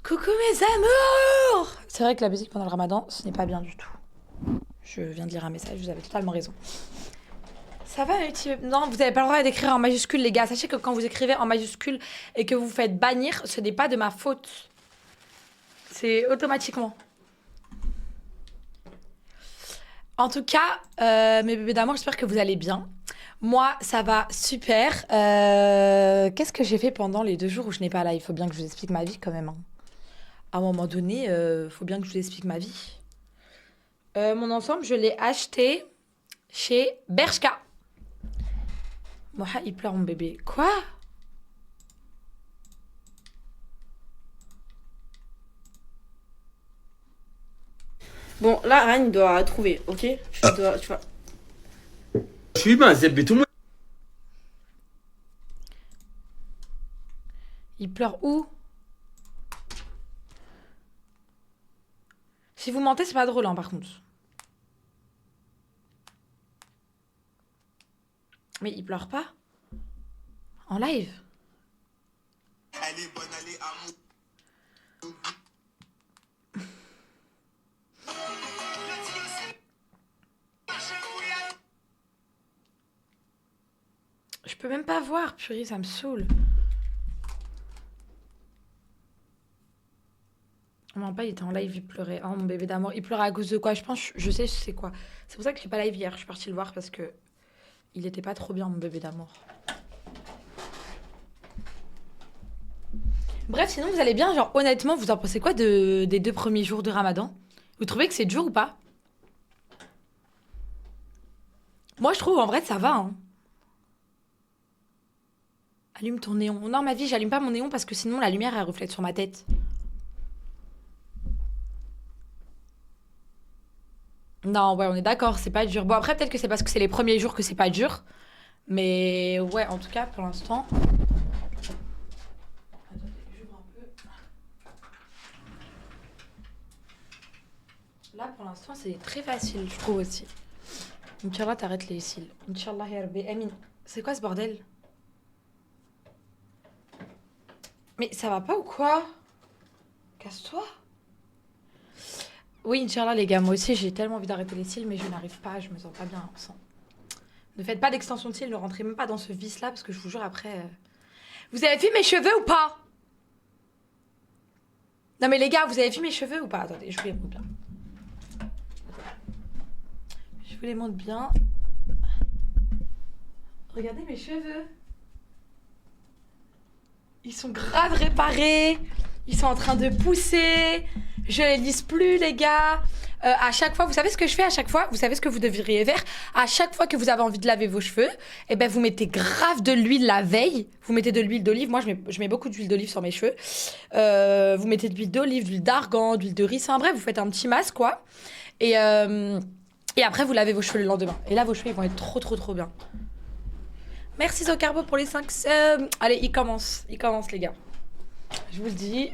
Coucou mes amours! C'est vrai que la musique pendant le ramadan, ce n'est pas bien du tout. Je viens de lire un message, vous avez totalement raison. Ça va, non, vous n'avez pas le droit d'écrire en majuscule, les gars. Sachez que quand vous écrivez en majuscule et que vous faites bannir, ce n'est pas de ma faute. C'est automatiquement. En tout cas, mes bébés d'amour, j'espère que vous allez bien. Moi, ça va super. Qu'est-ce que j'ai fait pendant les 2 jours où je n'ai pas là? Il faut bien que je vous explique ma vie quand même, hein. À un moment donné, faut bien que je vous explique ma vie. Mon ensemble, je l'ai acheté chez Bershka. Moha, il pleure, mon bébé. Quoi? Bon, là, Ryan doit trouver, ok? Tu vois. Il pleure où? Si vous mentez, c'est pas drôle, hein, par contre. Mais il pleure pas? En live? Elle est bonne, elle est amour. Je peux même pas voir, purée, ça me saoule. Non, pas, il était en live, il pleurait. Oh, mon bébé d'amour. Il pleurait à cause de quoi? Je pense, je sais c'est quoi. C'est pour ça que j'ai pas live hier. Je suis partie le voir parce que il était pas trop bien, mon bébé d'amour. Bref, sinon, vous allez bien? Genre, honnêtement, vous en pensez quoi des 2 premiers jours de Ramadan? Vous trouvez que c'est dur ou pas? Moi, je trouve, en vrai, ça va, hein. Allume ton néon. Non, ma vie, j'allume pas mon néon parce que sinon, la lumière, elle reflète sur ma tête. Non, ouais, on est d'accord, c'est pas dur. Bon, après, peut-être que c'est parce que c'est les premiers jours que c'est pas dur. Mais ouais, en tout cas, pour l'instant. Attendez, j'ouvre un peu. Là, pour l'instant, c'est très facile, je trouve aussi. Inch'Allah, t'arrêtes les cils. Inch'Allah, ya Rabbi. Amin. C'est quoi ce bordel? Mais ça va pas ou quoi? Casse-toi. Oui, Inch'Allah, les gars, moi aussi, j'ai tellement envie d'arrêter les cils, mais je n'arrive pas, je me sens pas bien sans. Ne faites pas d'extension de cils, ne rentrez même pas dans ce vice-là, parce que je vous jure, après... Vous avez vu mes cheveux ou pas? Non mais les gars, vous avez vu mes cheveux ou pas? Attendez, je vous les montre bien. Je vous les montre bien. Regardez mes cheveux. Ils sont grave réparés. Ils sont en train de pousser. Je les lisse plus, les gars. À chaque fois, vous savez ce que je fais à chaque fois? Vous savez ce que vous devriez faire? À chaque fois que vous avez envie de laver vos cheveux, eh ben, vous mettez grave de l'huile la veille. Vous mettez de l'huile d'olive. Moi, je mets beaucoup d'huile d'olive sur mes cheveux. Vous mettez de l'huile d'olive, d'huile d'argan, d'huile de ricin. Bref, vous faites un petit masque, quoi. Et après, vous lavez vos cheveux le lendemain. Et là, vos cheveux, ils vont être trop, trop, trop bien. Merci Zocarbo pour les 5 subs. Allez, il commence, les gars. Je vous le dis.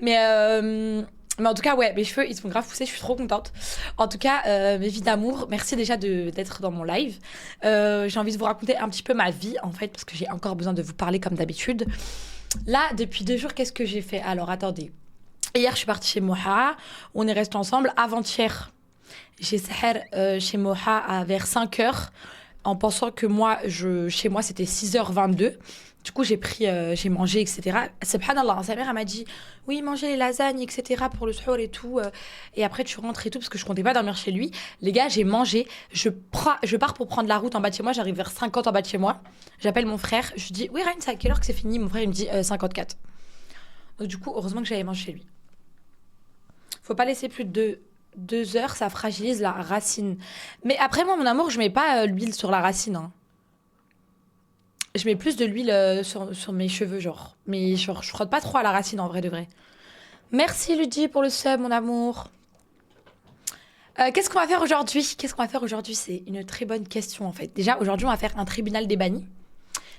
Mais en tout cas, ouais, mes cheveux, ils sont grave poussés, je suis trop contente. En tout cas, mes vies d'amour, merci déjà d'être dans mon live. J'ai envie de vous raconter un petit peu ma vie, en fait, parce que j'ai encore besoin de vous parler comme d'habitude. Là, depuis 2 jours, qu'est-ce que j'ai fait? Alors, attendez. Hier, je suis partie chez Moha. On est restés ensemble. Avant-hier, j'ai saher chez Moha vers 5h, en pensant que chez moi, c'était 6h22. Du coup, j'ai mangé, etc. Subhanallah, sa mère, elle m'a dit, oui, mangez les lasagnes, etc. pour le suhour et tout. Et après, tu rentres et tout, parce que je comptais pas dormir chez lui. Les gars, j'ai mangé. Je pars pour prendre la route en bas de chez moi. J'arrive vers 50 en bas de chez moi. J'appelle mon frère. Je lui dis, oui, Ryan, c'est à quelle heure que c'est fini? Mon frère, il me dit 54. Donc, du coup, heureusement que j'avais mangé chez lui. Faut pas laisser plus de 2 heures, ça fragilise la racine. Mais après, moi, mon amour, je mets pas l'huile sur la racine, hein. Je mets plus de l'huile sur mes cheveux, genre. Mais genre, je frotte pas trop à la racine, en vrai de vrai. Merci, Ludie, pour le sub, mon amour. Qu'est-ce qu'on va faire aujourd'hui? C'est une très bonne question, en fait. Déjà, aujourd'hui, on va faire un tribunal des bannis.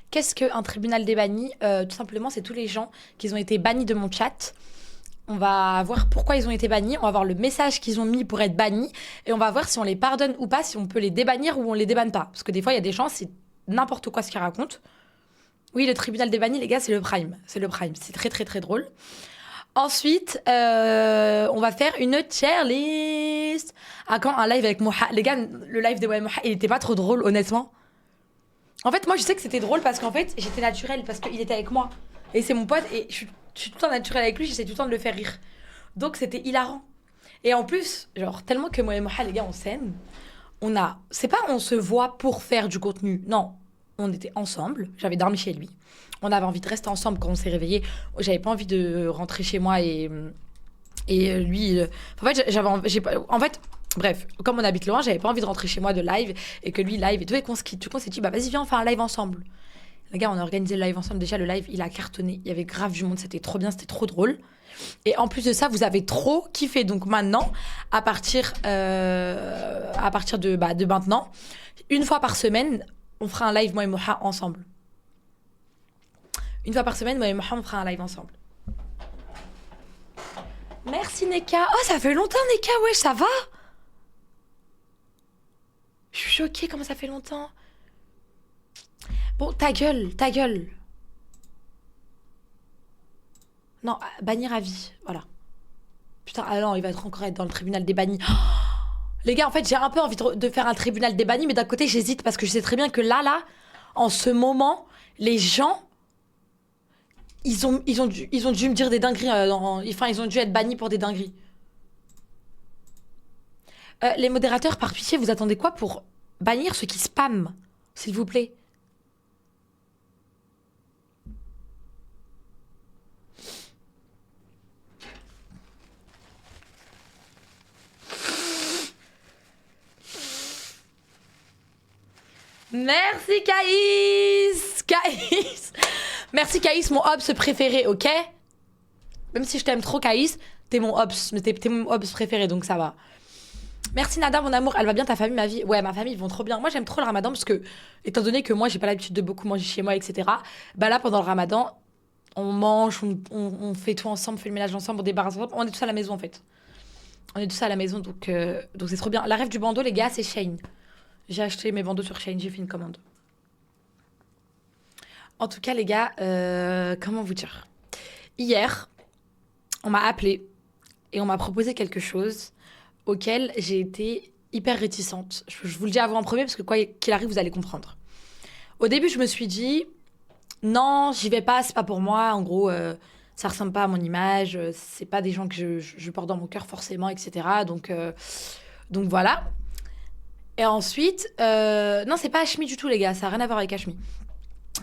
Qu'est-ce qu'un tribunal des bannis? Tout simplement, c'est tous les gens qui ont été bannis de mon chat. On va voir pourquoi ils ont été bannis, on va voir le message qu'ils ont mis pour être bannis, et on va voir si on les pardonne ou pas, si on peut les débannir ou on les débanne pas. Parce que des fois, il y a des gens, c'est n'importe quoi ce qu'ils racontent. Oui, le tribunal des bannis, les gars, c'est le prime. C'est le prime. C'est très, très, très drôle. Ensuite, on va faire une tier list. Ah, quand un live avec Moha. Les gars, le live de Moha, il était pas trop drôle, honnêtement. En fait, moi, je sais que c'était drôle parce qu'en fait, j'étais naturelle parce qu'il était avec moi. Et c'est mon pote et je suis tout le temps naturelle avec lui, j'essaie tout le temps de le faire rire. Donc, c'était hilarant. Et en plus, genre, tellement que moi et Moha, les gars, on s'aime. C'est pas on se voit pour faire du contenu. Non, on était ensemble. J'avais dormi chez lui. On avait envie de rester ensemble quand on s'est réveillé. J'avais pas envie de rentrer chez moi et lui. En fait, en fait, bref, comme on habite loin, j'avais pas envie de rentrer chez moi de live et que lui live et tout et qu'on se quitte. Du coup, on s'est dit bah vas-y viens on fait un live ensemble. Les gars, on a organisé le live ensemble. Déjà le live, il a cartonné. Il y avait grave du monde. C'était trop bien. C'était trop drôle. Et en plus de ça, vous avez trop kiffé. Donc maintenant, à partir de maintenant, une fois par semaine, on fera un live, moi et Moha, ensemble. Une fois par semaine, moi et Moha, on fera un live ensemble. Merci Neka. Oh, ça fait longtemps Neka, ouais, ça va? Je suis choquée, comment ça fait longtemps? Bon, ta gueule, ta gueule. Non, bannir à vie, voilà. Putain, ah non, il va encore être dans le tribunal des bannis. Oh, les gars, en fait, j'ai un peu envie de faire un tribunal des bannis, mais d'un côté, j'hésite parce que je sais très bien que là, en ce moment, les gens, ils ont dû me dire des dingueries. Enfin, ils ont dû être bannis pour des dingueries. Les modérateurs, par pitié, vous attendez quoi pour bannir ceux qui spamment, s'il vous plaît? Merci Caïs. Caïs. Merci Caïs, mon obs préféré, ok? Même si je t'aime trop Caïs, t'es mon obs, mais t'es mon obs préféré, donc ça va. Merci Nada, mon amour. Elle va bien, ta famille, ma vie? Ouais, ma famille, ils vont trop bien. Moi, j'aime trop le ramadan parce que, étant donné que moi, j'ai pas l'habitude de beaucoup manger chez moi, etc., bah là, pendant le ramadan, on mange, on fait tout ensemble, on fait le ménage ensemble, on débarrasse ensemble. On est tous à la maison, en fait. On est tous à la maison, donc c'est trop bien. La rêve du bandeau, les gars, c'est Shein. J'ai acheté mes bandeaux sur Shein, j'ai fait une commande. En tout cas, les gars, comment vous dire? Hier, on m'a appelé et on m'a proposé quelque chose auquel j'ai été hyper réticente. Je vous le dis à vous en premier parce que quoi qu'il arrive, vous allez comprendre. Au début, je me suis dit, non, j'y vais pas, c'est pas pour moi. En gros, ça ressemble pas à mon image. C'est pas des gens que je porte dans mon cœur forcément, etc. Donc voilà. Et ensuite, non, c'est pas Hashmi du tout, les gars. Ça n'a rien à voir avec Hashmi.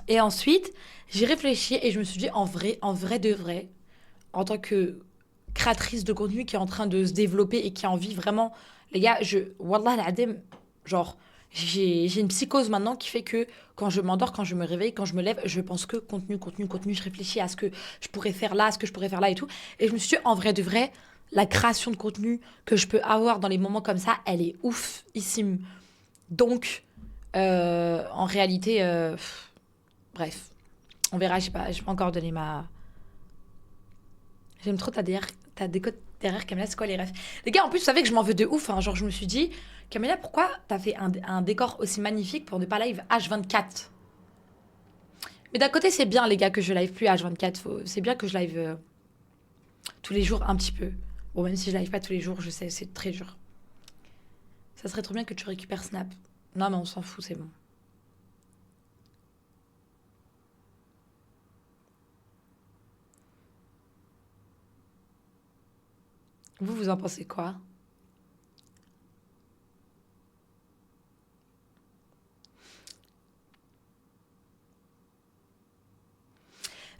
Et ensuite, j'ai réfléchi et je me suis dit, en vrai de vrai, en tant que créatrice de contenu qui est en train de se développer et qui a envie vraiment, les gars, Wallah l'adem, genre, j'ai une psychose maintenant qui fait que quand je m'endors, quand je me réveille, quand je me lève, je pense que contenu, contenu, contenu. Je réfléchis à ce que je pourrais faire là, à ce que je pourrais faire là et tout. Et je me suis dit, en vrai de vrai, la création de contenu que je peux avoir dans les moments comme ça, elle est oufissime. Donc, en réalité, bref, on verra. J'ai pas encore donné ma. J'aime trop ta déco derrière Camélia, c'est quoi les rêves? Les gars, en plus, vous savez que je m'en veux de ouf. Hein. Genre, je me suis dit, Camélia, pourquoi t'as fait un décor aussi magnifique pour ne pas live H24? Mais d'un côté, c'est bien, les gars, que je live plus H24. C'est bien que je live tous les jours un petit peu. Bon, même si je live pas tous les jours, je sais, c'est très dur. Ça serait trop bien que tu récupères Snap. Non, mais on s'en fout, c'est bon. Vous en pensez quoi?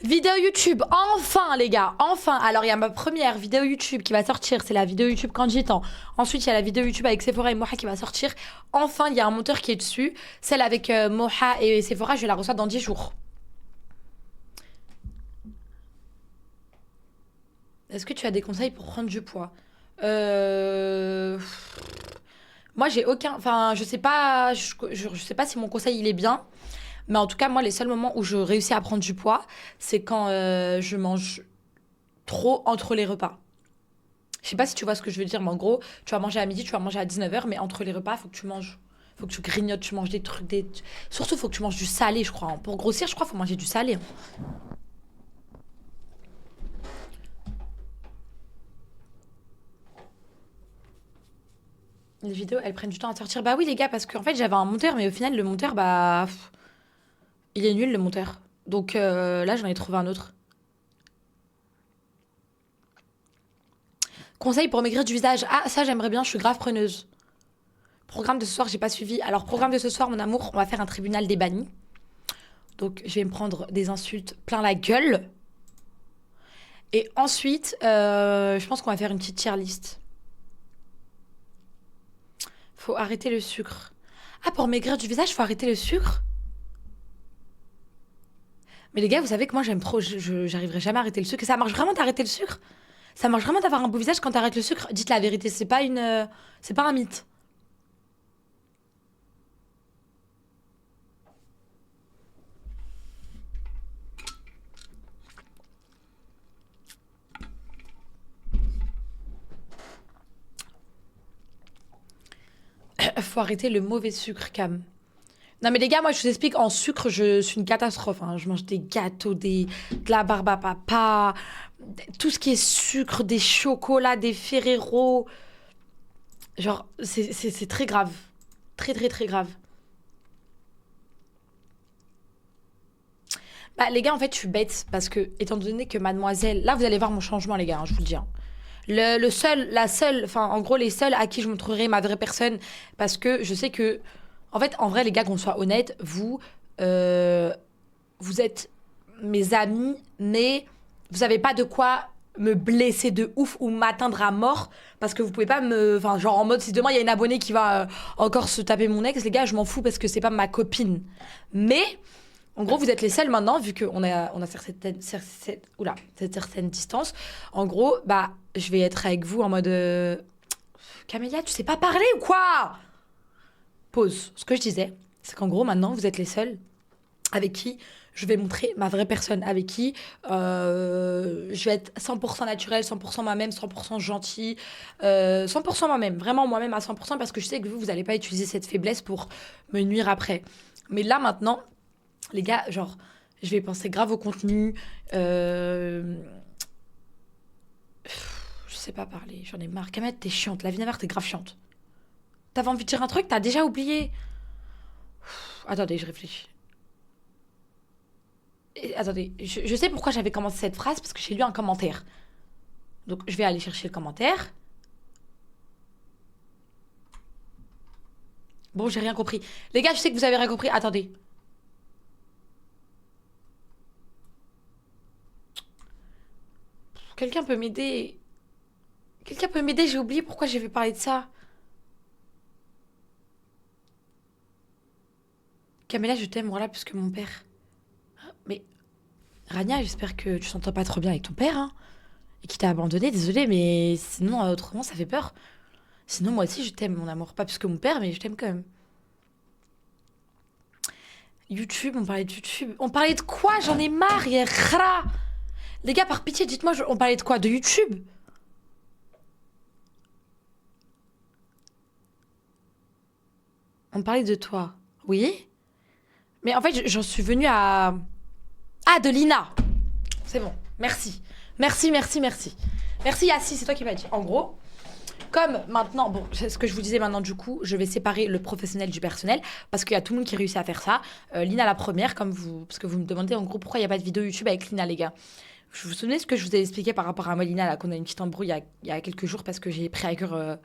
Vidéo YouTube, enfin les gars, enfin. Alors il y a ma première vidéo YouTube qui va sortir, c'est la vidéo YouTube Kanjitan. Ensuite il y a la vidéo YouTube avec Sephora et Moha qui va sortir. Enfin il y a un monteur qui est dessus. Celle avec Moha et Sephora, je la reçois dans 10 jours. Est-ce que tu as des conseils pour prendre du poids? Moi j'ai aucun... Enfin je sais pas, je sais pas si mon conseil il est bien. Mais en tout cas, moi, les seuls moments où je réussis à prendre du poids, c'est quand je mange trop entre les repas. Je sais pas si tu vois ce que je veux dire, mais en gros, tu vas manger à midi, tu vas manger à 19h, mais entre les repas, il faut que tu manges. Faut que tu grignotes, tu manges des trucs, surtout faut que tu manges du salé, je crois. Hein. Pour grossir, je crois, faut manger du salé. Hein. Les vidéos, elles prennent du temps à sortir. Bah oui, les gars, parce qu'en fait, j'avais un monteur, mais au final, le monteur, bah, il est nul, le monteur. Donc là, j'en ai trouvé un autre. Conseil pour maigrir du visage. Ah, ça, j'aimerais bien, je suis grave preneuse. Programme de ce soir, j'ai pas suivi. Alors, programme de ce soir, mon amour, on va faire un tribunal des bannis. Donc, je vais me prendre des insultes plein la gueule. Et ensuite, je pense qu'on va faire une petite tier list. Faut arrêter le sucre. Ah, pour maigrir du visage, faut arrêter le sucre? Mais les gars, vous savez que moi, j'aime trop. J'arriverai jamais à arrêter le sucre. Et ça marche vraiment d'arrêter le sucre? Ça marche vraiment d'avoir un beau visage quand t'arrêtes le sucre? Dites la vérité, c'est pas c'est pas un mythe. Faut arrêter le mauvais sucre, Cam. Non mais les gars, moi je vous explique, en sucre, je suis une catastrophe. Hein. Je mange des gâteaux, de la barbe à papa, tout ce qui est sucre, des chocolats, des Ferrero. Genre, c'est très grave. Très très très grave. Bah les gars, en fait, je suis bête parce que, étant donné que mademoiselle... Là, vous allez voir mon changement, les gars, hein, je vous le dis. Hein. Enfin, en gros, les seuls à qui je montrerai ma vraie personne, parce que je sais que, en fait, en vrai, les gars, qu'on soit honnête, vous êtes mes amis, mais vous avez pas de quoi me blesser de ouf ou m'atteindre à mort, parce que vous pouvez pas enfin, genre en mode, si demain il y a une abonnée qui va encore se taper mon ex, les gars, je m'en fous parce que c'est pas ma copine. Mais, en gros, vous êtes les seuls maintenant, vu qu'on a cette certaine distance. En gros, bah, je vais être avec vous en mode... Camélia, tu sais pas parler ou quoi? Pause. Ce que je disais, c'est qu'en gros, maintenant, vous êtes les seuls avec qui je vais montrer ma vraie personne, avec qui je vais être 100% naturelle, 100% moi-même, 100% gentille, 100% moi-même, vraiment moi-même à 100%, parce que je sais que vous n'allez pas utiliser cette faiblesse pour me nuire après. Mais là, maintenant... Les gars, genre, je vais penser grave au contenu. Je sais pas parler, j'en ai marre. Kamet, t'es chiante. La vie t'es grave chiante. T'avais envie de dire un truc, t'as déjà oublié. Attendez, je réfléchis. Attendez, je sais pourquoi j'avais commencé cette phrase, parce que j'ai lu un commentaire. Donc, je vais aller chercher le commentaire. Bon, j'ai rien compris. Les gars, je sais que vous avez rien compris. Attendez. Quelqu'un peut m'aider? Quelqu'un peut m'aider? J'ai oublié pourquoi j'ai fait parler de ça. Camélia, je t'aime, voilà, plus que mon père. Mais, Rania, j'espère que tu s'entends pas trop bien avec ton père, hein, et qu'il t'a abandonné, désolé, mais sinon, autrement, ça fait peur. Sinon, moi aussi, je t'aime, mon amour. Pas plus que mon père, mais je t'aime quand même. YouTube, on parlait de YouTube. On parlait de quoi? J'en ai marre, Yera. Les gars, par pitié, dites-moi, on parlait de quoi? De YouTube? On parlait de toi. Oui? Mais en fait, j'en suis venue à... Ah, de Lina. C'est bon. Merci. Merci, merci, merci. Merci, Yassi, c'est toi qui m'as dit. En gros, comme maintenant... Bon, c'est ce que je vous disais maintenant, du coup, je vais séparer le professionnel du personnel, parce qu'il y a tout le monde qui réussit à faire ça. Lina, la première, comme vous... Parce que vous me demandez, en gros, pourquoi il n'y a pas de vidéo YouTube avec Lina, les gars. Vous vous souvenez ce que je vous ai expliqué par rapport à Molina, là, qu'on a une petite embrouille il y a quelques jours parce que j'ai pris à cœur,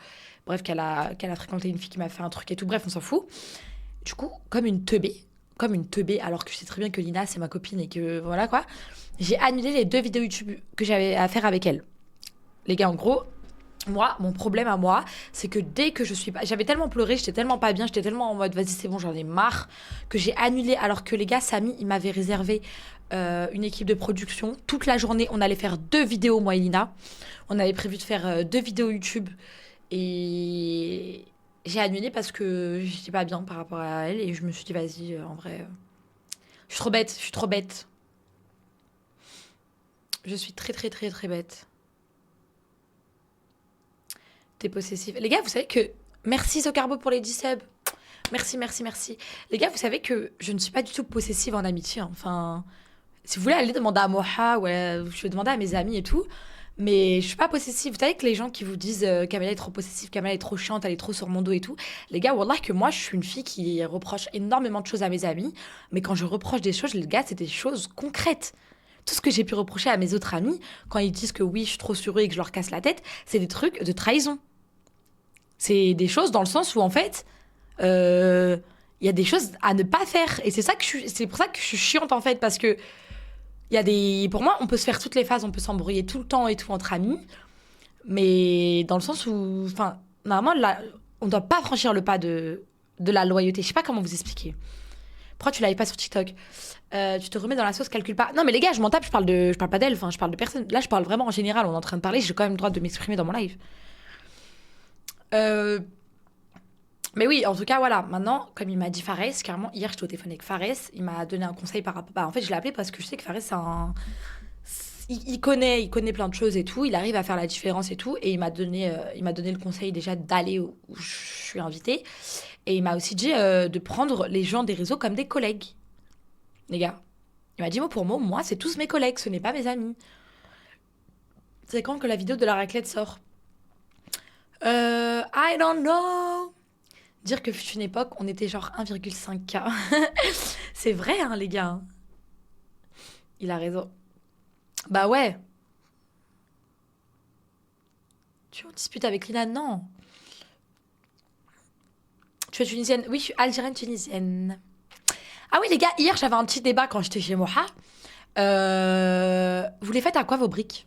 bref, qu'elle a fréquenté une fille qui m'a fait un truc et tout. Bref, on s'en fout. Du coup, comme une teubée, alors que je sais très bien que Lina, c'est ma copine et que voilà quoi, j'ai annulé les 2 vidéos YouTube que j'avais à faire avec elle. Les gars, en gros, moi, mon problème à moi, c'est que dès que je suis pas... J'avais tellement pleuré, j'étais tellement pas bien, j'étais tellement en mode, vas-y, c'est bon, j'en ai marre, que j'ai annulé, alors que les gars, Samy, il m'avait réservé une équipe de production. Toute la journée, on allait faire 2 vidéos, moi et Lina. On avait prévu de faire 2 vidéos YouTube. Et j'ai annulé parce que j'étais pas bien par rapport à elle. Et je me suis dit, vas-y, en vrai... Je suis trop bête, je suis trop bête. Je suis très, très, très, très bête. T'es possessive. Les gars, vous savez que... Merci Socarbo pour les 10 subs. Merci, merci, merci. Les gars, vous savez que je ne suis pas du tout possessive en amitié, hein. Enfin, si vous voulez aller demander à Moha, ouais, je vais demander à mes amis et tout. Mais je suis pas possessive. Vous savez que les gens qui vous disent Camilla est trop possessive, Camilla est trop chiante, elle est trop sur mon dos et tout. Les gars, wallah que moi, je suis une fille qui reproche énormément de choses à mes amis. Mais quand je reproche des choses, les gars, c'est des choses concrètes. Tout ce que j'ai pu reprocher à mes autres amis, quand ils disent que oui, je suis trop sur eux et que je leur casse la tête, c'est des trucs de trahison. C'est des choses dans le sens où, en fait, il y a des choses à ne pas faire. Et c'est pour ça que je suis chiante, en fait, parce que pour moi, on peut se faire toutes les phases, on peut s'embrouiller tout le temps et tout entre amis, mais dans le sens où, enfin, normalement, on ne doit pas franchir le pas de la loyauté. Je sais pas comment vous expliquer. Pourquoi tu l'avais pas sur TikTok? Tu te remets dans la sauce, calcule pas. Non, mais les gars, je m'en tape, je parle pas d'elle, enfin, je parle de personne. Là, je parle vraiment en général, on est en train de parler, j'ai quand même le droit de m'exprimer dans mon live. Mais oui, en tout cas, voilà. Maintenant, comme il m'a dit Fares, carrément, hier, j'étais au téléphone avec Fares, il m'a donné un conseil par rapport. Bah, en fait, je l'ai appelé parce que je sais que Fares, il connaît plein de choses et tout. Il arrive à faire la différence et tout. Et il m'a donné le conseil déjà d'aller où je suis invitée. Et il m'a aussi dit de prendre les gens des réseaux comme des collègues. Les gars. Il m'a dit mot pour mot, moi, c'est tous mes collègues, ce n'est pas mes amis. C'est quand que la vidéo de la raclette sort? I don't know. Dire que fut une époque, on était genre 1,5K. C'est vrai, hein, les gars. Il a raison. Bah ouais. Tu es en dispute avec Lina? Non. Tu es tunisienne? Oui, je suis algérienne tunisienne. Ah oui, les gars, hier, j'avais un petit débat quand j'étais chez Moha. Vous les faites à quoi, vos briques?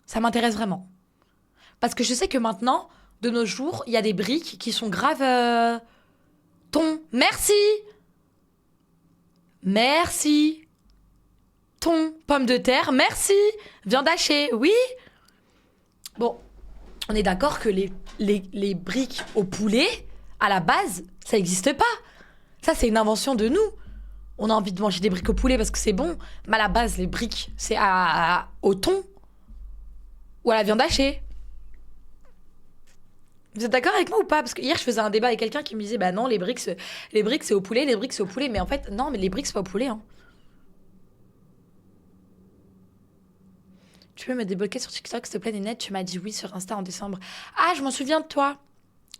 Ça m'intéresse vraiment. Parce que je sais que maintenant, de nos jours, il y a des briques qui sont grave... thon. Merci. Merci. Thon. Pomme de terre. Merci. Viande hachée. Oui. Bon, on est d'accord que les briques au poulet, à la base, ça n'existe pas. Ça, c'est une invention de nous. On a envie de manger des briques au poulet parce que c'est bon. Mais à la base, les briques, c'est au thon ou à la viande hachée. Vous êtes d'accord avec moi ou pas? Parce que hier, je faisais un débat avec quelqu'un qui me disait bah non, les briques, c'est au poulet, les briques, c'est au poulet. Mais en fait, non, mais les briques, c'est pas au poulet. Hein. Tu peux me débloquer sur TikTok, s'il te plaît, Nénette? Tu m'as dit oui sur Insta en décembre. Ah, je m'en souviens de toi.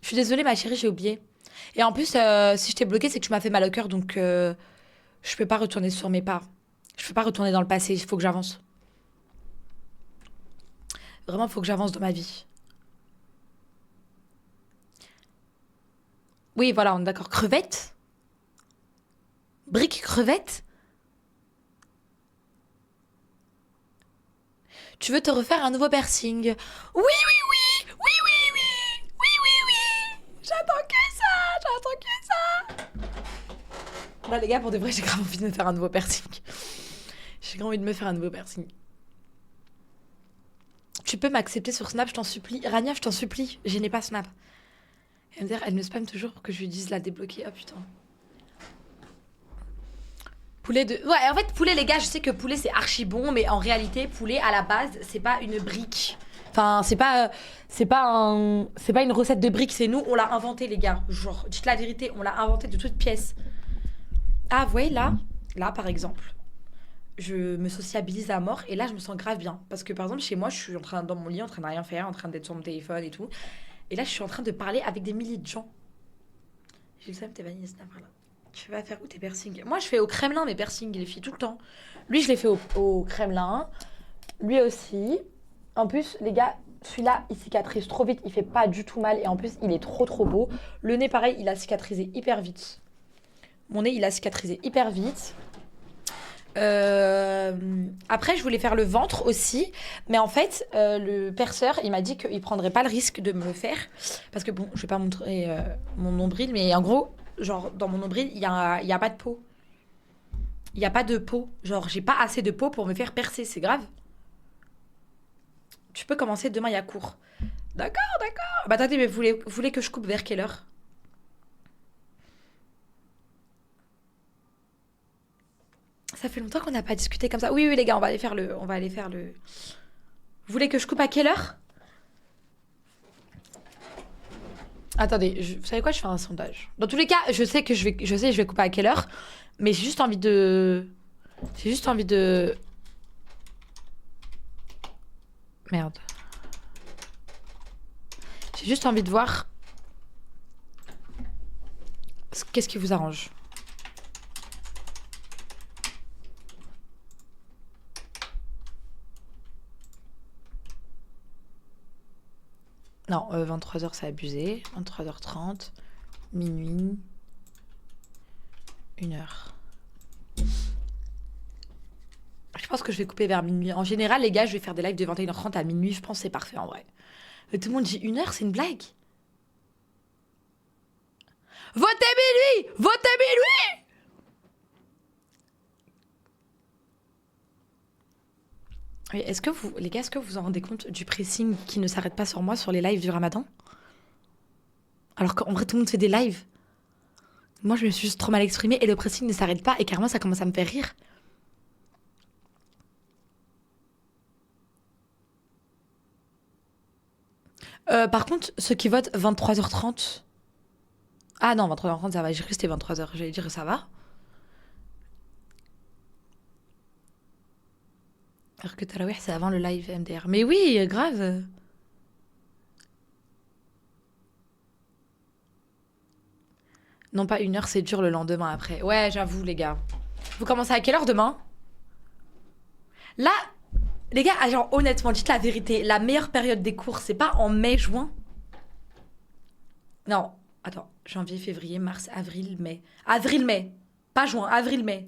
Je suis désolée, ma chérie, j'ai oublié. Et en plus, si je t'ai bloqué, c'est que tu m'as fait mal au cœur, donc je peux pas retourner sur mes pas. Je peux pas retourner dans le passé, il faut que j'avance. Vraiment, il faut que j'avance dans ma vie. Oui, voilà, on est d'accord. Crevettes? Briques crevettes? Tu veux te refaire un nouveau piercing? Oui, oui, oui! Oui, oui, oui! Oui, oui, oui! J'attends que ça! J'attends que ça! Là, les gars, pour de vrai, j'ai grave envie de me faire un nouveau piercing. J'ai grave envie de me faire un nouveau piercing. Tu peux m'accepter sur Snap, je t'en supplie. Rania, je t'en supplie. Je n'ai pas Snap. Elle me dit, elle me spam toujours pour que je lui dise la débloquer. Oh putain. Poulet de... Ouais, en fait, poulet, les gars, je sais que poulet, c'est archi bon, mais en réalité, poulet, à la base, c'est pas une brique. Enfin, c'est pas une recette de brique, c'est nous, on l'a inventé, les gars. Genre, dites la vérité, on l'a inventé de toutes pièces. Ah, vous voyez, là, par exemple, je me sociabilise à mort, et là, je me sens grave bien. Parce que, par exemple, chez moi, je suis dans mon lit, en train de rien faire, en train d'être sur mon téléphone et tout. Et là, je suis en train de parler avec des milliers de gens. J'ai le seum, t'es vanille, Snap, là. Tu vas faire où tes piercings? Moi, je fais au Kremlin mes piercings, les filles, tout le temps. Lui, je l'ai fait au Kremlin. Lui aussi. En plus, les gars, celui-là, il cicatrise trop vite. Il fait pas du tout mal. Et en plus, il est trop, trop beau. Le nez, pareil, il a cicatrisé hyper vite. Mon nez, il a cicatrisé hyper vite. Après, je voulais faire le ventre aussi. Mais en fait, le perceur, il m'a dit qu'il prendrait pas le risque de me le faire. Parce que bon, je vais pas montrer mon nombril. Mais en gros... Genre, dans mon nombril, il y a pas de peau. Il n'y a pas de peau. Genre, j'ai pas assez de peau pour me faire percer. C'est grave. Tu peux commencer demain, il y a cours. D'accord, d'accord. Bah, attendez, mais vous voulez que je coupe vers quelle heure? Ça fait longtemps qu'on n'a pas discuté comme ça. Oui, oui, les gars, on va aller faire le... Vous voulez que je coupe à quelle heure? Attendez, vous savez quoi, je fais un sondage. Dans tous les cas, je sais que je vais couper à quelle heure, mais j'ai juste envie de... Merde. J'ai juste envie de voir... Qu'est-ce qui vous arrange? Non, 23h c'est abusé. 23h30, minuit, 1h. Je pense que je vais couper vers minuit. En général, les gars, je vais faire des lives de 21h30 à minuit. Je pense que c'est parfait en vrai. Mais tout le monde dit 1h, c'est une blague. Votez minuit! Votez minuit! Oui, est-ce que vous, les gars, est-ce que vous vous en rendez compte du pressing qui ne s'arrête pas sur moi sur les lives du Ramadan? Alors qu'en vrai, tout le monde fait des lives. Moi, je me suis juste trop mal exprimée et le pressing ne s'arrête pas et carrément, ça commence à me faire rire. Par contre, ceux qui votent 23h30... Ah non, 23h30, ça va. J'ai cru que c'était 23h. J'allais dire, ça va. Alors que Tarawih, c'est avant le live MDR. Mais oui, grave. Non, pas 1h, c'est dur le lendemain après. Ouais, j'avoue, les gars. Vous commencez à quelle heure demain? Là, les gars, genre, honnêtement, dites la vérité. La meilleure période des cours, c'est pas en mai, juin? Non, attends. Janvier, février, mars, avril, mai. Avril-mai. Pas juin, avril-mai.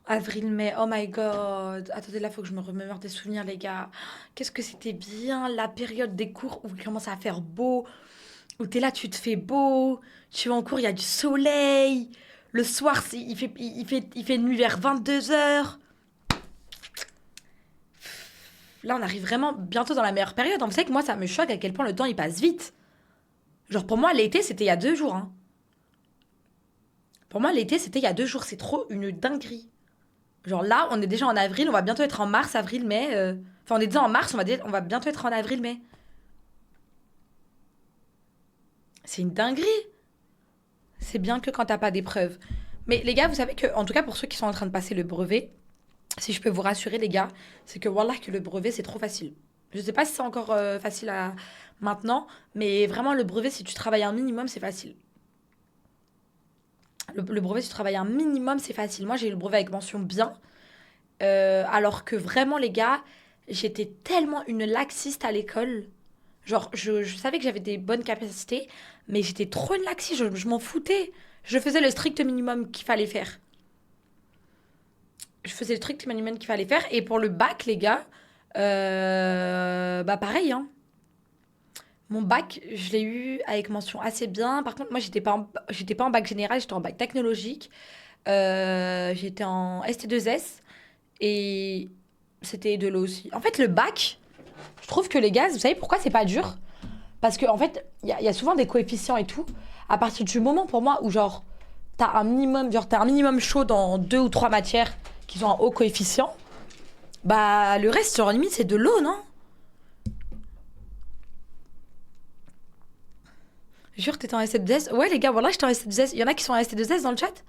Avril-mai, oh my god. Attendez, là, faut que je me remémore des souvenirs, les gars. Qu'est-ce que c'était bien, la période des cours où il commence à faire beau, où t'es là, tu te fais beau, tu vas en cours, il y a du soleil. Le soir, il fait nuit vers 22h. Là, on arrive vraiment bientôt dans la meilleure période. Vous savez que moi, ça me choque à quel point le temps, il passe vite. Genre, pour moi, l'été, c'était il y a 2 jours. Hein. Pour moi, l'été, c'était il y a 2 jours. C'est trop une dinguerie. Genre là, on est déjà en avril, on va bientôt être en mars, avril, mai. Enfin, on est déjà en mars, on va bientôt être en avril, mai. C'est une dinguerie. C'est bien que quand t'as pas d'épreuves. Mais les gars, vous savez que, en tout cas pour ceux qui sont en train de passer le brevet, si je peux vous rassurer les gars, c'est que wallah que le brevet c'est trop facile. Je sais pas si c'est encore facile à maintenant, mais vraiment le brevet, si tu travailles un minimum, c'est facile. Le brevet, si tu travailles un minimum, c'est facile. Moi, j'ai eu le brevet avec mention bien. Alors que vraiment, les gars, j'étais tellement une laxiste à l'école. Genre, je savais que j'avais des bonnes capacités, mais j'étais trop une laxiste. Je m'en foutais. Je faisais le strict minimum qu'il fallait faire. Je faisais le strict minimum qu'il fallait faire. Et pour le bac, les gars, bah pareil, hein. Mon bac, je l'ai eu avec mention assez bien. Par contre, moi, j'étais pas en bac général, j'étais en bac technologique. J'étais en ST2S et c'était de l'eau aussi. En fait, le bac, je trouve que les gars, vous savez pourquoi c'est pas dur? Parce qu'en fait, il y a souvent des coefficients et tout. À partir du moment, pour moi, où genre, t'as un minimum chaud dans 2 ou 3 matières qui ont un haut coefficient, bah, le reste, genre, limite, c'est de l'eau, non? Jure, t'étais en ST2S? Ouais, les gars, voilà, j'étais en ST2S. Il y en a qui sont en ST2S dans le chat?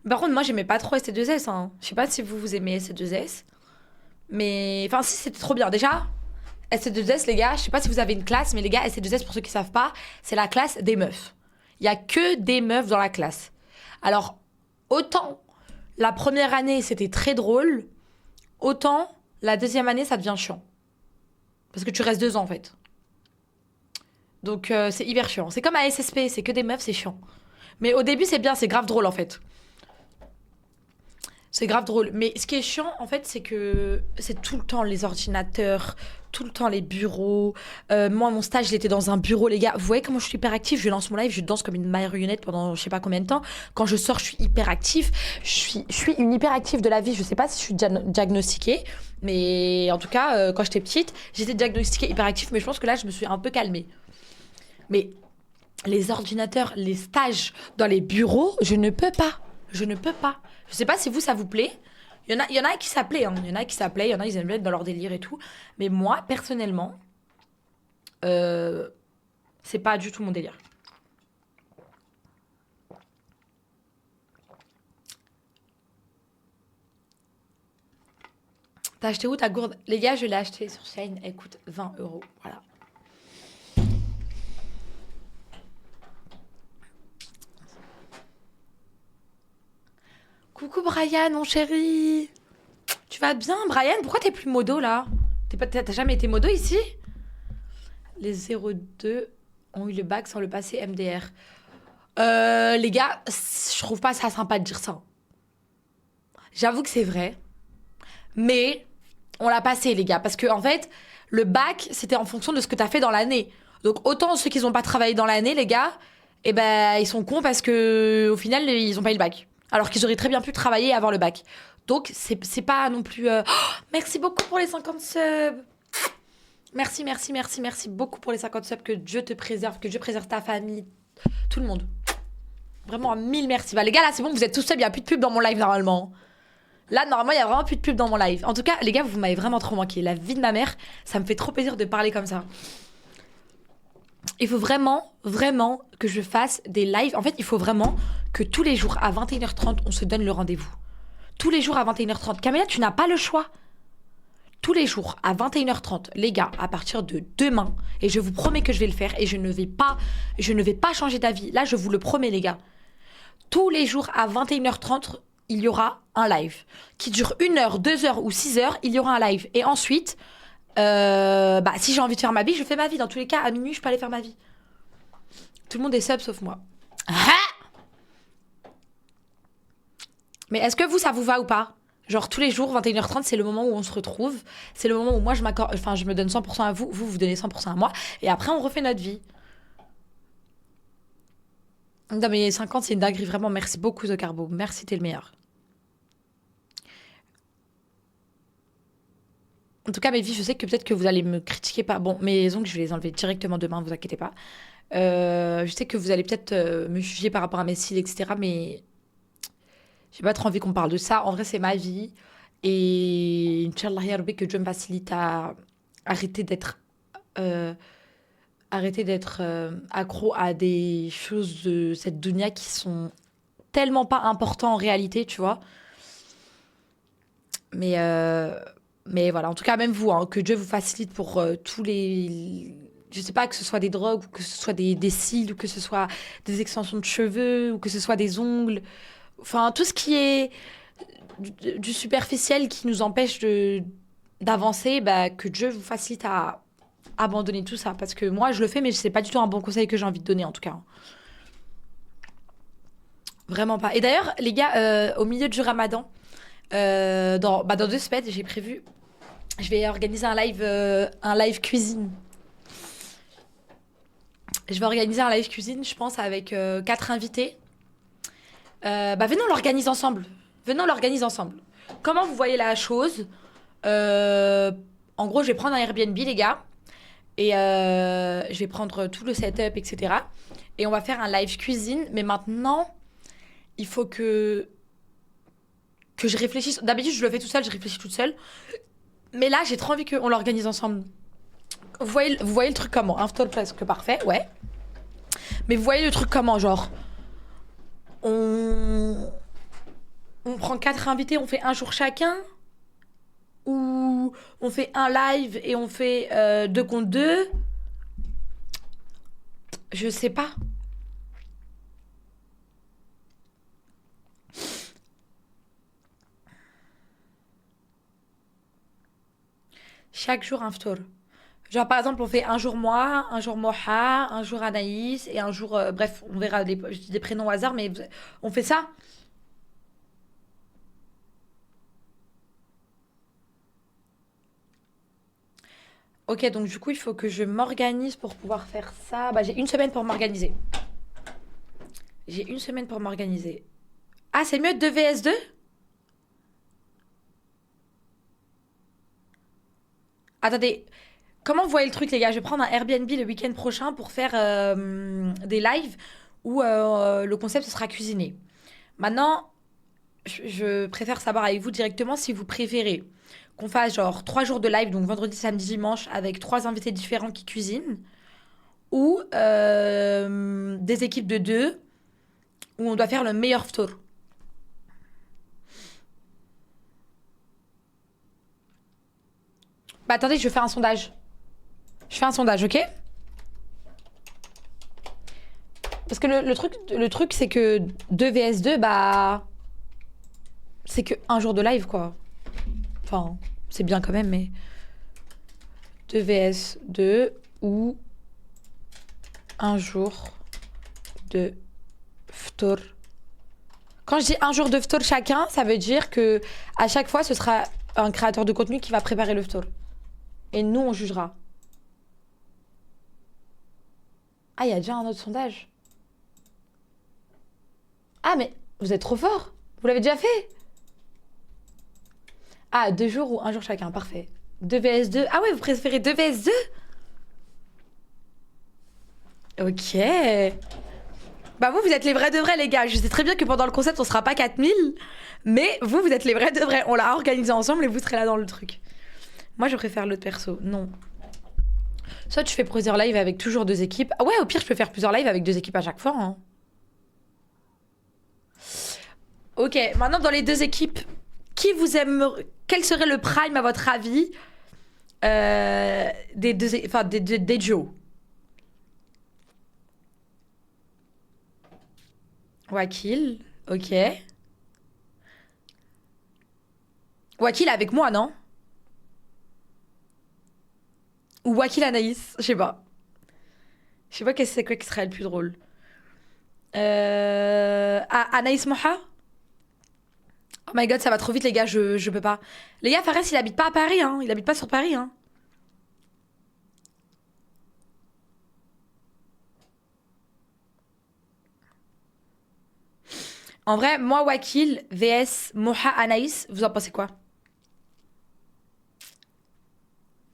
Par contre, moi, j'aimais pas trop ST2S. Hein. Je sais pas si vous aimez ST2S. Mais. Enfin, si, c'était trop bien. Déjà, ST2S, les gars, je sais pas si vous avez une classe, mais les gars, ST2S, pour ceux qui savent pas, c'est la classe des meufs. Il y a que des meufs dans la classe. Alors, autant la première année, c'était très drôle, autant la deuxième année, ça devient chiant. Parce que tu restes 2 ans, en fait. Donc c'est hyper chiant. C'est comme à SSP, c'est que des meufs, c'est chiant. Mais au début, c'est bien, c'est grave drôle en fait. C'est grave drôle. Mais ce qui est chiant en fait, c'est que c'est tout le temps les ordinateurs, tout le temps les bureaux. Moi, mon stage, il était dans un bureau, les gars. Vous voyez comment je suis hyper active? Je lance mon live, je danse comme une marionnette pendant je sais pas combien de temps. Quand je sors, je suis hyper active. Je suis une hyper active de la vie. Je sais pas si je suis diagnostiquée. Mais en tout cas, quand j'étais petite, j'étais diagnostiquée hyper active. Mais je pense que là, je me suis un peu calmée. Mais les ordinateurs, les stages dans les bureaux, je ne peux pas. Je ne peux pas. Je sais pas si vous, ça vous plaît. Il y en a qui s'appelaient. Hein. Il y en a qui s'appelaient. Il y en a, ils aiment bien être dans leur délire et tout. Mais moi, personnellement, C'est pas du tout mon délire. T'as acheté où ta gourde? Les gars, je l'ai acheté sur Shein. Elle coûte 20 €. Voilà. Coucou Brian, mon chéri. Tu vas bien, Brian? Pourquoi t'es plus modo là? T'as jamais été modo ici? Les 02 ont eu le bac sans le passer MDR. Les gars, je trouve pas ça sympa de dire ça. J'avoue que c'est vrai. Mais on l'a passé, les gars. Parce que, en fait, le bac, c'était en fonction de ce que t'as fait dans l'année. Donc, autant ceux qui n'ont pas travaillé dans l'année, les gars, eh ben, ils sont cons parce que, au final, ils ont pas eu le bac. Alors qu'ils auraient très bien pu travailler et avoir le bac. Donc, c'est pas non plus. Oh, merci beaucoup pour les 50 subs. Merci, merci, merci, merci beaucoup pour les 50 subs. Que Dieu te préserve, que Dieu préserve ta famille, tout le monde. Vraiment, 1000 merci. Bah, les gars, là, c'est bon, vous êtes tous subs, il n'y a plus de pub dans mon live normalement. Là, normalement, il n'y a vraiment plus de pub dans mon live. En tout cas, les gars, vous m'avez vraiment trop manqué. La vie de ma mère, ça me fait trop plaisir de parler comme ça. Il faut vraiment, vraiment que je fasse des lives. En fait, il faut vraiment que tous les jours, à 21h30, on se donne le rendez-vous. Tous les jours à 21h30. Camélia, tu n'as pas le choix. Tous les jours, à 21h30, les gars, à partir de demain, et je vous promets que je vais le faire, et je ne vais pas changer d'avis. Là, je vous le promets, les gars. Tous les jours, à 21h30, il y aura un live. Qui dure 1 heure, 2 heures ou 6 heures, il y aura un live. Et ensuite, si j'ai envie de faire ma vie, je fais ma vie. Dans tous les cas, à minuit, je peux aller faire ma vie. Tout le monde est sub, sauf moi. Mais est-ce que vous, ça vous va ou pas? Genre, tous les jours, 21h30, c'est le moment où on se retrouve. C'est le moment où moi, je me donne 100% à vous. Vous donnez 100% à moi. Et après, on refait notre vie. Non, mais 50, c'est une dinguerie. Vraiment, merci beaucoup, The Carbo. Merci, t'es le meilleur. En tout cas, mes vies, je sais que peut-être que vous allez me critiquer pas. Bon, mes ongles, je vais les enlever directement demain, vous inquiétez pas. Je sais que vous allez peut-être me juger par rapport à mes cils, etc. Mais j'ai pas trop envie qu'on parle de ça. En vrai, c'est ma vie. Et Inch'Allah, ya Rabbi, que Dieu me facilite à arrêter d'être accro à des choses de cette dunya qui sont tellement pas importantes en réalité, tu vois. Mais voilà, en tout cas, même vous, hein, que Dieu vous facilite pour tous les... Je sais pas, que ce soit des drogues, ou que ce soit des cils, ou que ce soit des extensions de cheveux, ou que ce soit des ongles. Enfin, tout ce qui est du superficiel qui nous empêche d'avancer, que Dieu vous facilite à abandonner tout ça. Parce que moi, je le fais, mais c'est pas du tout un bon conseil que j'ai envie de donner, en tout cas. Vraiment pas. Et d'ailleurs, les gars, au milieu du ramadan, dans 2 semaines, j'ai prévu... Je vais organiser un live cuisine. Je vais organiser un live cuisine, je pense, avec 4 invités. Venez, on l'organise ensemble. Comment vous voyez la chose? En gros, je vais prendre un Airbnb, les gars. Et je vais prendre tout le setup, etc. Et on va faire un live cuisine. Mais maintenant, il faut que je réfléchisse. D'habitude, je le fais tout seul, je réfléchis toute seule. Mais là, j'ai trop envie qu'on l'organise ensemble. Vous voyez le truc comment? Un stall presque parfait, ouais. Mais vous voyez le truc comment? Genre, on prend 4 invités, on fait un jour chacun? Ou on fait un live et on fait 2 contre 2? Je sais pas. Chaque jour un ftour. Genre par exemple on fait un jour moi, un jour Moha, un jour Anaïs et un jour... bref, on verra, je dis des prénoms au hasard, mais on fait ça. Ok, donc du coup il faut que je m'organise pour pouvoir faire ça. J'ai 1 semaine pour m'organiser. Ah, c'est mieux 2 vs 2? Attendez, comment vous voyez le truc, les gars? Je vais prendre un Airbnb le week-end prochain pour faire des lives où le concept, ce sera cuisiner. Maintenant, je préfère savoir avec vous directement si vous préférez qu'on fasse genre 3 jours de live, donc vendredi, samedi, dimanche, avec 3 invités différents qui cuisinent, ou des équipes de 2 où on doit faire le meilleur ftour. Bah attendez, je fais un sondage. Je fais un sondage, ok? Parce que le truc c'est que 2 vs 2, bah... C'est que un jour de live, quoi. Enfin, c'est bien quand même, mais... 2 vs 2 ou... un jour de ftour. Quand je dis un jour de ftour chacun, ça veut dire que à chaque fois, ce sera un créateur de contenu qui va préparer le ftour. Et nous, on jugera. Ah, il y a déjà un autre sondage. Ah, mais vous êtes trop fort. Vous l'avez déjà fait. Ah, 2 jours ou un jour chacun, parfait. 2 vs 2. Ah ouais, vous préférez 2 vs 2? Ok. Bah vous êtes les vrais de vrais, les gars. Je sais très bien que pendant le concept, on sera pas 4000. Mais vous êtes les vrais de vrais. On l'a organisé ensemble et vous serez là dans le truc. Moi, je préfère l'autre perso. Non. Soit tu fais plusieurs lives avec toujours 2 équipes. Ah ouais, au pire, je peux faire plusieurs lives avec 2 équipes à chaque fois. Hein. Ok, maintenant dans les 2 équipes, qui vous aime... Quel serait le prime à votre avis des duos? Wakil, ok. Wakil avec moi, non? Ou Wakil Anaïs, je sais pas. Je sais pas c'est quoi qui serait le plus drôle. Anaïs Moha? Oh my god, ça va trop vite, les gars, je peux pas. Les gars, Fares, il habite pas à Paris, hein. Il habite pas sur Paris, hein. En vrai, moi, Wakil, vs Moha Anaïs, vous en pensez quoi?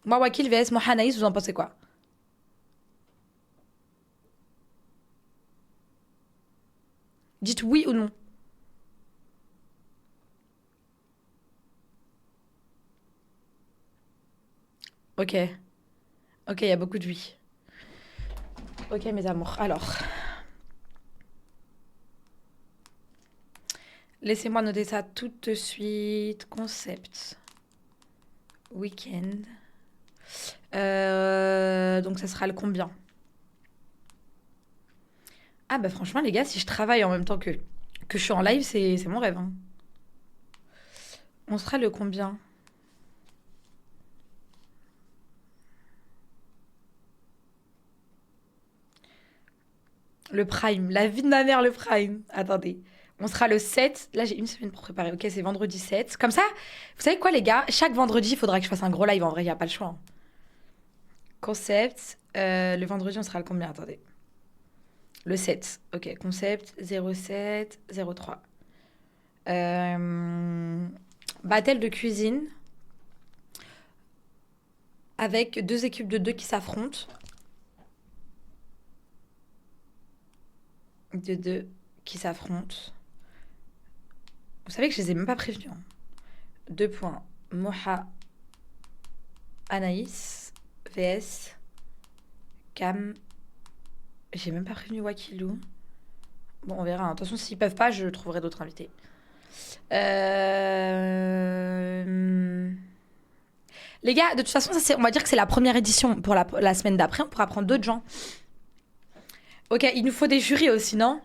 Moi, Wakil, vs Moha Anaïs, vous en pensez quoi? Dites oui ou non. Ok. Ok, il y a beaucoup de oui. Ok, mes amours. Alors. Laissez-moi noter ça tout de suite. Concept. Week-end. Donc ça sera le combien? Ah bah franchement les gars, si je travaille en même temps que je suis en live, c'est mon rêve. Hein. On sera le combien? Le prime. La vie de ma mère, le prime. Attendez. On sera le 7. Là, j'ai une semaine pour préparer. Ok, c'est vendredi 7. Comme ça, vous savez quoi, les gars? Chaque vendredi, il faudra que je fasse un gros live. En vrai, il n'y a pas le choix. Hein. Concept. Le vendredi, on sera le combien? Attendez. Le 7. Ok, concept 07 03. Battle de cuisine. Avec 2 équipes de 2 qui s'affrontent. De 2 qui s'affrontent. Vous savez que je les ai même pas prévenus. Hein. 2 points. Moha Anaïs vs Cam. J'ai même pas prévenu Wakilou. Bon, on verra. Attention, s'ils peuvent pas, je trouverai d'autres invités. Les gars, de toute façon, ça, on va dire que c'est la première édition. Pour la semaine d'après, on pourra prendre d'autres gens. Ok, il nous faut des jurys aussi, non?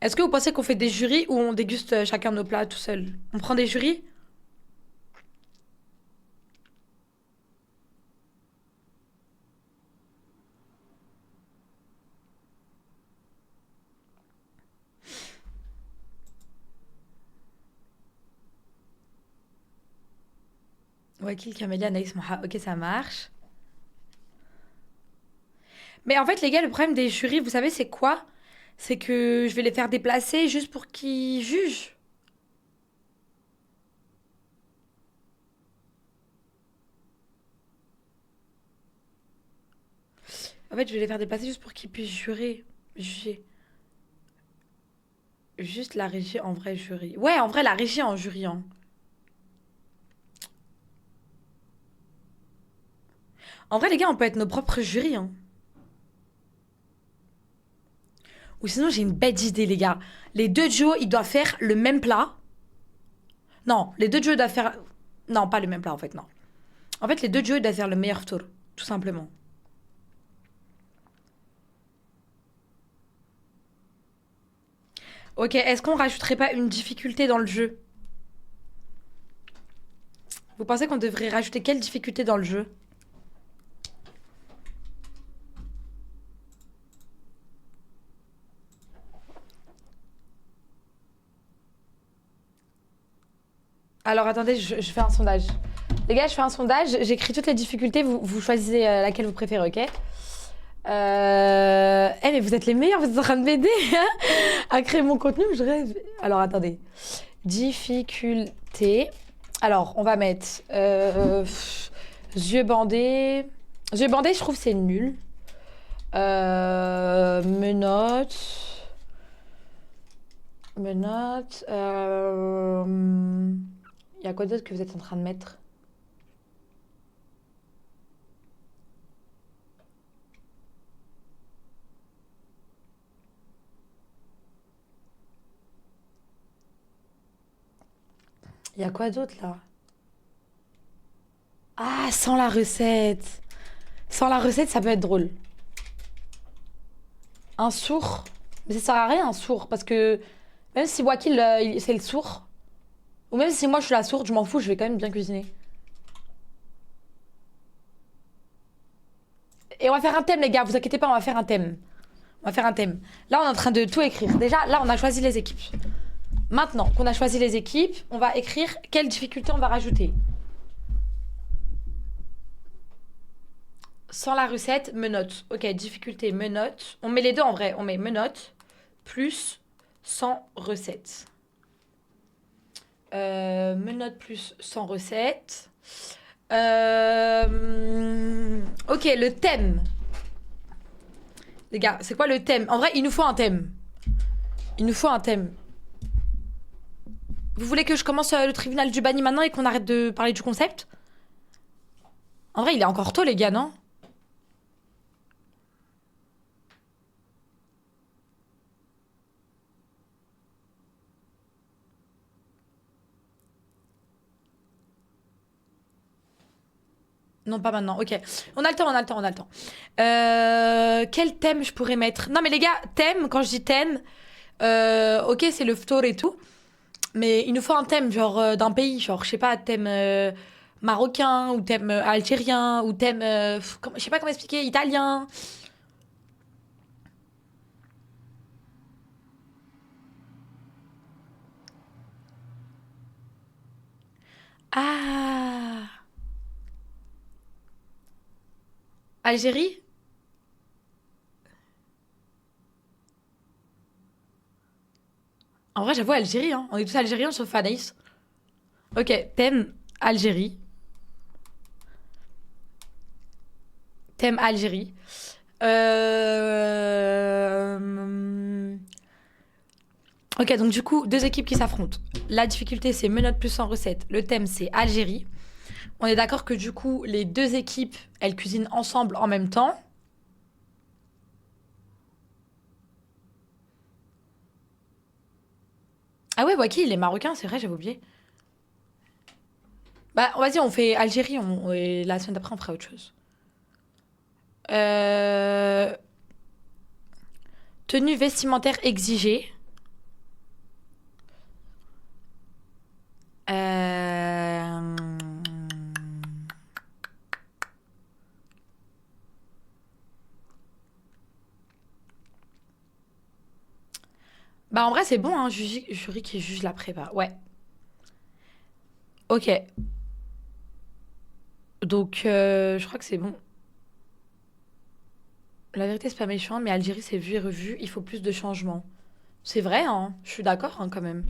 Est-ce que vous pensez qu'on fait des jurys ou on déguste chacun nos plats tout seul? On prend des jurys? Wakil, Camélia, Anaïs, Moha. Ok, ça marche. Mais en fait, les gars, le problème des jurys, vous savez, c'est quoi? C'est que je vais les faire déplacer juste pour qu'ils jugent. En fait, je vais les faire déplacer juste pour qu'ils puissent juger. Juste la régie en vrai jury. Ouais, en vrai, la régie en jury. Hein. En vrai, les gars, on peut être nos propres jurys. Hein. Ou sinon, j'ai une bête idée, les gars. Les deux duos, ils doivent faire le même plat. Non, les deux duos doivent faire... Non, pas le même plat, en fait, non. En fait, les deux duos, ils doivent faire le meilleur tour, tout simplement. Ok, est-ce qu'on rajouterait pas une difficulté dans le jeu? Vous pensez qu'on devrait rajouter quelle difficulté dans le jeu? Alors attendez, je fais un sondage. Les gars, je fais un sondage, j'écris toutes les difficultés, vous choisissez laquelle vous préférez, ok? mais vous êtes les meilleurs, vous êtes en train de m'aider à créer mon contenu, je rêve. Alors attendez. Difficulté. Alors, on va mettre yeux bandés. Yeux bandés, je trouve c'est nul. Menottes. Menottes. Il y a quoi d'autre que vous êtes en train de mettre? Il y a quoi d'autre là? Ah, sans la recette. Sans la recette, ça peut être drôle. Un sourd. Mais ça sert à rien, un sourd. Parce que même si Wakil, c'est le sourd, ou même si moi je suis la sourde, je m'en fous, je vais quand même bien cuisiner. Et on va faire un thème, les gars, vous inquiétez pas, on va faire un thème. On va faire un thème. Là, on est en train de tout écrire. Déjà, là, on a choisi les équipes. Maintenant qu'on a choisi les équipes, on va écrire quelle difficulté on va rajouter. Sans la recette, menottes. Ok, difficulté, menottes. On met les deux en vrai. On met menottes plus sans recette. Menottes plus sans recette. Ok, le thème. Les gars, c'est quoi le thème? En vrai, il nous faut un thème. Il nous faut un thème. Vous voulez que je commence le tribunal du banni maintenant et qu'on arrête de parler du concept? En vrai, il est encore tôt, les gars, non? Non, pas maintenant. Ok. On a le temps, on a le temps, on a le temps. Quel thème je pourrais mettre? Non, mais les gars, thème, quand je dis thème, ok, c'est le ftour et tout. Mais il nous faut un thème, genre, d'un pays. Genre, je sais pas, thème marocain, ou thème algérien, ou thème. Je sais pas comment expliquer, italien. Ah! Algérie? En vrai, j'avoue, Algérie, hein. On est tous algériens sauf Anaïs. Ok, thème Algérie. Thème Algérie. Ok, donc du coup, deux équipes qui s'affrontent. La difficulté, c'est menottes plus sans recette. Le thème, c'est Algérie. On est d'accord que du coup, les deux équipes, elles cuisinent ensemble en même temps. Ah ouais, Waki, il est marocain, c'est vrai, j'avais oublié. Bah, vas-y, on fait Algérie, et la semaine d'après, on fera autre chose. Euh... Tenue vestimentaire exigée. Euh... Bah, en vrai, c'est bon, hein, jury qui juge la prépa. Ouais. Ok. Donc, je crois que c'est bon. La vérité, c'est pas méchant, mais Algérie, c'est vu et revu. Il faut plus de changements. C'est vrai, hein. Je suis d'accord, hein, quand même.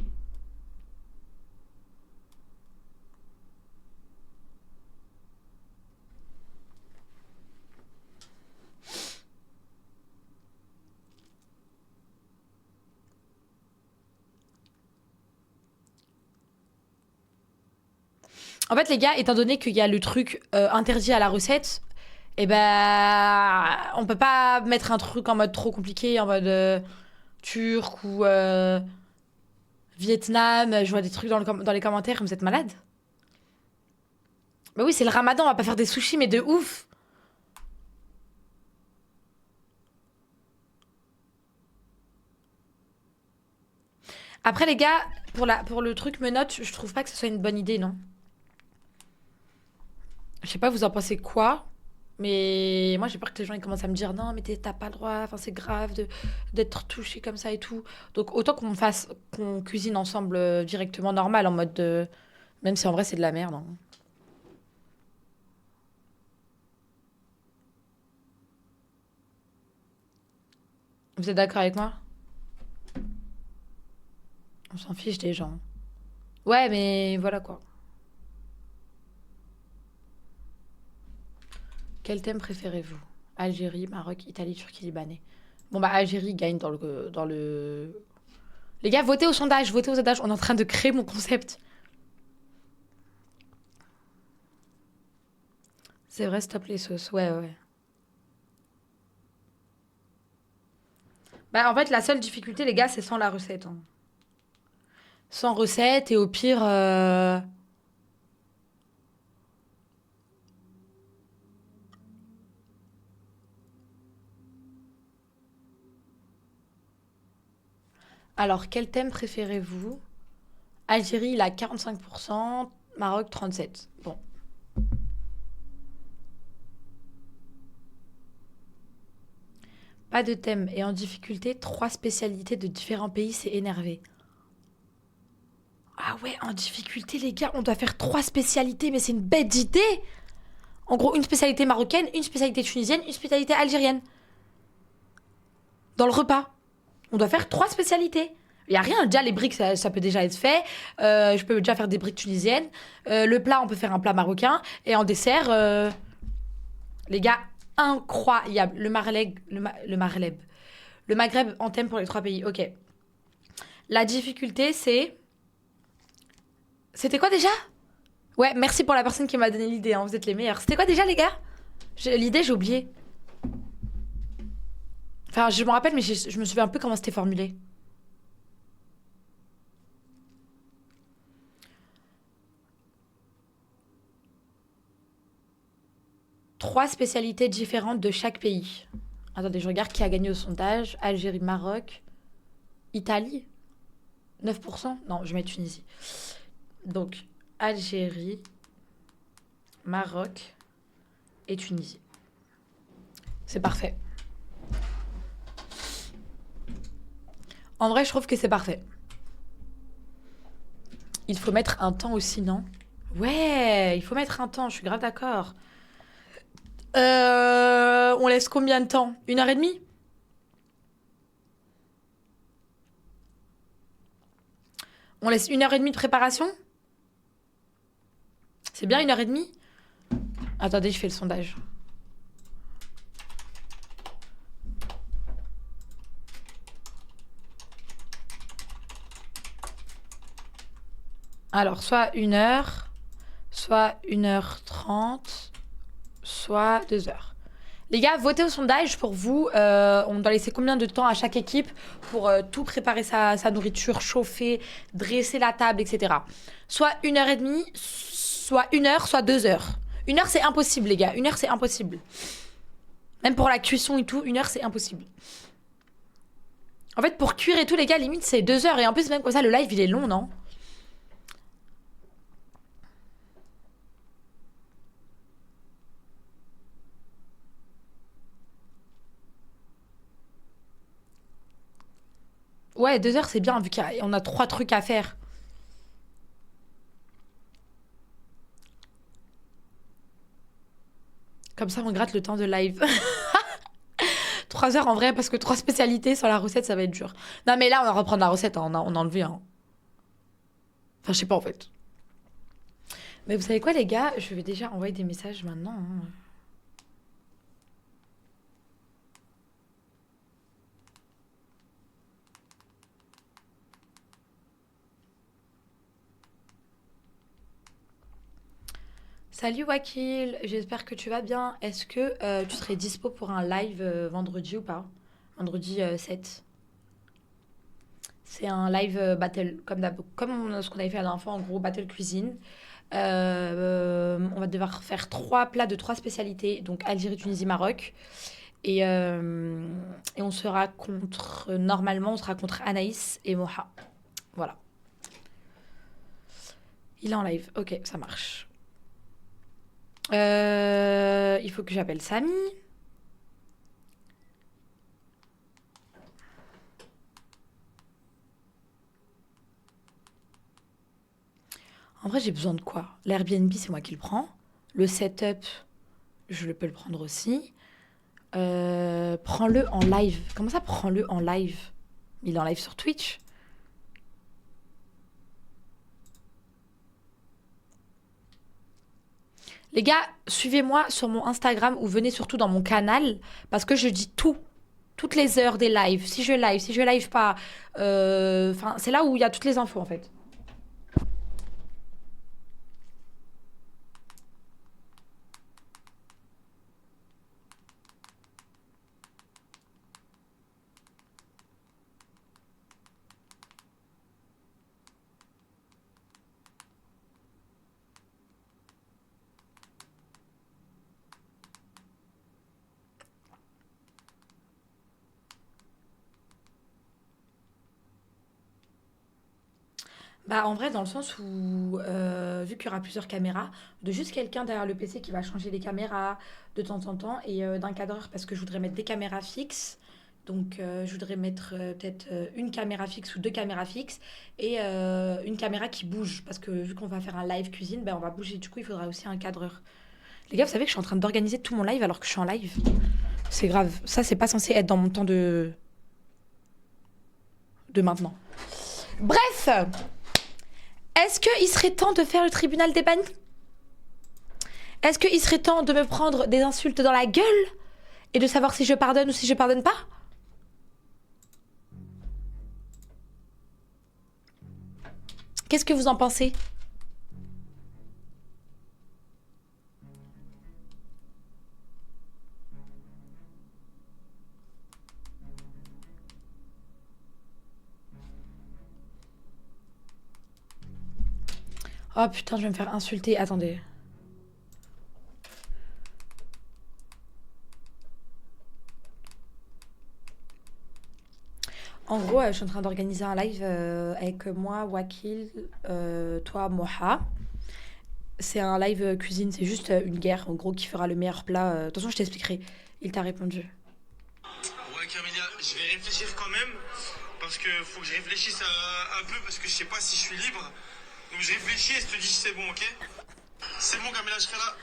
En fait, les gars, étant donné qu'il y a le truc interdit à la recette, Et ben, on peut pas mettre un truc en mode trop compliqué, en mode turc ou Vietnam. Je vois des trucs dans les commentaires, vous êtes malade? Bah oui, c'est le ramadan, on va pas faire des sushis, mais de ouf. Après, les gars, pour le truc menottes, je trouve pas que ce soit une bonne idée, non? Je sais pas, vous en pensez quoi? Mais moi, j'ai peur que les gens ils commencent à me dire non, mais t'as pas le droit, enfin, c'est grave d'être touché comme ça et tout. Donc, autant qu'on cuisine ensemble directement normal, en mode même si en vrai, c'est de la merde, hein. Vous êtes d'accord avec moi? On s'en fiche des gens. Ouais, mais voilà quoi. Quel thème préférez-vous? Algérie, Maroc, Italie, Turquie, Libanais. Bon, bah, Algérie gagne dans le. Les gars, votez au sondage, votez au sondage. On est en train de créer mon concept. C'est vrai, stop les sauces. Ouais, ouais, ouais. Bah, en fait, la seule difficulté, les gars, c'est sans la recette, hein. Sans recette, et au pire. Alors, quel thème préférez-vous? Algérie, il a 45%, Maroc, 37%. Bon. Pas de thème. Et en difficulté, 3 spécialités de différents pays, c'est énervé. Ah ouais, en difficulté, les gars, on doit faire 3 spécialités, mais c'est une bête d'idée! En gros, une spécialité marocaine, une spécialité tunisienne, une spécialité algérienne. Dans le repas. On doit faire 3 spécialités. Il y a rien, déjà les briques, ça peut déjà être fait. Je peux déjà faire des briques tunisiennes. Le plat, on peut faire un plat marocain. Et en dessert, les gars, incroyable. Le Maghreb en thème pour les 3 pays. Ok. La difficulté, c'est. C'était quoi déjà? Ouais, merci pour la personne qui m'a donné l'idée, hein, vous êtes les meilleurs. C'était quoi déjà, les gars? L'idée, j'ai oublié. Enfin, je me rappelle, mais je me souviens un peu comment c'était formulé. Trois spécialités différentes de chaque pays. Attendez, je regarde qui a gagné au sondage. Algérie, Maroc, Italie. 9%. Non, je mets Tunisie. Donc, Algérie, Maroc et Tunisie. C'est parfait. En vrai, je trouve que c'est parfait. Il faut mettre un temps aussi, non? Ouais, il faut mettre un temps, je suis grave d'accord. On laisse combien de temps? 1 heure et demie? On laisse 1 heure et demie de préparation? C'est bien 1 heure et demie? Attendez, je fais le sondage. Alors, soit 1 heure, soit 1h30, soit 2 heures. Les gars, votez au sondage pour vous. On doit laisser combien de temps à chaque équipe pour tout préparer sa nourriture, chauffer, dresser la table, etc. Soit 1 heure et demie, soit 1 heure, soit 2 heures. 1 heure, c'est impossible, les gars. 1 heure, c'est impossible. Même pour la cuisson et tout, 1 heure, c'est impossible. En fait, pour cuire et tout, les gars, limite, c'est 2 heures. Et en plus, même comme ça, le live, il est long, non? Ouais, 2 heures, c'est bien, vu qu'on a 3 trucs à faire. Comme ça, on gratte le temps de live. 3 heures en vrai, parce que 3 spécialités sur la recette, ça va être dur. Non, mais là, on va reprendre la recette, hein, on a enlevé, hein. Enfin, je sais pas, en fait. Mais vous savez quoi, les gars? Je vais déjà envoyer des messages maintenant, hein. Salut Wakil, j'espère que tu vas bien. Est-ce que tu serais dispo pour un live vendredi ou pas? Vendredi 7. C'est un live battle, comme ce qu'on avait fait la dernière fois, en gros, battle cuisine. On va devoir faire 3 plats de 3 spécialités, donc Algérie, Tunisie, Maroc. Et on sera normalement, on sera contre Anaïs et Moha. Voilà. Il est en live, ok, ça marche. Il faut que j'appelle Samy. En vrai, j'ai besoin de quoi? L'Airbnb, c'est moi qui le prends. Le setup, je peux le prendre aussi. Prends-le en live. Comment ça, prends-le en live? Il est en live sur Twitch. Les gars, suivez-moi sur mon Instagram ou venez surtout dans mon canal parce que je dis tout. Toutes les heures des lives. Si je live pas. Enfin, c'est là où il y a toutes les infos en fait. Bah, en vrai, dans le sens où, vu qu'il y aura plusieurs caméras, de juste quelqu'un derrière le PC qui va changer les caméras de temps en temps et d'un cadreur parce que je voudrais mettre des caméras fixes. Donc, je voudrais mettre peut-être une caméra fixe ou 2 caméras fixes et une caméra qui bouge parce que vu qu'on va faire un live cuisine, ben, on va bouger. Du coup, il faudra aussi un cadreur. Les gars, vous savez que je suis en train d'organiser tout mon live alors que je suis en live. C'est grave. Ça, c'est pas censé être dans mon temps de maintenant. Bref! Est-ce qu'il serait temps de faire le tribunal des bannis? Est-ce qu'il serait temps de me prendre des insultes dans la gueule et de savoir si je pardonne ou si je pardonne pas? Qu'est-ce que vous en pensez? Oh putain, je vais me faire insulter. Attendez. En gros, je suis en train d'organiser un live avec moi, Wakil, toi, Moha. C'est un live cuisine, c'est juste une guerre, en gros, qui fera le meilleur plat. De toute façon, je t'expliquerai. Il t'a répondu. Ouais, Camélia, je vais réfléchir quand même. Parce que faut que je réfléchisse un peu. Parce que je sais pas si je suis libre. Donc je réfléchis et je te dis si c'est bon, ok? C'est bon, Camélia, je serai là.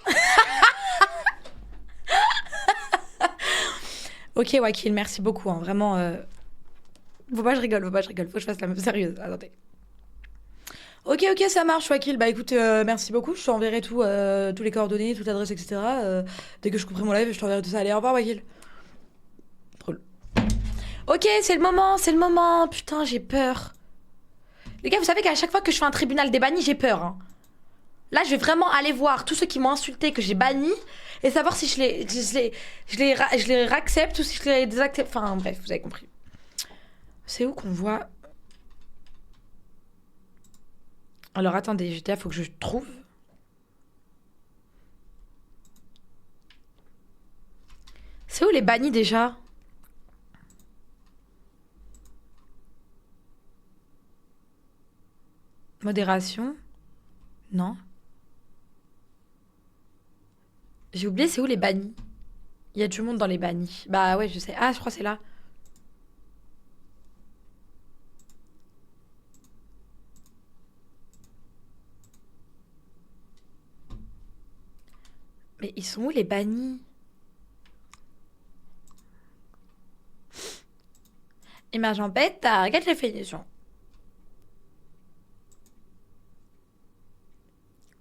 Ok, Wakil, merci beaucoup. Hein, vraiment. Faut pas que je rigole, faut que je fasse la meuf sérieuse. Attendez. Ok, ça marche, Wakil. Bah écoute, merci beaucoup. Je t'enverrai tout, tous les coordonnées, toute l'adresse, etc. Dès que je couperai mon live, je t'enverrai tout ça. Allez, au revoir, Wakil. Drôle. Ok, c'est le moment. Putain, j'ai peur. Les gars, vous savez qu'à chaque fois que je fais un tribunal des bannis, j'ai peur. Hein. Là, je vais vraiment aller voir tous ceux qui m'ont insulté, que j'ai banni, et savoir si je les accepte ou si je les désaccepte. Enfin, bref, vous avez compris. C'est où qu'on voit... Alors, attendez, GTA, faut que je trouve. C'est où les bannis, déjà? Modération? Non. J'ai oublié, c'est où les bannis? Il y a du monde dans les bannis. Bah ouais, je sais. Ah, je crois que c'est là. Mais ils sont où les bannis? Image en bête, regarde les finitions.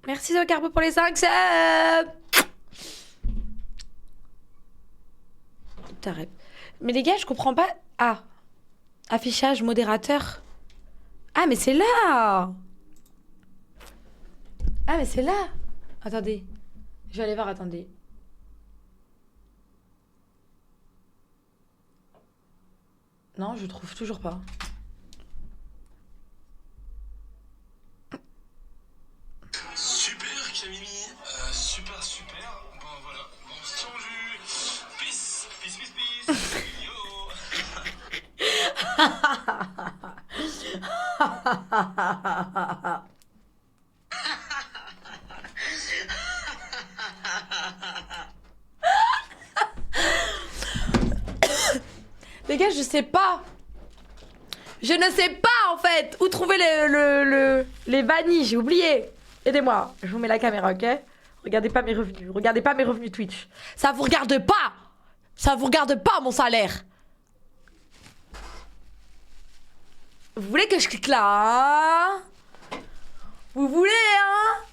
Merci Zocarbo pour les 5 subs. T'arrêtes. Mais les gars, je comprends pas. Ah. Affichage, modérateur. Ah, mais c'est là. Ah, mais c'est là. Attendez. Je vais aller voir, attendez. Non, je trouve toujours pas. Super Camille, super super. Bon voilà, bon on se tient au jus. Peace, peace, peace, peace. Yo. Les gars, je sais pas. Je ne sais pas en fait où trouver les vanilles, j'ai oublié. Aidez-moi, je vous mets la caméra, ok? Regardez pas mes revenus, regardez pas mes revenus Twitch. Ça vous regarde pas. Ça vous regarde pas mon salaire. Vous voulez que je clique là, hein? Vous voulez, hein?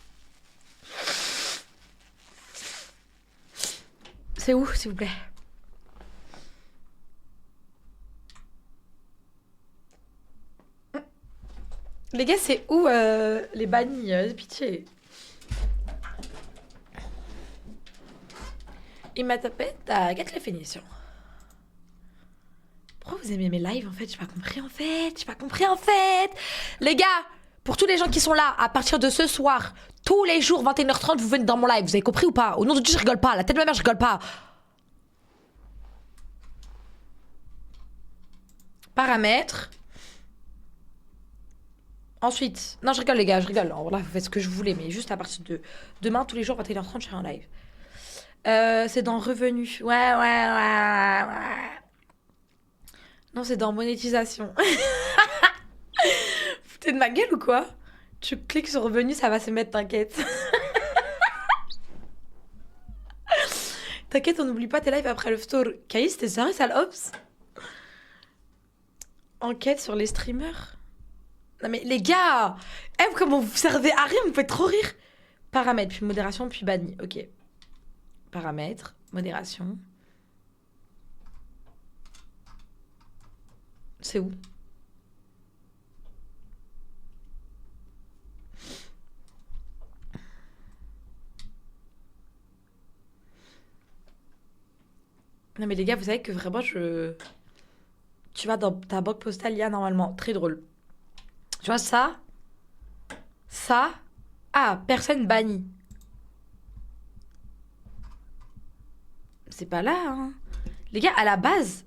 C'est où, s'il vous plaît? Les gars, c'est où les bannis? Pitié. Il m'a tapé ta quête la finition. Pourquoi vous aimez mes lives en fait? J'ai pas compris en fait. J'ai pas compris en fait. Les gars, pour tous les gens qui sont là, à partir de ce soir, tous les jours, 21h30, vous venez dans mon live. Vous avez compris ou pas? Au nom de Dieu, je rigole pas. La tête de ma mère, je rigole pas. Paramètres. Ensuite, non, je rigole, les gars, je rigole. Alors là, vous faites ce que je voulais, mais juste à partir de demain, tous les jours, 21h30, je serai en live. C'est dans revenus. Ouais. Non, c'est dans monétisation. Foutez de ma gueule ou quoi? Tu cliques sur revenus, ça va se mettre, t'inquiète. T'inquiète, on n'oublie pas tes lives après le store. Caïs, t'es sérieux, sale ops? Enquête sur les streamers. Non mais les gars, comment vous servez à rien, vous me faites trop rire. Paramètres, puis modération, puis banni. Ok. Paramètres, modération. C'est où? Non mais les gars, vous savez que vraiment je... Tu vas dans ta banque postale, il y a normalement. Très drôle. Tu vois ça? Ça? Ah, personne bannie. C'est pas là, hein. Les gars, à la base...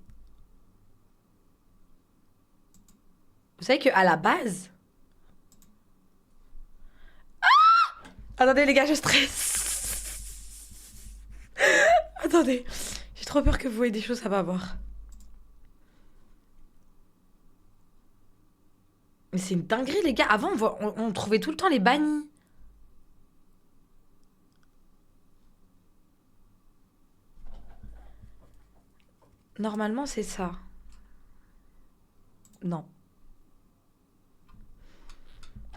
Vous savez qu'à la base... Ah! Attendez les gars, je stresse. Attendez. J'ai trop peur que vous voyez des choses à pas voir. Mais c'est une dinguerie, les gars. Avant, on trouvait tout le temps les bannis. Normalement, c'est ça. Non.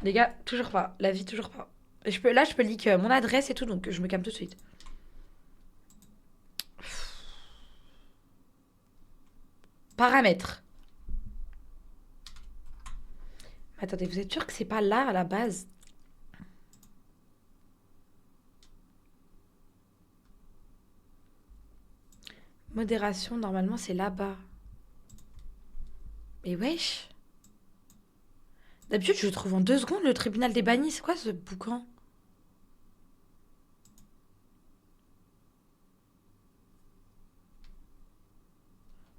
Les gars, toujours pas. La vie, toujours pas. Et là, je peux leak mon adresse et tout, donc je me calme tout de suite. Paramètres. Attendez, vous êtes sûr que c'est pas là à la base? Modération, normalement, c'est là-bas. Mais wesh. D'habitude, je le trouve en 2 secondes, le tribunal des bannis. C'est quoi ce boucan?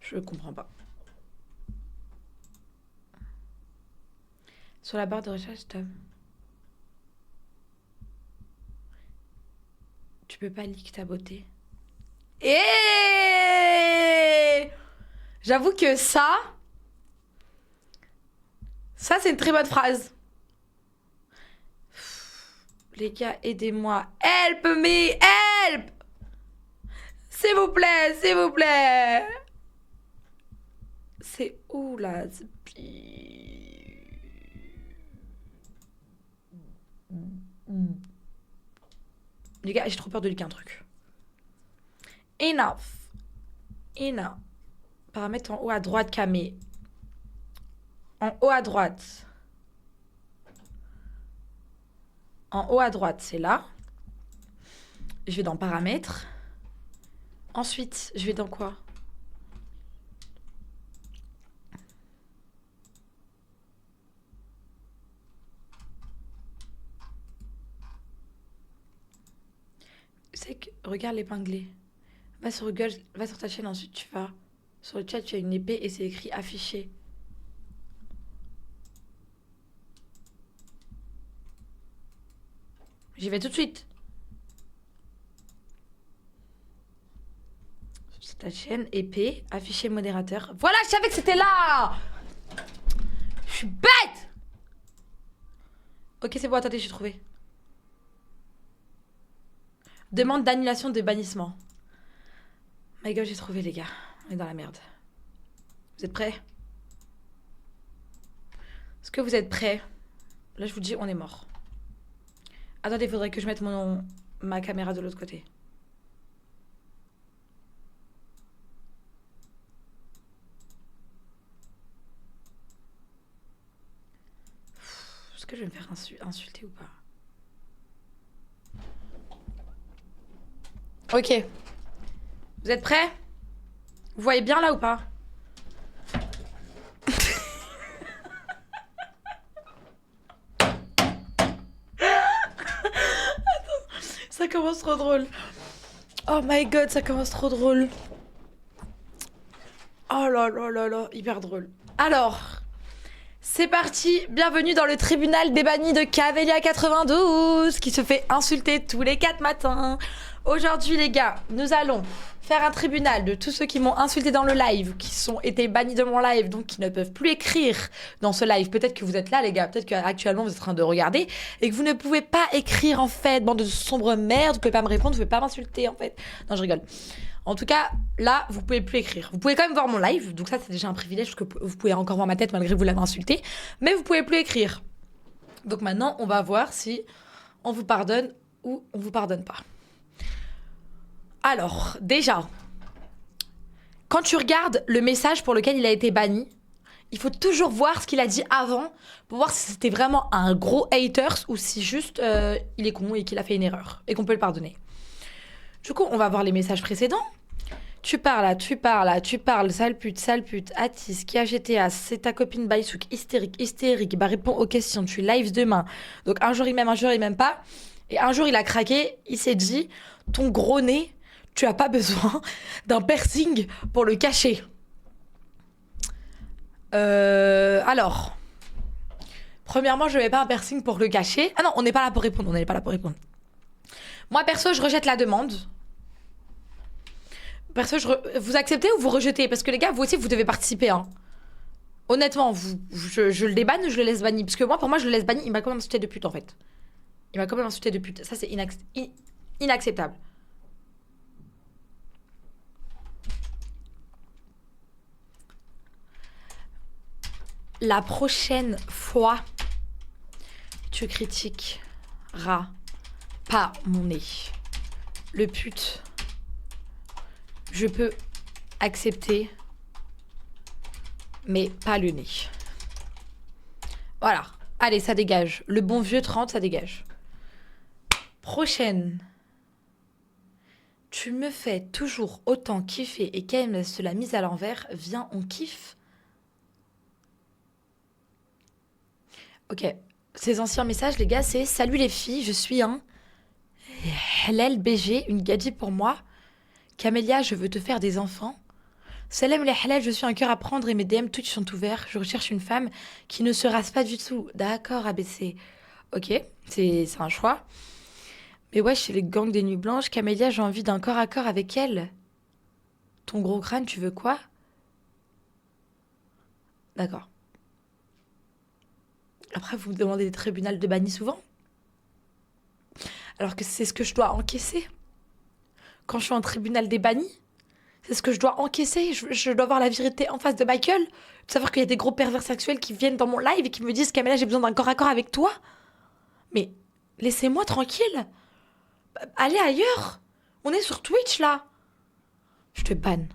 Je comprends pas. Sur la barre de recherche, Tom. Tu peux pas leak ta beauté. Et j'avoue que ça, c'est une très bonne phrase. Les gars, aidez-moi. Help me, help! S'il vous plaît, s'il vous plaît. C'est où là? Les gars, j'ai trop peur de leaker un truc. Enough. Paramètres en haut à droite, Camé. En haut à droite. En haut à droite, c'est là. je vais dans paramètres. Ensuite, je vais dans quoi? C'est que, regarde l'épinglé. Va sur Google, va sur ta chaîne, ensuite tu vas sur le chat, tu as une épée et c'est écrit affiché. J'y vais tout de suite. Sur ta chaîne, épée, affiché modérateur. Voilà, je savais que c'était là. Je suis bête. Ok, c'est bon, attendez, j'ai trouvé. Demande d'annulation de bannissement. My god, j'ai trouvé, les gars. On est dans la merde. Vous êtes prêts? Est-ce que vous êtes prêts? Là, je vous dis, on est mort. Attendez, il faudrait que je mette ma caméra de l'autre côté. Est-ce que je vais me faire insulter ou pas? Ok. Vous êtes prêts? Vous voyez bien là ou pas? Ça commence trop drôle. Oh my god, ça commence trop drôle. Oh là là là là, hyper drôle. Alors, c'est parti. Bienvenue dans le tribunal des bannis de Camélia 92 qui se fait insulter tous les 4 matins. Aujourd'hui, les gars, nous allons faire un tribunal de tous ceux qui m'ont insulté dans le live, qui sont été bannis de mon live, donc qui ne peuvent plus écrire dans ce live. Peut-être que vous êtes là, les gars, peut-être qu'actuellement vous êtes en train de regarder et que vous ne pouvez pas écrire, en fait, bande de sombres merdes, vous pouvez pas me répondre, vous pouvez pas m'insulter, en fait. Non, je rigole. En tout cas, là, vous pouvez plus écrire. Vous pouvez quand même voir mon live, donc ça, c'est déjà un privilège, parce que vous pouvez encore voir ma tête malgré que vous l'avez insulté, mais vous pouvez plus écrire. Donc maintenant, on va voir si on vous pardonne ou on vous pardonne pas. Alors, déjà, quand tu regardes le message pour lequel il a été banni, il faut toujours voir ce qu'il a dit avant pour voir si c'était vraiment un gros haters ou si juste il est con et qu'il a fait une erreur et qu'on peut le pardonner. Du coup, on va voir les messages précédents. Tu parles, sale pute, Atis, qui a GTA, c'est ta copine Baïsouk, hystérique, bah réponds aux questions, tu lives demain. Donc un jour il m'aime pas. Et un jour il a craqué, il s'est dit, ton gros nez, tu as pas besoin d'un piercing pour le cacher. Alors, premièrement, je mets pas un piercing pour le cacher. Ah non, on n'est pas là pour répondre, Moi, perso, je rejette la demande. Perso, vous acceptez ou vous rejetez? Parce que les gars, vous aussi, vous devez participer. Hein. Honnêtement, je le débanne ou je le laisse banni? Parce que moi, pour moi, je le laisse banni. Il m'a quand même insulté de pute, en fait. Ça, c'est inacceptable. La prochaine fois, tu critiqueras pas mon nez. Le pute, je peux accepter, mais pas le nez. Voilà. Allez, ça dégage. Le bon vieux 30, ça dégage. Prochaine. Tu me fais toujours autant kiffer et qu'elle me se la mise à l'envers. Viens, on kiffe. Ok. Ces anciens messages, les gars, c'est « Salut les filles, je suis un Helel BG, une gadji pour moi. Camélia, je veux te faire des enfants. Salam les Helel, je suis un cœur à prendre et mes DM Twitch sont ouverts. Je recherche une femme qui ne se rase pas du tout. » D'accord, ABC. Ok, c'est un choix. Mais ouais, chez les gangs des nuits blanches, Camélia, j'ai envie d'un corps à corps avec elle. Ton gros crâne, tu veux quoi? D'accord. Après, vous me demandez des tribunaux de banni souvent? Alors que c'est ce que je dois encaisser. Quand je suis en tribunal des bannis, c'est ce que je dois encaisser. Je dois voir la vérité en face de ma gueule. De savoir qu'il y a des gros pervers sexuels qui viennent dans mon live et qui me disent « Camélia, j'ai besoin d'un corps à corps avec toi. » Mais laissez-moi tranquille. Allez ailleurs. On est sur Twitch, là. Je te banne.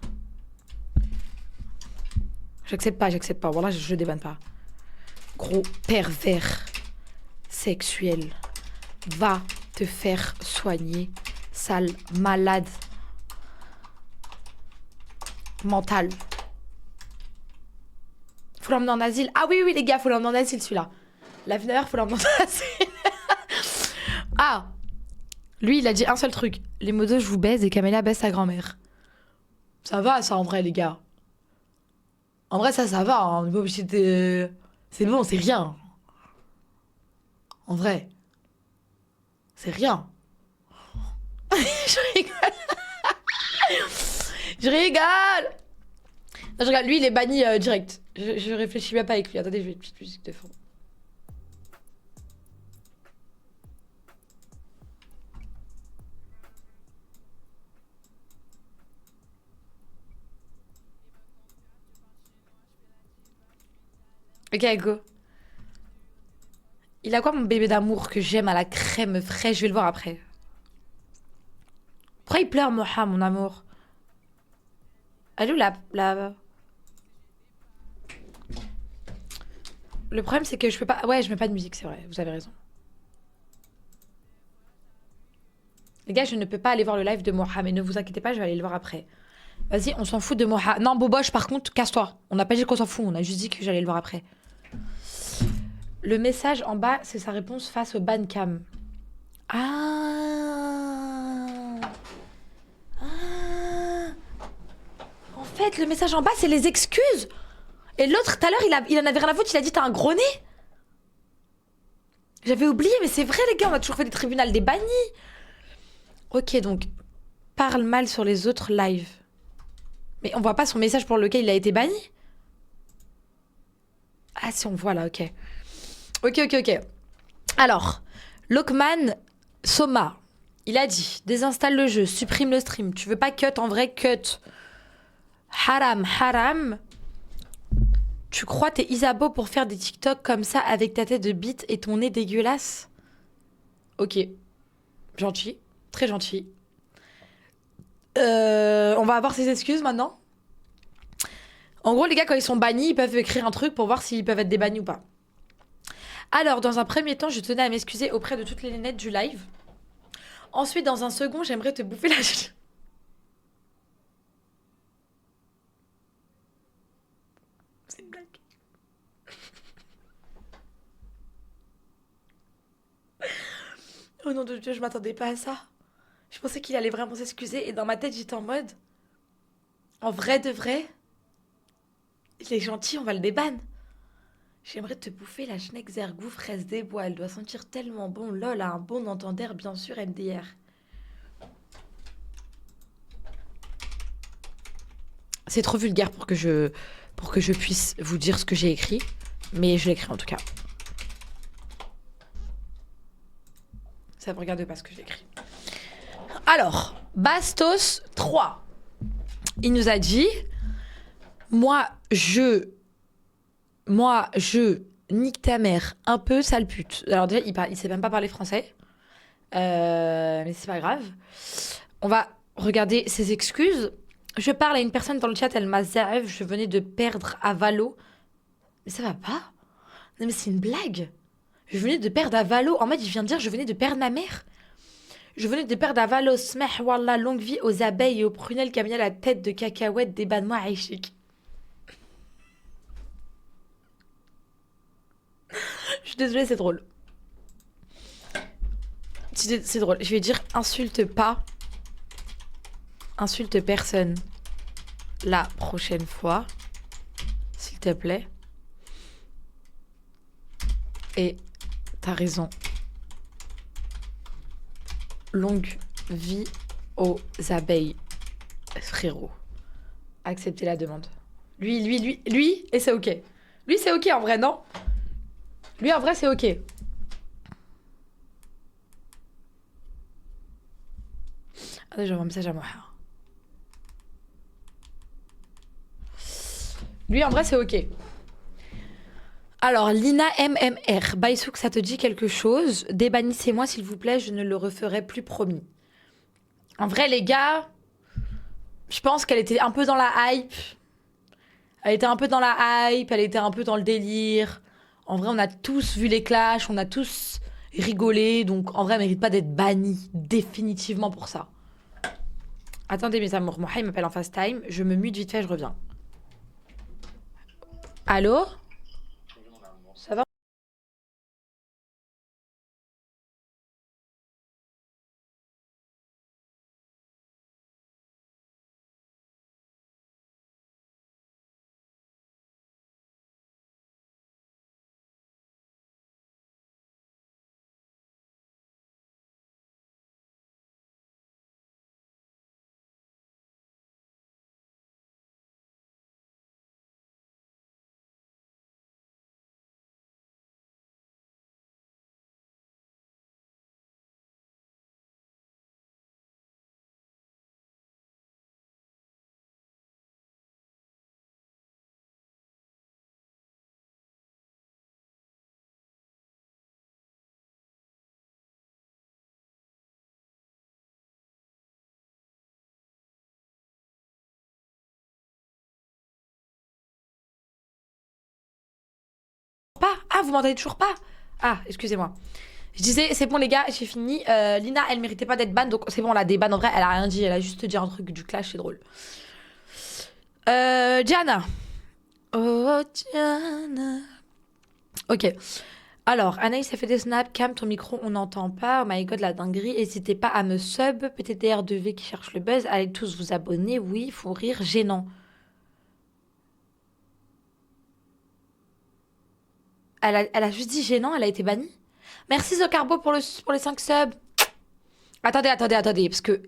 J'accepte pas. Voilà, je débanne pas. Gros pervers sexuel. Va te faire soigner, Sale, malade. Mental. Faut l'emmener en asile. Ah oui, oui, les gars, faut l'emmener en asile, celui-là. L'avenir, faut l'emmener en asile. Ah. Lui, il a dit un seul truc. Les modos, je vous baise et Camélia baise sa grand-mère. Ça va, ça, en vrai, les gars. En vrai, ça va. Hein. On est pas obligé de... C'est bon, c'est rien. En vrai. C'est rien. Je rigole. Je rigole. Non, je regarde. Lui, il est banni direct. Je réfléchis même pas avec lui. Attendez, je vais une petite musique de fond. Ok, go. Il a quoi mon bébé d'amour que j'aime à la crème fraîche? Je vais le voir après. Pourquoi il pleure, Moha, mon amour? Elle est où la... Le problème, c'est que je peux pas... Ouais, je mets pas de musique, c'est vrai. Vous avez raison. Les gars, je ne peux pas aller voir le live de Moha, mais ne vous inquiétez pas, je vais aller le voir après. Vas-y, on s'en fout de Moha. Non, Boboche, par contre, casse-toi. On n'a pas dit qu'on s'en fout, on a juste dit que j'allais le voir après. Le message en bas, c'est sa réponse face au ban cam. Ah. En fait, le message en bas, c'est les excuses. Et l'autre, tout à l'heure, il en avait rien à foutre, il a dit t'as un gros nez. J'avais oublié, mais c'est vrai, les gars, on a toujours fait des tribunaux des bannis. Ok, donc, parle mal sur les autres lives. Mais on voit pas son message pour lequel il a été banni. Ah si, on voit là, ok. Ok. Alors, Lokman Soma, il a dit, désinstalle le jeu, supprime le stream. Tu veux pas cut, en vrai, cut. Haram. Tu crois t'es Isabeau pour faire des TikTok comme ça avec ta tête de bite et ton nez dégueulasse? Ok. Gentil. Très gentil. On va avoir ses excuses maintenant. En gros, les gars, quand ils sont bannis, ils peuvent écrire un truc pour voir s'ils peuvent être débannis ou pas. Alors, dans un premier temps, je tenais à m'excuser auprès de toutes les nénettes du live. Ensuite, dans un second, j'aimerais te bouffer la... C'est une blague. Oh nom de Dieu, je m'attendais pas à ça. Je pensais qu'il allait vraiment s'excuser et dans ma tête, j'étais en mode... En vrai de vrai, il est gentil, on va le déban. J'aimerais te bouffer la schneck zergou fraise des bois. Elle doit sentir tellement bon. Lol, a un bon entendeur, bien sûr, MDR. C'est trop vulgaire pour que je puisse vous dire ce que j'ai écrit. Mais je l'ai écrit en tout cas. Ça me regarde pas ce que j'ai écrit. Alors, Bastos 3. Il nous a dit... Moi, je nique ta mère, un peu sale pute. Alors déjà, il sait même pas parler français. Mais c'est pas grave. On va regarder ses excuses. Je parle à une personne dans le chat, elle m'a zaev, je venais de perdre à Valo. Mais ça va pas? Non mais c'est une blague. Je venais de perdre à Valo. En mode, il vient de dire, je venais de perdre ma mère. Je venais de perdre à Valo. Smeh, wallah, longue vie aux abeilles et aux prunelles qui a mis à la tête de cacahuètes des bannements aïchik. Je suis désolée, c'est drôle. C'est drôle. Je vais dire insulte pas. Insulte personne. La prochaine fois. S'il te plaît. Et t'as raison. Longue vie aux abeilles. Frérot. Acceptez la demande. Lui, et c'est ok. Lui, c'est ok en vrai, non? Lui, en vrai, c'est ok. Attends, j'envoie un message à moi. Lui, en vrai, c'est ok. Alors, Lina MMR. Baïsouk, ça te dit quelque chose? Débannissez-moi, s'il vous plaît, je ne le referai plus, promis. En vrai, les gars, je pense qu'elle était un peu dans la hype. Elle était un peu dans la hype, elle était un peu dans le délire. En vrai, on a tous vu les clashs, on a tous rigolé, donc en vrai, elle mérite pas d'être bannie définitivement pour ça. Attendez, mes amours, Mohamed m'appelle en FaceTime. Je me mute vite fait, je reviens. Allô? Ça va? Pas? Ah, vous m'entendez toujours pas? Ah, excusez-moi. Je disais, c'est bon les gars, j'ai fini. Lina, elle méritait pas d'être ban, donc c'est bon, là, des ban en vrai, elle a rien dit, elle a juste dit un truc du clash, c'est drôle. Diana. Oh, Diana. Ok. Alors, Anaïs a fait des snaps. Cam, ton micro, on n'entend pas. Oh my god, la dinguerie. N'hésitez pas à me sub. PTDR2V qui cherche le buzz. Allez tous vous abonner. Oui, faut rire. Gênant. Elle a juste dit gênant, elle a été bannie. Merci Zocarbo pour les 5 subs. Attendez. Parce que,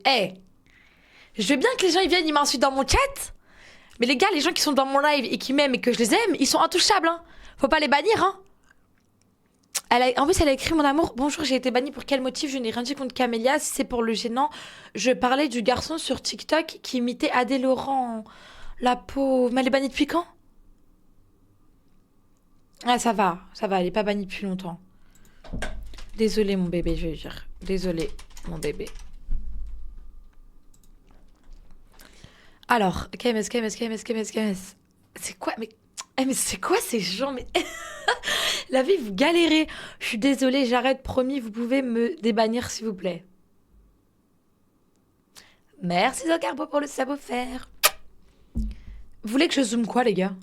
je veux bien que les gens ils viennent, ils m'insultent dans mon chat. Mais les gars, les gens qui sont dans mon live et qui m'aiment et que je les aime, ils sont intouchables. Hein. Faut pas les bannir. Hein. En plus, elle a écrit mon amour. Bonjour, j'ai été bannie pour quel motif? Je n'ai rien dit contre Camélia. Si c'est pour le gênant, je parlais du garçon sur TikTok qui imitait Adé Laurent. La pauvre. Mais elle est bannie depuis quand? Ah, ça va. Elle est pas bannie depuis longtemps. Désolé, mon bébé, je vais dire. Désolé, mon bébé. Alors, KMS. C'est quoi? Mais c'est quoi ces gens? Mais la vie, vous galérez. Je suis désolée, j'arrête, promis, vous pouvez me débannir, s'il vous plaît. Merci Zocarbo pour le savoir-faire. Vous voulez que je zoome quoi, les gars?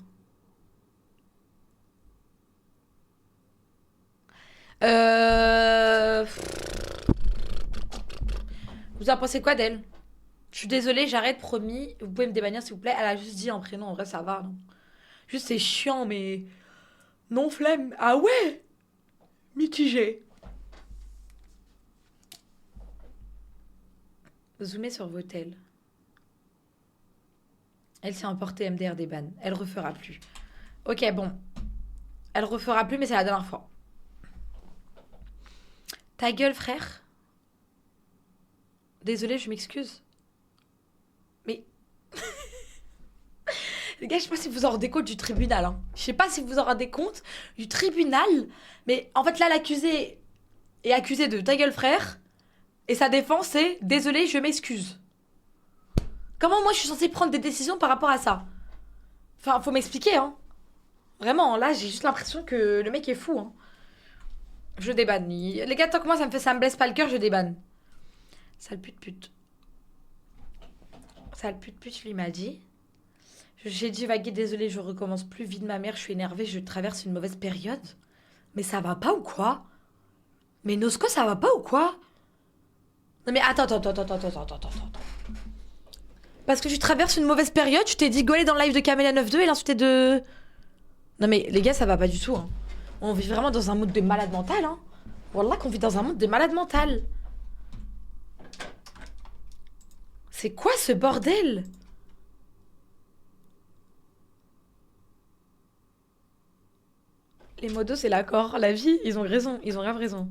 Vous en pensez quoi d'elle? Je suis désolée, j'arrête, promis. Vous pouvez me débannir, s'il vous plaît. Elle a juste dit un prénom, en vrai, ça va, non? Juste, c'est chiant, mais... Non, flemme. Ah ouais? Mitigé. Zoomez sur vos tels. Elle s'est emportée MDR des bans. Elle refera plus. Ok, bon. Elle refera plus, mais c'est la dernière fois. Ta gueule, frère. Désolée, je m'excuse. Mais... Les gars, je sais pas si vous en rendez compte du tribunal. Hein. Je sais pas si vous en rendez compte du tribunal. Mais en fait, là, l'accusé est accusé de ta gueule, frère. Et sa défense, c'est désolé, je m'excuse. Comment moi, je suis censée prendre des décisions par rapport à ça? Enfin, faut m'expliquer, hein. Vraiment, là, j'ai juste l'impression que le mec est fou, hein. Je débanne. Les gars, tant que moi, ça me blesse pas le cœur, je débanne. Sale pute. Sale pute, je lui m'a dit. J'ai dit, Vagué, désolé, je recommence plus. Vie de ma mère, je suis énervée, je traverse une mauvaise période. Mais ça va pas ou quoi? Mais Nosco, ça va pas ou quoi? Non mais attends. Parce que tu traverses une mauvaise période, tu t'es dit gaulé dans le live de Camélia 92 et l'insulté de... Non mais les gars, ça va pas du tout. Hein. On vit vraiment dans un monde de malade mental. Hein. Wallah qu'on vit dans un monde de malade mental. C'est quoi ce bordel? Les modos, c'est l'accord. La vie, ils ont raison. Ils ont grave raison.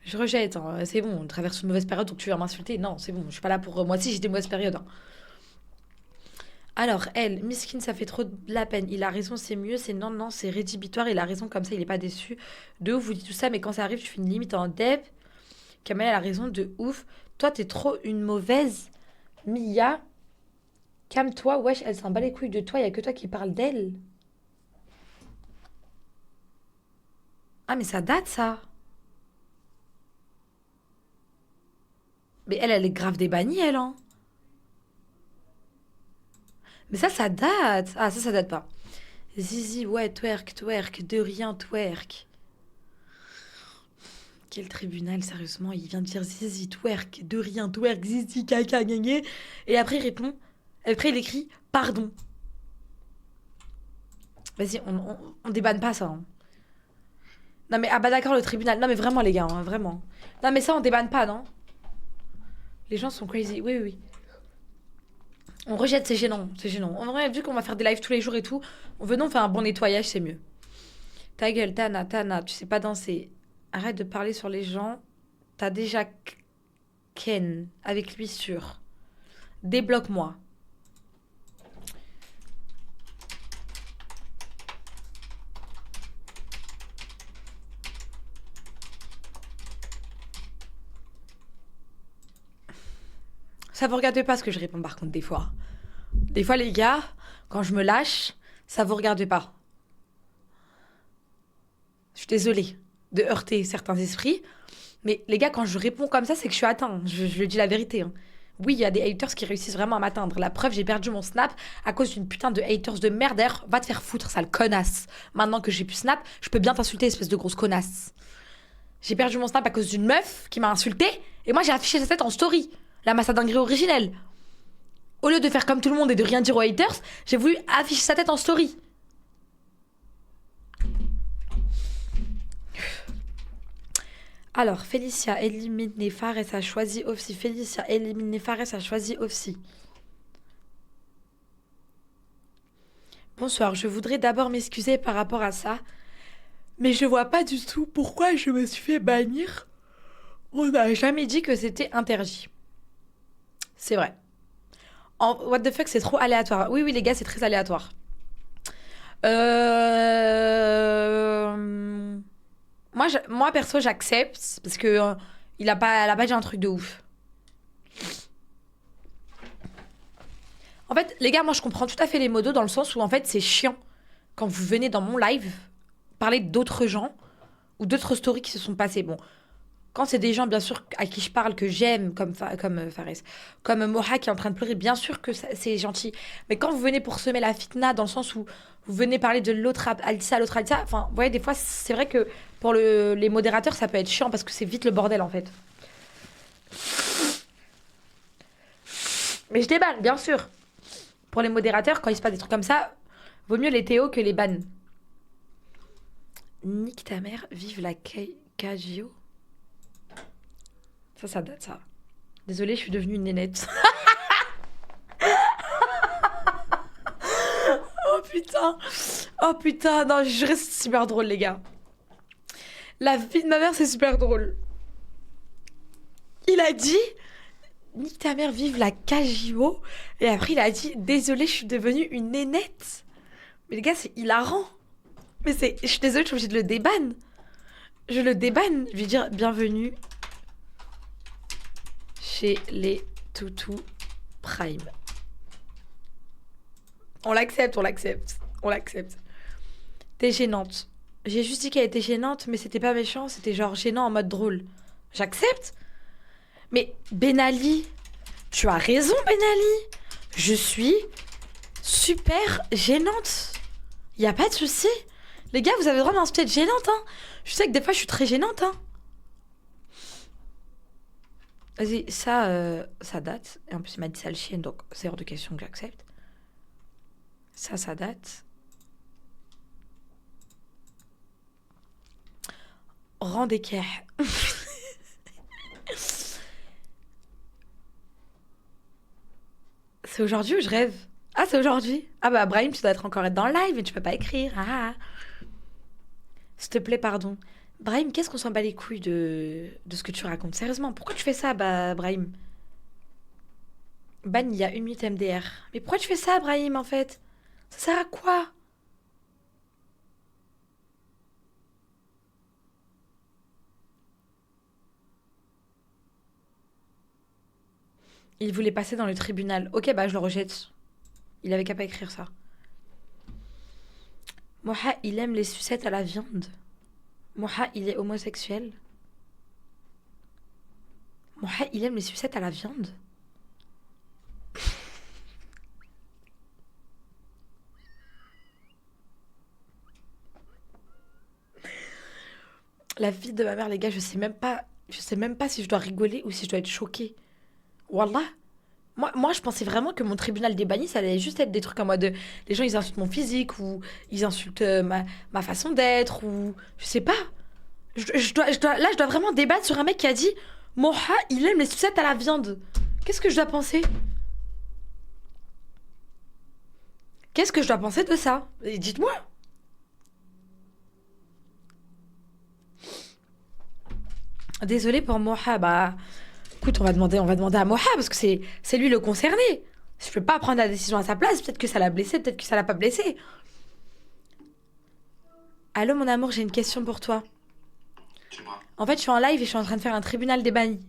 Je rejette. Hein. C'est bon, on traverse une mauvaise période, donc tu vas m'insulter. Non, c'est bon, je suis pas là pour... Moi aussi, j'ai des mauvaises périodes. Hein. Alors, elle, Miskin, ça fait trop de la peine. Il a raison, c'est mieux. C'est non, c'est rédhibitoire. Il a raison, comme ça, il est pas déçu. De ouf, vous dites tout ça, mais quand ça arrive, tu fais une limite en deb. Kamel, elle a raison, de ouf. Toi, t'es trop une mauvaise. Mia, calme-toi. Wesh, elle s'en bat les couilles de toi. Y a que toi qui parle d'elle. Ah, mais ça date, ça. Mais elle est grave débannie, elle, hein. Mais ça date. Ah, ça date pas. Zizi, ouais, twerk, de rien, twerk. Quel tribunal, sérieusement, il vient de dire Zizi, twerk, de rien, twerk, Zizi, caca, gagné. Et après, il répond. Après, il écrit pardon. Vas-y, on débanne pas ça. Hein. Non, mais ah bah d'accord, le tribunal. Non, mais vraiment, les gars, hein, vraiment. Non, mais ça, on débanne pas, non? Les gens sont crazy. Oui, oui, oui. On rejette, c'est gênant, c'est gênant. En vrai, vu qu'on va faire des lives tous les jours et tout, venons faire un bon nettoyage, c'est mieux. Ta gueule, Tana, tu sais pas danser. Arrête de parler sur les gens. T'as déjà Ken avec lui sûr. Débloque-moi. Ça vous regarde pas ce que je réponds par contre des fois. Des fois les gars, quand je me lâche, ça vous regarde pas. Je suis désolée de heurter certains esprits, mais les gars, quand je réponds comme ça, c'est que je suis atteint. Je le dis la vérité. Hein. Oui, il y a des haters qui réussissent vraiment à m'atteindre. La preuve, j'ai perdu mon snap à cause d'une putain de haters de merde. D'ailleurs, va te faire foutre, sale connasse. Maintenant que j'ai plus snap, je peux bien t'insulter, espèce de grosse connasse. J'ai perdu mon snap à cause d'une meuf qui m'a insulté, et moi j'ai affiché sa tête en story. La massa dinguerie originelle. Au lieu de faire comme tout le monde et de rien dire aux haters, j'ai voulu afficher sa tête en story. Alors, Félicia élimine Fares a choisi Offsi. Félicia élimine Fares a choisi Offsi. Bonsoir, je voudrais d'abord m'excuser par rapport à ça. Mais je vois pas du tout pourquoi je me suis fait bannir. On n'a jamais dit que c'était interdit. C'est vrai. What the fuck, c'est trop aléatoire. Oui, les gars, c'est très aléatoire. Moi, perso, j'accepte parce que elle a pas dit un truc de ouf. En fait, les gars, moi, je comprends tout à fait les modos dans le sens où, en fait, c'est chiant quand vous venez dans mon live parler d'autres gens ou d'autres stories qui se sont passées. Bon, quand c'est des gens, bien sûr, à qui je parle, que j'aime, comme Fares, comme Moha qui est en train de pleurer, bien sûr que c'est gentil. Mais quand vous venez pour semer la fitna, dans le sens où vous venez parler de l'autre Alissa, enfin, vous voyez, des fois, c'est vrai que pour les modérateurs, ça peut être chiant parce que c'est vite le bordel, en fait. Mais je déballe, bien sûr. Pour les modérateurs, quand il se passe des trucs comme ça, vaut mieux les Théo que les ban. Nique ta mère, vive la Kagio. Ça date, ça. Désolée, je suis devenue une nénette. Oh putain, non, je jure, c'est super drôle, les gars. La vie de ma mère, c'est super drôle. Il a dit, nique ta mère, vive la Kagio. Et après, il a dit, désolée, je suis devenue une nénette. Mais les gars, c'est hilarant. Mais je suis désolée, je suis obligée de le débanne. Je le débanne. Je vais dire, bienvenue chez les Toutous Prime. On l'accepte. T'es gênante. J'ai juste dit qu'elle était gênante, mais c'était pas méchant, c'était genre gênant en mode drôle. J'accepte. Mais Ben Ali, tu as raison, Ben Ali. Je suis super gênante. Y a pas de souci. Les gars, vous avez le droit d'insulter être gênante, hein. Je sais que des fois, je suis très gênante, hein. Vas-y, ça date. Et en plus, il m'a dit sale chienne, donc c'est hors de question que j'accepte. Ça date. Rendez-quai. C'est aujourd'hui ou je rêve? Ah, c'est aujourd'hui. Ah bah, Brahim, tu dois encore être dans le live, mais tu peux pas écrire. Ah. S'il te plaît, pardon. Brahim, qu'est-ce qu'on s'en bat les couilles de ce que tu racontes? Sérieusement, pourquoi tu fais ça, bah, Brahim? Ban, il y a 1 minute MDR. Mais pourquoi tu fais ça, Brahim, en fait? Ça sert à quoi? Il voulait passer dans le tribunal. Ok, bah, je le rejette. Il avait qu'à pas écrire ça. Moha, il aime les sucettes à la viande. Moha, il est homosexuel. Moha, il aime les sucettes à la viande. La vie de ma mère, les gars, je sais même pas si je dois rigoler ou si je dois être choquée. Wallah. Moi, je pensais vraiment que mon tribunal des bannis, ça allait juste être des trucs en mode les gens ils insultent mon physique ou ils insultent ma façon d'être ou je sais pas. Là, je dois vraiment débattre sur un mec qui a dit Moha, il aime les sucettes à la viande. Qu'est-ce que je dois penser? Qu'est-ce que je dois penser de ça? Et dites-moi. Désolée pour Moha, bah écoute, on va demander à Moha parce que c'est lui le concerné. Je peux pas prendre la décision à sa place, peut-être que ça l'a blessé, peut-être que ça l'a pas blessé. Allô mon amour, j'ai une question pour toi. Dis-moi. En fait, je suis en live et je suis en train de faire un tribunal des bannis.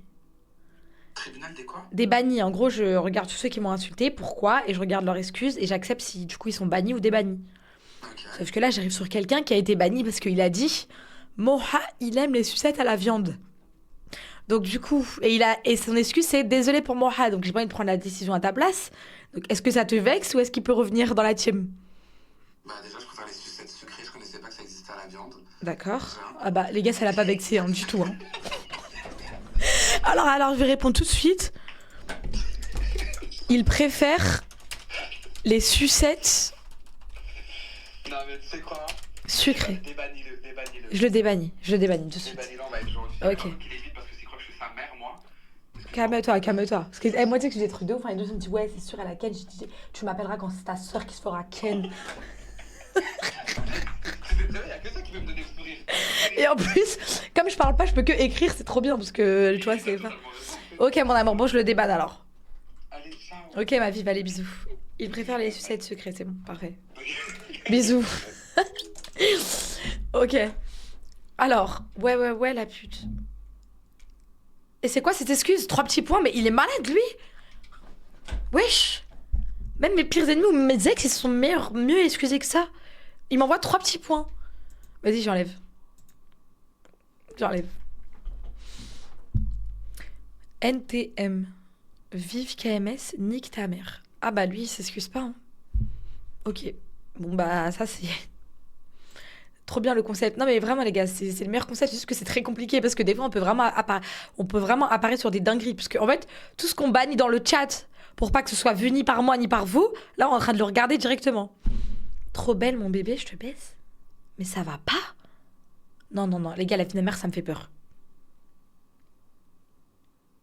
Tribunal des quoi? Des bannis, en gros, je regarde tous ceux qui m'ont insulté, pourquoi, et je regarde leurs excuses et j'accepte si du coup ils sont bannis ou débannis. Ok. Sauf que là, j'arrive sur quelqu'un qui a été banni parce qu'il a dit Moha, il aime les sucettes à la viande. Donc du coup, et son excuse c'est désolé pour Moha, donc j'ai pas envie de prendre la décision à ta place. Donc est-ce que ça te vexe ou est-ce qu'il peut revenir dans la team? Bah déjà, je préfère les sucettes sucrées, je connaissais pas que ça existait à la viande. D'accord. Déjà. Ah bah les gars, ça l'a pas vexé hein, du tout. Hein. Alors, je vais répondre tout de suite. Il préfère les sucettes Non mais tu sais quoi? sucrées. Débannis-le. Je le débannis tout de suite. Débannis-le, on va être gentil. Ok. Qu'il évite parce que c'est quoi que je suis sa mère, moi. Calme-toi. Parce que moi, tu sais que j'ai des trucs de ouf. Hein, et deux, je me dis, ouais, c'est sûr, elle a Ken. Je dis, tu m'appelleras quand c'est ta soeur qui se fera Ken. Il y a que ça qui peut me donner le sourire. Et en plus, comme je parle pas, je peux que écrire, c'est trop bien parce que tu vois, c'est pas. Ok, mon amour, bon, je le débanne alors. Allez, ciao. Ok, ma vie, allez, bisous. Il préfère les sucettes secrètes, c'est bon, parfait. Bisous. Ok. Alors, ouais, la pute. Et c'est quoi cette excuse? 3 petits points, mais il est malade, lui. Wesh. Même mes pires ennemis ou mes ex, ils se sont mieux excusés que ça. Il m'envoie 3 petits points. Vas-y, j'enlève. NTM. Vive KMS, nique ta mère. Ah bah lui, il s'excuse pas. Hein. Ok. Bon bah ça c'est... Trop bien le concept. Non mais vraiment les gars, c'est le meilleur concept, c'est juste que c'est très compliqué parce que des fois on peut vraiment, apparaître sur des dingueries. Parce qu'en fait, tout ce qu'on bannit dans le chat pour pas que ce soit vu ni par moi ni par vous, là on est en train de le regarder directement. Trop belle mon bébé, je te baisse. Mais ça va pas? Non, les gars, la vie de ma mère, ça me fait peur.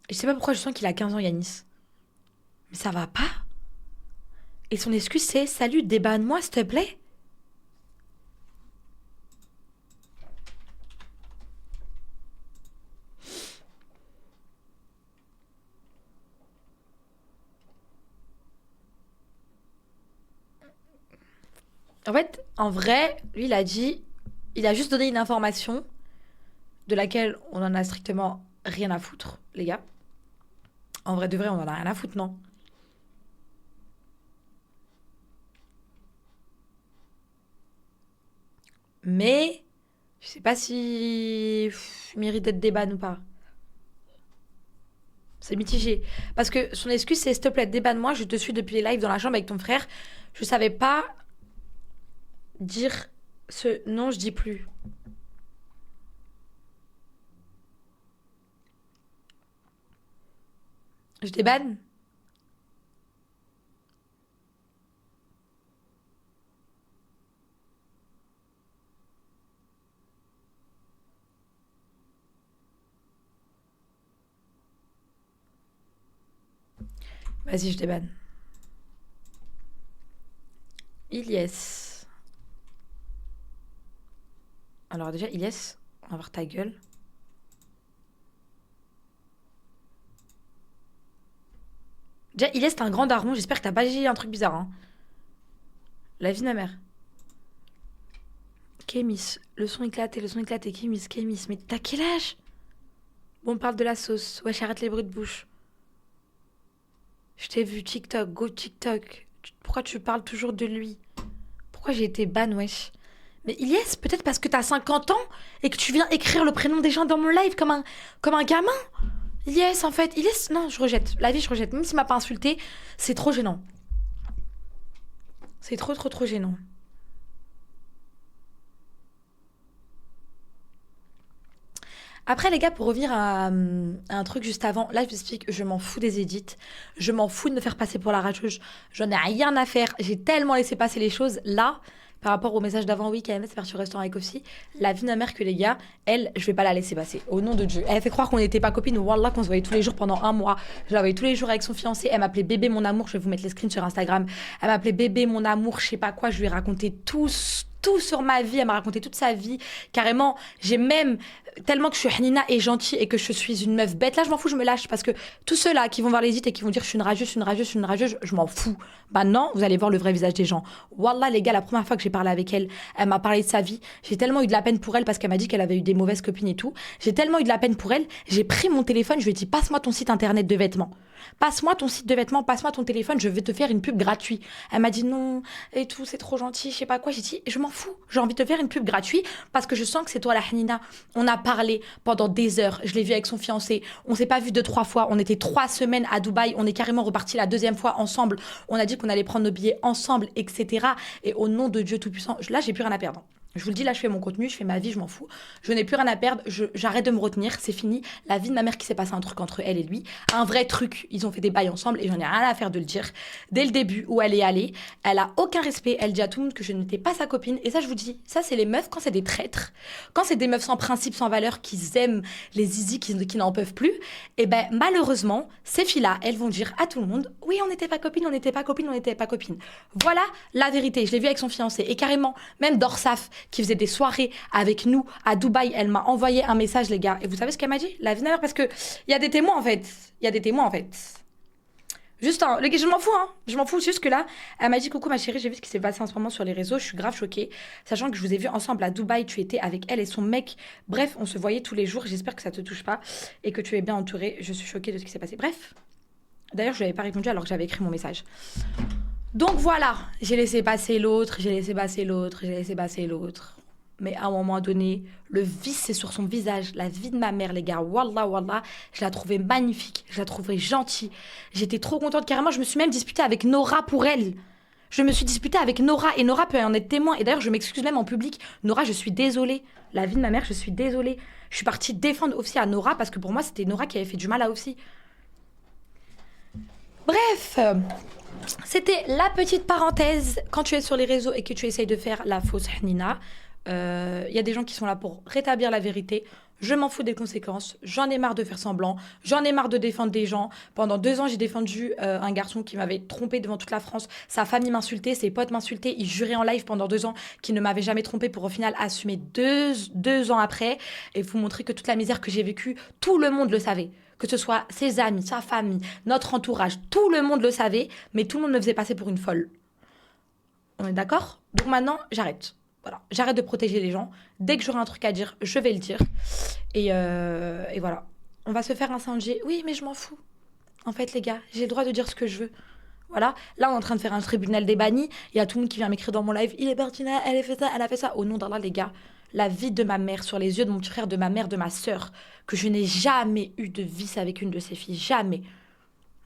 Et je sais pas pourquoi je sens qu'il a 15 ans, Yanis. Mais ça va pas? Et son excuse c'est « Salut, débanne-moi s'il te plaît ». En fait, en vrai, lui, il a dit... Il a juste donné une information de laquelle on en a strictement rien à foutre, les gars. En vrai de vrai, on en a rien à foutre, non? Mais... Je sais pas si... il mérite d'être déban ou pas. C'est mitigé. Parce que son excuse, c'est « S'il te plaît, débanne-moi, je te suis depuis les lives dans la chambre avec ton frère. Je savais pas... dire ce non, je dis plus. » Je débanne. Vas-y, je débanne. Ilyes. Alors déjà, Ilyes, on va voir ta gueule. Déjà, Ilyes, t'es un grand daron. J'espère que t'as pas dit un truc bizarre. Hein. La vie de ma mère. Kémis. Le son éclaté. Kémis. Mais t'as quel âge? Bon, on parle de la sauce. Ouais, j'arrête les bruits de bouche. Je t'ai vu TikTok. Go TikTok. Pourquoi tu parles toujours de lui? Pourquoi j'ai été ban, wesh? Mais Ilyes, peut-être parce que t'as 50 ans et que tu viens écrire le prénom des gens dans mon live comme un gamin. Yes, en fait, il est... Non, je rejette. La vie, je rejette. Même s'il m'a pas insulté, c'est trop gênant. C'est trop, trop, trop gênant. Après, les gars, pour revenir à un truc juste avant, là, je vous explique, je m'en fous des édits. Je m'en fous de me faire passer pour la rageuse. J'en ai rien à faire. J'ai tellement laissé passer les choses. Là, par rapport au message d'avant, oui, KMS, c'est parti au restaurant avec Ofsi. La vie de ma mère que les gars, elle, je vais pas la laisser passer. Au nom de Dieu. Elle fait croire qu'on n'était pas copines. Wallah, qu'on se voyait tous les jours pendant un mois. Je la voyais tous les jours avec son fiancé. Elle m'appelait bébé mon amour. Je vais vous mettre les screens sur Instagram. Elle m'appelait bébé mon amour, je sais pas quoi. Je lui ai raconté tout sur ma vie. Elle m'a raconté toute sa vie. Carrément, j'ai même tellement que je suis Hanina et gentille et que je suis une meuf bête. Là, je m'en fous, je me lâche parce que tous ceux-là qui vont voir les hits et qui vont dire je suis une rageuse, je suis une rageuse, je suis une rageuse, je m'en fous. Maintenant, vous allez voir le vrai visage des gens. Wallah, les gars, la première fois que j'ai parlé avec elle, elle m'a parlé de sa vie. J'ai tellement eu de la peine pour elle parce qu'elle m'a dit qu'elle avait eu des mauvaises copines et tout. J'ai tellement eu de la peine pour elle. J'ai pris mon téléphone, je lui ai dit passe-moi ton site internet de vêtements. Passe-moi ton site de vêtements, passe-moi ton téléphone, je vais te faire une pub gratuite. Elle m'a dit non et tout, c'est trop gentil, je sais pas quoi. J'ai dit je m'en fous, j'ai envie de te faire une pub gratuite parce que je sens que c'est toi la Hanina. On a parlé pendant des heures, je l'ai vu avec son fiancé, on s'est pas vu 2-3 fois, on était 3 semaines à Dubaï, on est carrément reparti la deuxième fois ensemble, on a dit qu'on allait prendre nos billets ensemble, etc. Et au nom de Dieu Tout-Puissant, là j'ai plus rien à perdre. Je vous le dis, là, je fais mon contenu, je fais ma vie, je m'en fous. Je n'ai plus rien à perdre, j'arrête de me retenir, c'est fini. La vie de ma mère qui s'est passé un truc entre elle et lui, un vrai truc. Ils ont fait des bails ensemble et j'en ai rien à faire de le dire. Dès le début où elle est allée, elle a aucun respect. Elle dit à tout le monde que je n'étais pas sa copine. Et ça, je vous dis, ça, c'est les meufs quand c'est des traîtres. Quand c'est des meufs sans principe, sans valeur, qui aiment les zizi, qui n'en peuvent plus. Et ben, malheureusement, ces filles-là, elles vont dire à tout le monde, oui, on n'était pas copines, on n'était pas copines, on n'était pas copines. Voilà la vérité. Je l'ai vu avec son fiancé. Et carrément, même Dorsaf, qui faisait des soirées avec nous à Dubaï, elle m'a envoyé un message, les gars. Et vous savez ce qu'elle m'a dit? La vie de ma mère, parce que il y a des témoins, en fait. Il y a des témoins, en fait. Juste, hein, les gars, je m'en fous, hein. Je m'en fous, juste que là, elle m'a dit, coucou ma chérie, j'ai vu ce qui s'est passé en ce moment sur les réseaux, je suis grave choquée. Sachant que je vous ai vu ensemble à Dubaï, tu étais avec elle et son mec. Bref, on se voyait tous les jours. J'espère que ça te touche pas et que tu es bien entourée. Je suis choquée de ce qui s'est passé. Bref. D'ailleurs, je lui avais pas répondu alors que j'avais écrit mon message. Donc voilà, j'ai laissé passer l'autre, j'ai laissé passer l'autre, j'ai laissé passer l'autre. Mais à un moment donné, le vice, c'est sur son visage. La vie de ma mère, les gars. Wallah, wallah. Je la trouvais magnifique. Je la trouvais gentille. J'étais trop contente. Carrément, je me suis même disputée avec Nora pour elle. Je me suis disputée avec Nora. Et Nora peut en être témoin. Et d'ailleurs, je m'excuse même en public. Nora, je suis désolée. La vie de ma mère, je suis désolée. Je suis partie défendre Ofsi à Nora parce que pour moi, c'était Nora qui avait fait du mal à Ofsi. Bref, c'était la petite parenthèse. Quand tu es sur les réseaux et que tu essayes de faire la fausse Hanina, y a des gens qui sont là pour rétablir la vérité. Je m'en fous des conséquences. J'en ai marre de faire semblant. J'en ai marre de défendre des gens. Pendant 2 ans, j'ai défendu un garçon qui m'avait trompé devant toute la France. Sa famille m'insultait, ses potes m'insultaient. Il jurait en live pendant 2 ans qu'il ne m'avait jamais trompé pour au final assumer 2 ans après et vous montrer que toute la misère que j'ai vécue, tout le monde le savait. Que ce soit ses amis, sa famille, notre entourage, tout le monde le savait, mais tout le monde me faisait passer pour une folle. On est d'accord? Donc maintenant, j'arrête. Voilà, j'arrête de protéger les gens. Dès que j'aurai un truc à dire, je vais le dire. Et voilà. On va se faire incendier. Oui, mais je m'en fous. En fait, les gars, j'ai le droit de dire ce que je veux. Voilà. Là, on est en train de faire un tribunal des bannis. Il y a tout le monde qui vient m'écrire dans mon live. Il est Bertina, elle a fait ça, elle a fait ça. Au nom d'Allah, les gars, la vie de ma mère, sur les yeux de mon petit frère, de ma mère, de ma sœur, que je n'ai jamais eu de vice avec une de ses filles. Jamais.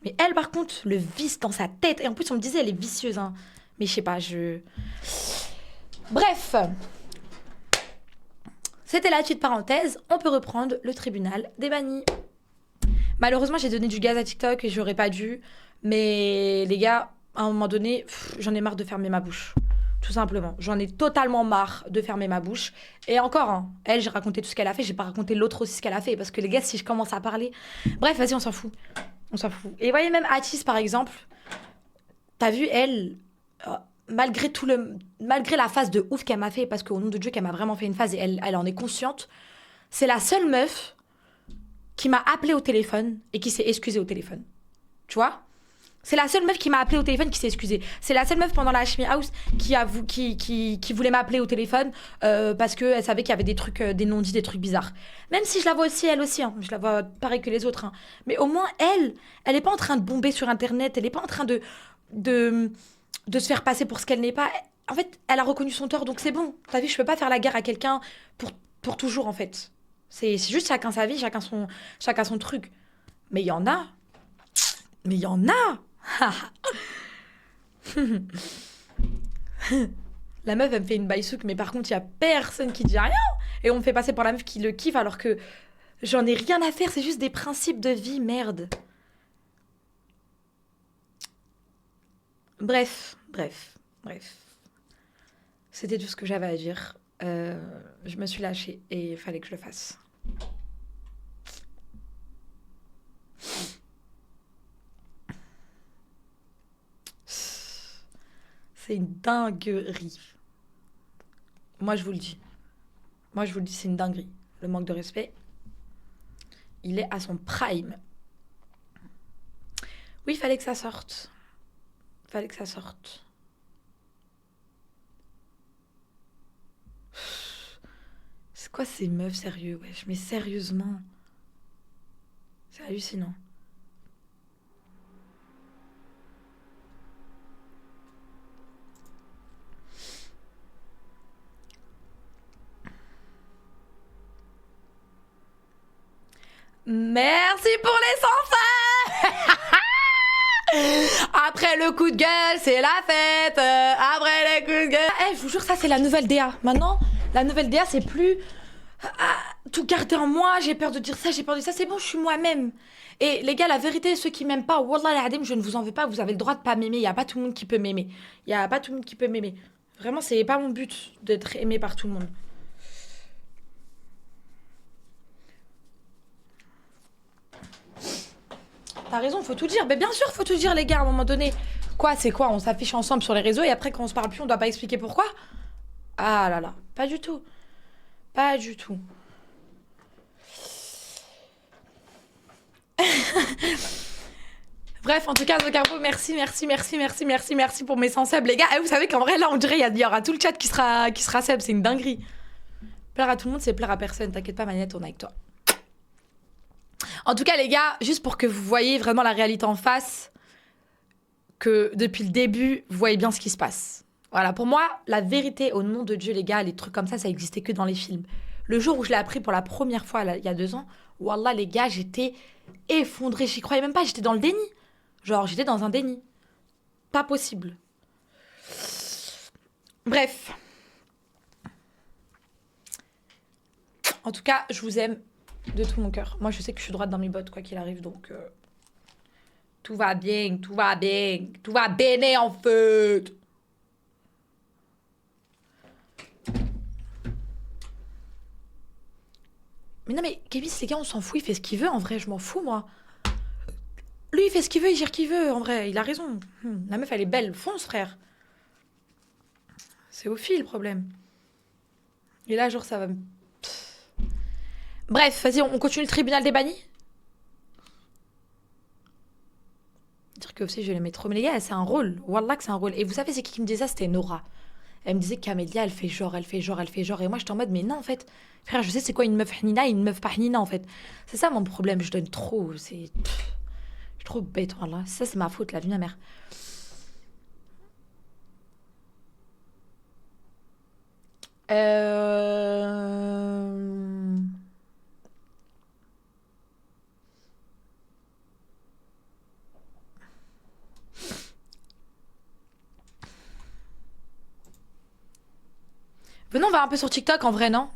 Mais elle, par contre, le vice dans sa tête. Et en plus, on me disait, elle est vicieuse. Hein. Mais je sais pas, Bref, c'était la petite parenthèse. On peut reprendre le tribunal des bannis. Malheureusement, j'ai donné du gaz à TikTok et j'aurais pas dû. Mais les gars, à un moment donné, j'en ai marre de fermer ma bouche. Tout simplement. J'en ai totalement marre de fermer ma bouche. Et encore, hein, elle, j'ai raconté tout ce qu'elle a fait. J'ai pas raconté l'autre aussi ce qu'elle a fait. Parce que les gars, si je commence à parler... Bref, vas-y, on s'en fout. On s'en fout. Et voyez, même Atis, par exemple, t'as vu, elle... malgré la phase de ouf qu'elle m'a fait, parce qu'au nom de Dieu qu'elle m'a vraiment fait une phase et elle en est consciente, c'est la seule meuf qui m'a appelée au téléphone et qui s'est excusée au téléphone. Tu vois? C'est la seule meuf qui m'a appelée au téléphone qui s'est excusée. C'est la seule meuf pendant la Hashmi House qui voulait m'appeler au téléphone parce qu'elle savait qu'il y avait des trucs, des non-dits, des trucs bizarres. Même si je la vois aussi, elle aussi. Hein. Je la vois pareil que les autres. Hein. Mais au moins, elle est pas en train de bomber sur Internet. Elle est pas en train de se faire passer pour ce qu'elle n'est pas. En fait, elle a reconnu son tort, donc c'est bon. T'as vu, je peux pas faire la guerre à quelqu'un pour toujours, en fait. C'est juste chacun sa vie, chacun son truc. Mais il y en a. Mais il y en a. La meuf, elle me fait une baïsouk, mais par contre, il y a personne qui dit rien. Et on me fait passer pour la meuf qui le kiffe alors que j'en ai rien à faire. C'est juste des principes de vie, merde. Bref. C'était tout ce que j'avais à dire. Je me suis lâchée et il fallait que je le fasse. C'est une dinguerie. Moi, je vous le dis. C'est une dinguerie. Le manque de respect, il est à son prime. Oui, il fallait que ça sorte. C'est quoi ces meufs, sérieux, wesh? Mais sérieusement. C'est hallucinant. Merci pour les 100 fans. Après le coup de gueule, c'est la fête. Après les coups de gueule. Eh, je vous jure, ça c'est la nouvelle DA. Maintenant, la nouvelle DA, c'est plus tout garder en moi. J'ai peur de dire ça, j'ai peur de ça. C'est bon, je suis moi-même. Et les gars, la vérité, ceux qui m'aiment pas, wallah al-adim, je ne vous en veux pas. Vous avez le droit de pas m'aimer. Il y a pas tout le monde qui peut m'aimer. Vraiment, c'est pas mon but d'être aimé par tout le monde. T'as raison, faut tout dire. Mais bien sûr, faut tout dire, les gars, à un moment donné. Quoi, c'est quoi? On s'affiche ensemble sur les réseaux et après, quand on se parle plus, on doit pas expliquer pourquoi? Ah là là, pas du tout. Pas du tout. Bref, en tout cas, Zocarbo, merci pour mes 100 subs, les gars. Et vous savez qu'en vrai, là, on dirait il y aura tout le chat qui sera sub. C'est une dinguerie. Plaire à tout le monde, c'est plaire à personne. T'inquiète pas, Manette, on est avec toi. En tout cas, les gars, juste pour que vous voyez vraiment la réalité en face, que depuis le début, vous voyez bien ce qui se passe. Voilà, pour moi, la vérité, au nom de Dieu, les gars, les trucs comme ça existait que dans les films. Le jour où je l'ai appris pour la première fois, là, il y a 2 ans, wallah, les gars, j'étais effondrée. J'y croyais même pas, j'étais dans le déni. Genre, j'étais dans un déni. Pas possible. Bref. En tout cas, je vous aime de tout mon cœur. Moi, je sais que je suis droite dans mes bottes, quoi qu'il arrive, donc... Tout va bien. Tout va bene, en fait. Mais non, mais Kevin, les gars, on s'en fout, il fait ce qu'il veut, en vrai, je m'en fous, moi. Lui, il fait ce qu'il veut, il gère qu'il veut, en vrai, il a raison. La meuf, elle est belle, fonce, frère. C'est au fil, le problème. Et là, genre, ça va me... Bref, vas-y, on continue le tribunal des bannis. Dire que aussi, je l'aimais trop. Mais les gars, c'est un rôle. Wallah que c'est un rôle. Et vous savez, c'est qui me disait ça? C'était Nora. Elle me disait qu'Amélia, elle fait genre. Et moi, j'étais en mode, mais non, en fait. Frère, je sais c'est quoi une meuf hnina et une meuf pas hnina, en fait. C'est ça mon problème, je donne trop. Je suis trop bête, wallah. Ça, c'est ma faute, la vie de ma mère. Venons, on va un peu sur TikTok, en vrai, non?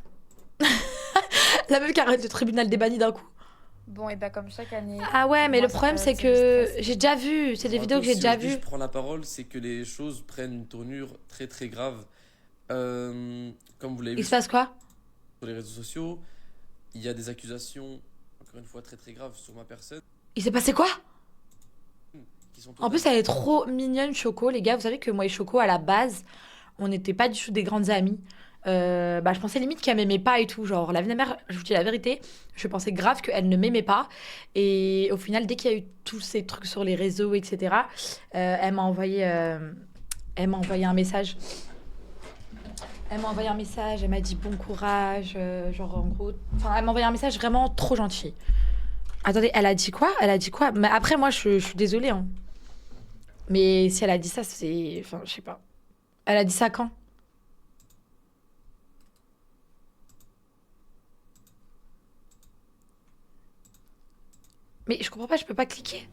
La meuf qui arrête le tribunal des bannis d'un coup. Bon, et bah comme chaque année. Ah ouais, mais le problème, c'est que j'ai déjà vu. C'est des vidéos que j'ai déjà vues. Si je prends la parole, c'est que les choses prennent une tournure très très grave. Comme vous l'avez vu Il se passe quoi? sur les réseaux sociaux, il y a des accusations, encore une fois très très graves, sur ma personne. Il s'est passé quoi? Qui sont En plus, elle est trop mignonne, Choco. Les gars, vous savez que moi et Choco, à la base, on n'était pas du tout des grandes amies. Je pensais limite qu'elle m'aimait pas et tout. Genre, la vie de ma mère, je vous dis la vérité, je pensais grave qu'elle ne m'aimait pas. Et au final, dès qu'il y a eu tous ces trucs sur les réseaux, etc., elle m'a envoyé un message. Elle m'a dit bon courage, genre en gros... Enfin, elle m'a envoyé un message vraiment trop gentil. Attendez, elle a dit quoi? Mais après, moi, je suis désolée, hein. Mais si elle a dit ça, c'est... Enfin, je sais pas. Elle a dit ça quand? Mais je comprends pas, je peux pas cliquer.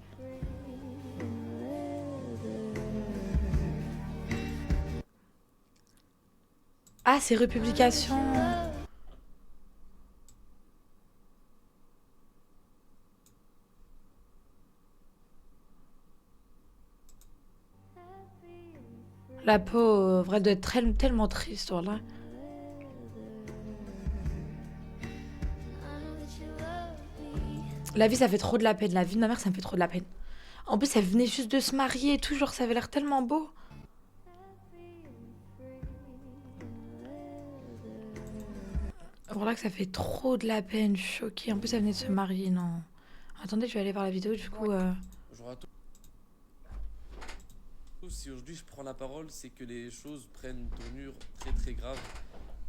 Ah, c'est republication. La pauvre, elle doit être tellement triste, voilà. La vie, ça fait trop de la peine. La vie de ma mère, ça me fait trop de la peine. En plus, elle venait juste de se marier et tout, genre, ça avait l'air tellement beau. Voilà que ça fait trop de la peine, je suis choquée. En plus, elle venait de se marier, non. Attendez, je vais aller voir la vidéo, du coup... Bonjour à tous. Si aujourd'hui je prends la parole, c'est que les choses prennent une tournure très très grave.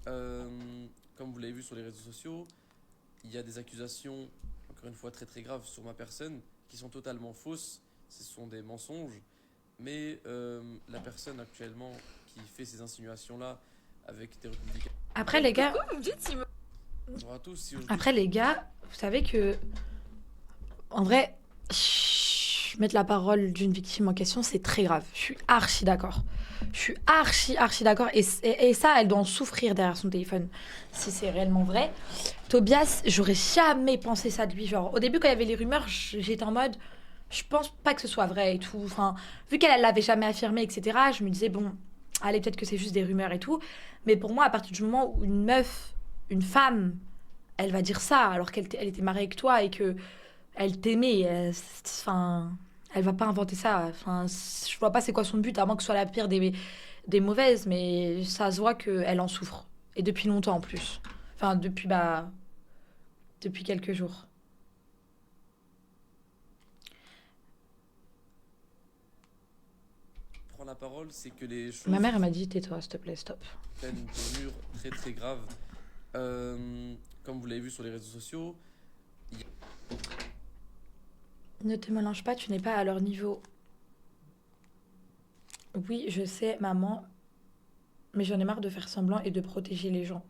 Comme vous l'avez vu sur les réseaux sociaux, il y a des accusations, encore une fois très très graves, sur ma personne, qui sont totalement fausses. Ce sont des mensonges. Mais la personne actuellement qui fait ces insinuations-là avec des républicains... Après, les gars... Bonjour à tous. Si aujourd'hui... Après, les gars, vous savez que... En vrai, mettre la parole d'une victime en question, c'est très grave. Je suis archi d'accord. Je suis archi d'accord. Et ça, elle doit en souffrir derrière son téléphone, si c'est réellement vrai. Tobias, j'aurais jamais pensé ça de lui. Genre, au début, quand il y avait les rumeurs, j'étais en mode... Je pense pas que ce soit vrai et tout. Enfin, vu qu'elle l'avait jamais affirmé, etc., je me disais, bon, allez, peut-être que c'est juste des rumeurs et tout. Mais pour moi, à partir du moment où une meuf, une femme, elle va dire ça, alors elle était mariée avec toi et que elle t'aimait, enfin, elle va pas inventer ça. Enfin, je vois pas c'est quoi son but, à moins que ce soit la pire des mauvaises, mais ça se voit qu'elle en souffre. Et depuis longtemps en plus. Enfin, depuis quelques jours. Prends la parole, c'est que les choses... Ma mère, elle m'a dit, tais-toi, s'il te plaît, stop. Prennent une tournure très très grave. Comme vous l'avez vu sur les réseaux sociaux, Ne te mélange pas, tu n'es pas à leur niveau. Oui, je sais, maman, mais j'en ai marre de faire semblant et de protéger les gens.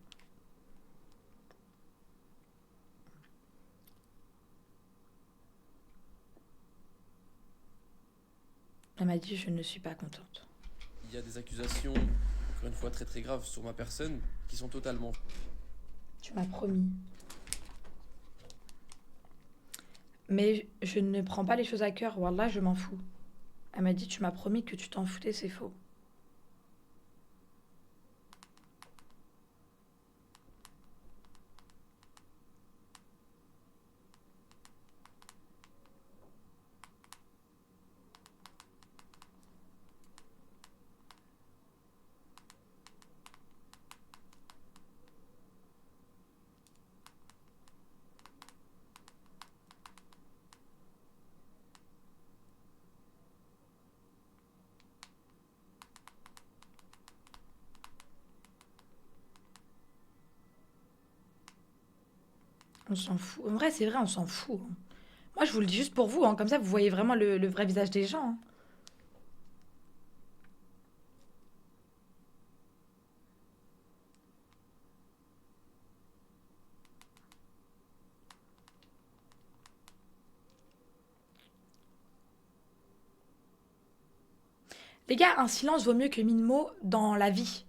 Elle m'a dit, je ne suis pas contente. il y a des accusations, encore une fois très très graves, sur ma personne, qui sont totalement... Tu m'as promis. Mais je ne prends pas les choses à cœur, wallah, je m'en fous. Elle m'a dit, tu m'as promis que tu t'en foutais, c'est faux. On s'en fout. En vrai, c'est vrai, on s'en fout, hein. Moi, je vous le dis juste pour vous, hein, comme ça, vous voyez vraiment le vrai visage des gens, hein. Les gars, un silence vaut mieux que 1000 mots dans la vie.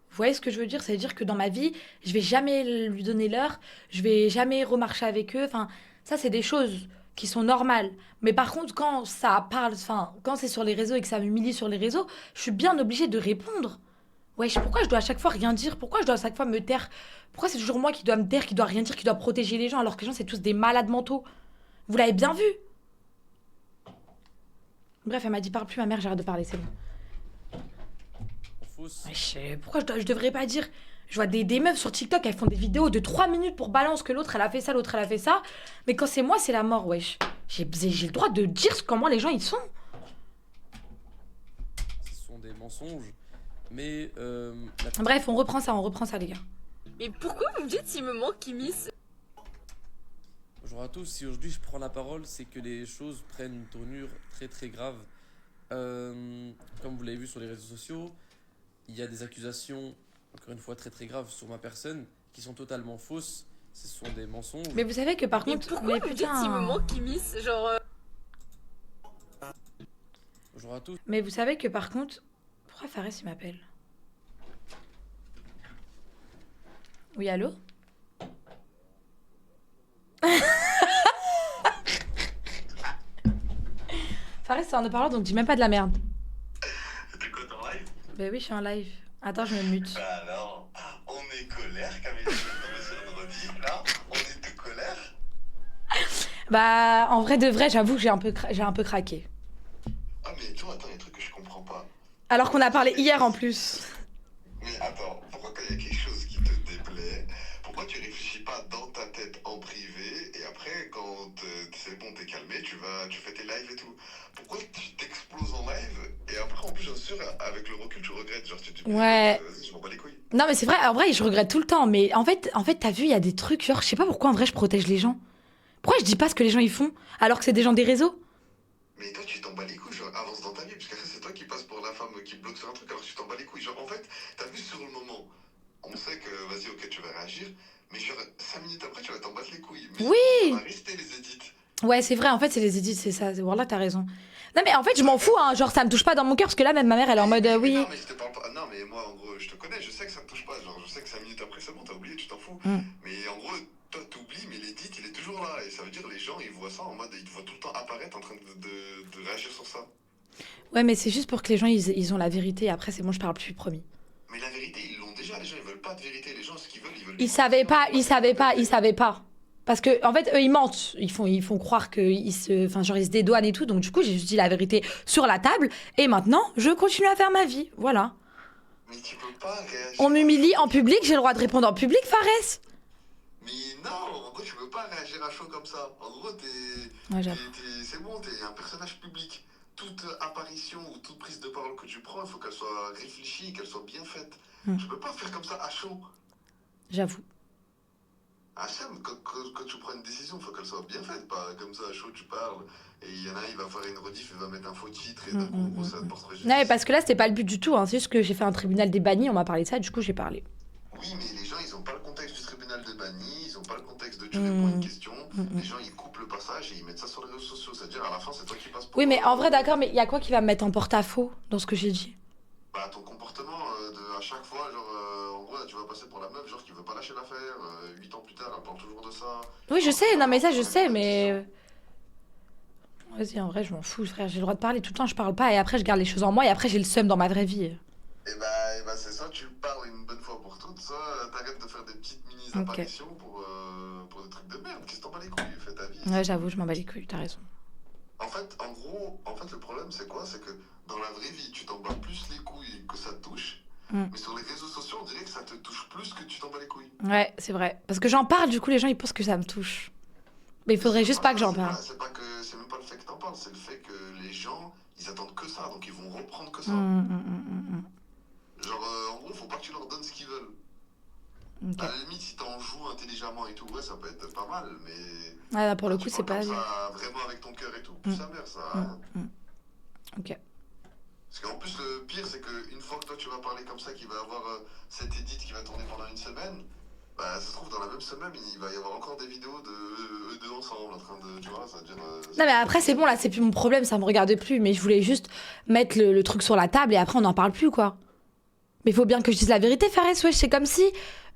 Vous voyez ce que je veux dire? Ça veut dire que dans ma vie, je vais jamais lui donner l'heure, je vais jamais remarcher avec eux. Enfin, ça, c'est des choses qui sont normales. Mais par contre, quand ça parle, enfin, quand c'est sur les réseaux et que ça m'humilie sur les réseaux, je suis bien obligée de répondre. Wesh, pourquoi je dois à chaque fois rien dire? Pourquoi je dois à chaque fois me taire? Pourquoi c'est toujours moi qui dois me taire, qui dois rien dire, qui dois protéger les gens, alors que les gens, c'est tous des malades mentaux? Vous l'avez bien vu? Bref, elle m'a dit, parle plus, ma mère, j'arrête de parler, c'est bon. fausses. Wesh, pourquoi je devrais pas dire? Je vois des meufs sur TikTok, elles font des vidéos de 3 minutes pour balance que l'autre elle a fait ça, l'autre elle a fait ça. Mais quand c'est moi, c'est la mort, wesh. J'ai le droit de dire comment les gens ils sont. Ce sont des mensonges. Mais Bref, on reprend ça, les gars. Mais pourquoi vous me dites il me manque Kimis? bonjour à tous. Si aujourd'hui je prends la parole, c'est que les choses prennent une tournure très très grave. Comme vous l'avez vu sur les réseaux sociaux, il y a des accusations, encore une fois très très graves, sur ma personne, qui sont totalement fausses. ce sont des mensonges. Mais vous savez que par Mais contre. pourquoi Mais vous me dites s'il me putain. manque qui miss? Genre. Bonjour à tous. Mais vous savez que par contre. Pourquoi Fares il m'appelle? Oui, allô? Fares, c'est en parlant donc dis même pas de la merde. T'es quoi, t'es en live? Bah oui, je suis en live. Attends, je me mute. Bah alors, on est colère, Camille. C'est vendredi, là. On est de colère. Bah, en vrai de vrai, j'avoue que j'ai un peu craqué. Ah, mais toi, attends, il y a des trucs que je comprends pas. Alors qu'on a parlé hier en plus. Mais attends, pourquoi quand il y a quelque chose qui te déplaît, pourquoi tu réfléchis pas dans ta tête en privé et après, quand c'est bon, t'es calmé, tu fais tes lives et tout. Pourquoi tu t'exploses en live et après, en plus, j'en suis sûr, avec le recul, tu regrettes. Genre, tu te dis, Ouais. vas-y, je m'en bats les couilles. Non, mais c'est vrai, en vrai, je regrette tout le temps. Mais en fait, t'as vu, il y a des trucs, genre, je sais pas pourquoi en vrai je protège les gens. Pourquoi je dis pas ce que les gens ils font alors que c'est des gens des réseaux? Mais toi, tu t'en bats les couilles, genre, avance dans ta vie, parce qu'après, c'est toi qui passes pour la femme qui bloque sur un truc, alors que tu t'en bats les couilles. Genre, en fait, t'as vu sur le moment, on sait que, vas-y, ok, tu vas réagir, mais genre, 5 minutes après, tu vas t'en battre les couilles. Mais Oui. ça va rester les édits. Ouais, c'est vrai, en fait, c'est les édits, c'est ça. Voilà, t'as raison. Non, mais en fait, je m'en fous, hein. Genre, ça me touche pas dans mon cœur parce que là, même ma mère, elle est en mode oui. Non, mais je te parle pas. Non, mais moi, en gros, je te connais, je sais que ça te touche pas. Genre, je sais que 5 minutes après, c'est bon, t'as oublié, tu t'en fous. Mm. Mais en gros, toi, t'oublies, mais l'édit, il est toujours là. Et ça veut dire, les gens, ils voient ça en mode, ils te voient tout le temps apparaître en train de réagir sur ça. Ouais, mais c'est juste pour que les gens, ils ont la vérité. Après, c'est bon, je parle plus, promis. Mais la vérité, ils l'ont déjà. Les gens, ils veulent pas de vérité. Les gens, ce qu'ils veulent, ils veulent. Ils savaient pas. Parce que, en fait, eux, ils mentent. Ils font croire qu'ils enfin, genre, ils se dédouanent et tout. Donc, du coup, j'ai juste dit la vérité sur la table. Et maintenant, je continue à faire ma vie. Voilà. Mais tu peux pas réagir. On m'humilie en public, j'ai le droit de répondre en public, Fares. Mais non, en gros, tu peux pas réagir à chaud comme ça. En gros, Ouais, j'avoue. c'est bon, t'es un personnage public. Toute apparition ou toute prise de parole que tu prends, il faut qu'elle soit réfléchie, qu'elle soit bien faite. Mm. Tu peux pas faire comme ça à chaud. J'avoue. Hachem, quand tu prends une décision, il faut qu'elle soit bien faite, pas comme ça à chaud, tu parles, et il y en a un, il va faire une rediff, il va mettre un faux titre, et d'un coup, en gros, ça te porte préjudice. Non, mais parce que là, c'était pas le but du tout. Hein. C'est juste que j'ai fait un tribunal des bannis, on m'a parlé de ça, du coup, j'ai parlé. Oui, mais les gens, ils ont pas le contexte du tribunal de banni, ils ont pas le contexte de tu réponds à une question, les gens, ils coupent le passage et ils mettent ça sur les réseaux sociaux, c'est-à-dire à la fin, c'est toi qui passes pour... Oui, mais en vrai, d'accord, mais il y a quoi qui va me mettre en porte-à-faux dans ce que j'ai dit? Bah, ton comportement, à chaque fois, genre, en gros, là, tu vas passer pour la meuf, genre, qui veut pas lâcher l'affaire, 8 ans plus tard, elle parle toujours de ça. Oui, je sais, non, mais ça, je sais, mais. Vas-y, en vrai, je m'en fous, frère. J'ai le droit de parler tout le temps, je parle pas, et après, je garde les choses en moi, et après, j'ai le seum dans ma vraie vie. Et bah, c'est ça, tu parles une bonne fois pour toutes, soit t'arrêtes de faire des petites mini-apparitions pour des trucs de merde, qui se t'en bat les couilles, fais ta vie. Ouais, j'avoue, je m'en bats les couilles, t'as raison. En fait, en gros, le problème, c'est quoi? C'est que dans la vraie vie, tu t'en bats plus les couilles que ça te touche, mais sur les réseaux sociaux, on dirait que ça te touche plus que tu t'en bats les couilles. Ouais, c'est vrai. Parce que j'en parle, du coup, les gens, ils pensent que ça me touche. Mais il faudrait juste pas que j'en parle. C'est même pas le fait que t'en parles, c'est le fait que les gens, ils attendent que ça, donc ils vont reprendre que ça. Genre, en gros, faut pas que tu leur donnes ce qu'ils veulent. Ok. À la limite, si t'en joues intelligemment et tout, ouais, ça peut être pas mal, mais... Ah, là, pour le tu coup, c'est pas. parles comme ça, vraiment avec ton cœur et tout, plus sa mère, ça... Ok. Parce qu'en plus, le pire, c'est qu'une fois que toi, tu vas parler comme ça, qu'il va y avoir cette edit qui va tourner pendant une semaine, bah, ça se trouve, dans la même semaine, il va y avoir encore des vidéos de eux deux ensemble, en train de... Tu vois, ça veut dire... Non, mais après, c'est bon, là, c'est plus mon problème, ça me regarde plus. Mais je voulais juste mettre le truc sur la table et après, on n'en parle plus, quoi. Mais il faut bien que je dise la vérité, Fares, ouais, c'est comme si.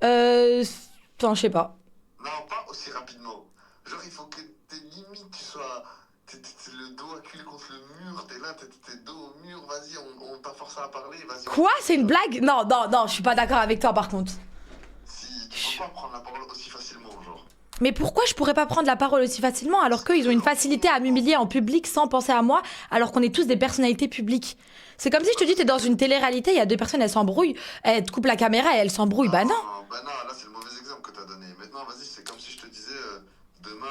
Enfin, je sais pas. Non, pas aussi rapidement. Genre, il faut que tes limites, tu sois... T'es le dos acculé contre le mur, t'es là, t'es dos au mur, vas-y, on t'a forcé à parler, vas-y. Quoi? C'est une blague? Non, non, non, je suis pas d'accord avec toi, par contre. Si, tu peux pas prendre la parole aussi facilement, genre. Mais pourquoi je pourrais pas prendre la parole aussi facilement alors qu'eux, ils ont une facilité à m'humilier en public sans penser à moi, alors qu'on est tous des personnalités publiques? C'est comme si je te dis, t'es dans une télé-réalité, il y a deux personnes, elles s'embrouillent, elles te coupent la caméra et elles s'embrouillent. Bah non. Bah non, là, c'est le mauvais exemple que t'as donné. Maintenant, vas-y, c'est comme si je te disais, demain,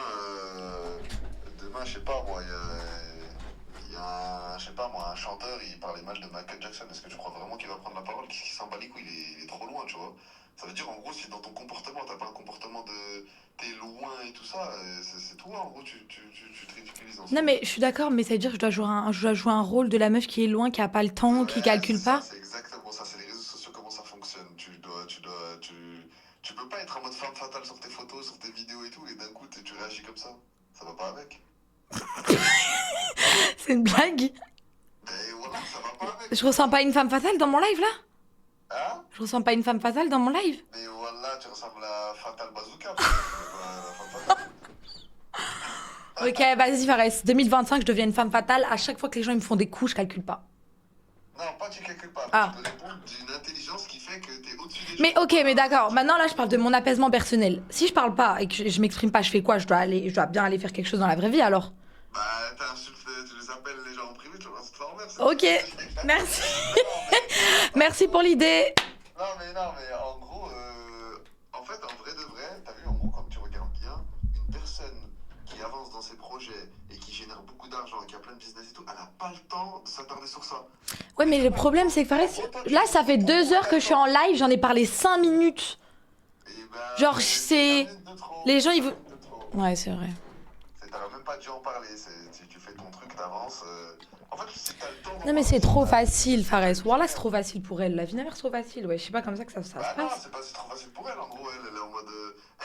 je sais pas, moi, il y a un, je sais pas, moi, un chanteur, il parlait mal de Michael Jackson. Est-ce que tu crois vraiment qu'il va prendre la parole? Qu'est-ce qu'il s'en bat les couilles? Il est trop loin, tu vois. Ça veut dire, en gros, si dans ton comportement, t'as pas un comportement de... T'es loin et tout ça, c'est toi, en gros, tu te ridiculises. Non, mais je suis d'accord, mais ça veut dire que je dois jouer un rôle de la meuf qui est loin, qui a pas le temps, qui calcule pas. C'est exactement ça, c'est les réseaux sociaux, comment ça fonctionne. Tu peux pas être en mode femme fatale sur tes photos sur tes vidéos et tout, et d'un coup, tu réagis comme ça. Ça va pas avec. C'est une blague. Et voilà, ça va pas avec. Je ressens pas une femme fatale dans mon live là? Hein? Je ressens pas une femme fatale dans mon live? Mais voilà, tu ressembles à Fatal Bazooka. parce que, la femme fatale. Ok, vas-y Fares, 2025, je deviens une femme fatale. À chaque fois que les gens ils me font des coups, je calcule pas. Non, pas tu calcules pas. Ah. Tu peux répondre d'une intelligence qui fait que t'es au-dessus des Mais gens. ok, mais d'accord. Maintenant là, je parle de mon apaisement personnel. Si je parle pas et que je m'exprime pas, je fais quoi? Je dois bien aller faire quelque chose dans la vraie vie alors. Bah, t'insultes, tu les appelles les gens en privé, tu leur insultes leur mère. Ok, merci. Merci pour l'idée. Non, mais en gros, en fait, en vrai de vrai, t'as vu, en gros, quand tu regardes bien, une personne qui avance dans ses projets et qui génère beaucoup d'argent et qui a plein de business et tout, elle a pas le temps de s'attarder sur ça. Ouais, mais le problème c'est que Fares, là ça fait 2 heures que je suis en live, j'en ai parlé 5 minutes. Et bah, Genre, c'est- les gens, ils veulent- Ouais, c'est vrai. T'aurais même pas dû en parler, tu fais ton truc, t'avances. En fait, si t'as le temps. Non mais c'est trop facile, Fares. Voilà, c'est trop facile pour elle. La vie n'a l'air trop facile. Ouais, je sais pas comme ça que ça se Bah non, passe. c'est trop facile pour elle, en gros, elle est en mode.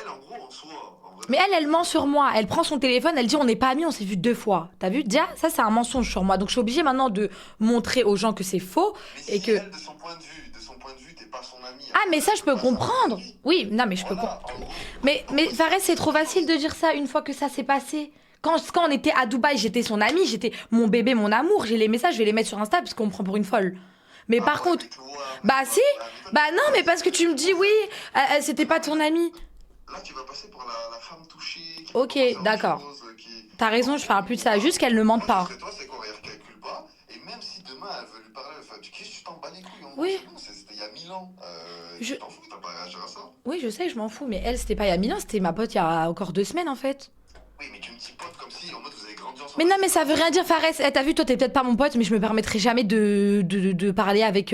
Elle, en gros, en soi. En vrai, Mais elle ment sur moi. Elle prend son téléphone, elle dit on n'est pas amis, on s'est vu 2 fois. T'as vu? Déjà, ça c'est un mensonge sur moi. Donc je suis obligée maintenant de montrer aux gens que c'est faux. Mais et si que- elle, de son point de vue, t'es pas son ami. Ah mais ça je peux comprendre. Oui, non mais je peux comprendre. Voilà, en gros. Mais Fares, c'est trop facile de dire ça une fois que ça s'est passé. Quand on était à Dubaï, j'étais son amie, j'étais mon bébé, mon amour. J'ai les messages, je vais les mettre sur Insta parce qu'on me prend pour une folle. Mais Ah, par ouais, contre, mais toi, bah mais si, toi, mais toi, bah non, mais parce que tu me dis oui, c'était pas ton amie. Là, tu vas passer pour la femme touchée. Qui Ok, peut faire d'accord. autre chose, qui- T'as raison, je parle plus de ça, juste qu'elle ne mente Moi, pas. ce serait toi, c'est quoi, elle calcule pas. Et même si demain elle veut lui parler, enfin, qu'est-ce que tu t'en bats les couilles en Oui. gros, c'est bon, c'était il y a 1000 ans. Je- Tu t'en fous, t'as pas à réagir à ça. Oui, je sais, je m'en fous, mais elle, c'était pas il y a 1000 ans, c'était ma pote il y a encore 2 semaines en fait. Oui, mais tu me dis pote comme si en mode vous avez grandi ensemble. Mais non, mais ça veut rien dire, Fares. T'as vu, toi, t'es peut-être pas mon pote, mais je me permettrai jamais de parler avec.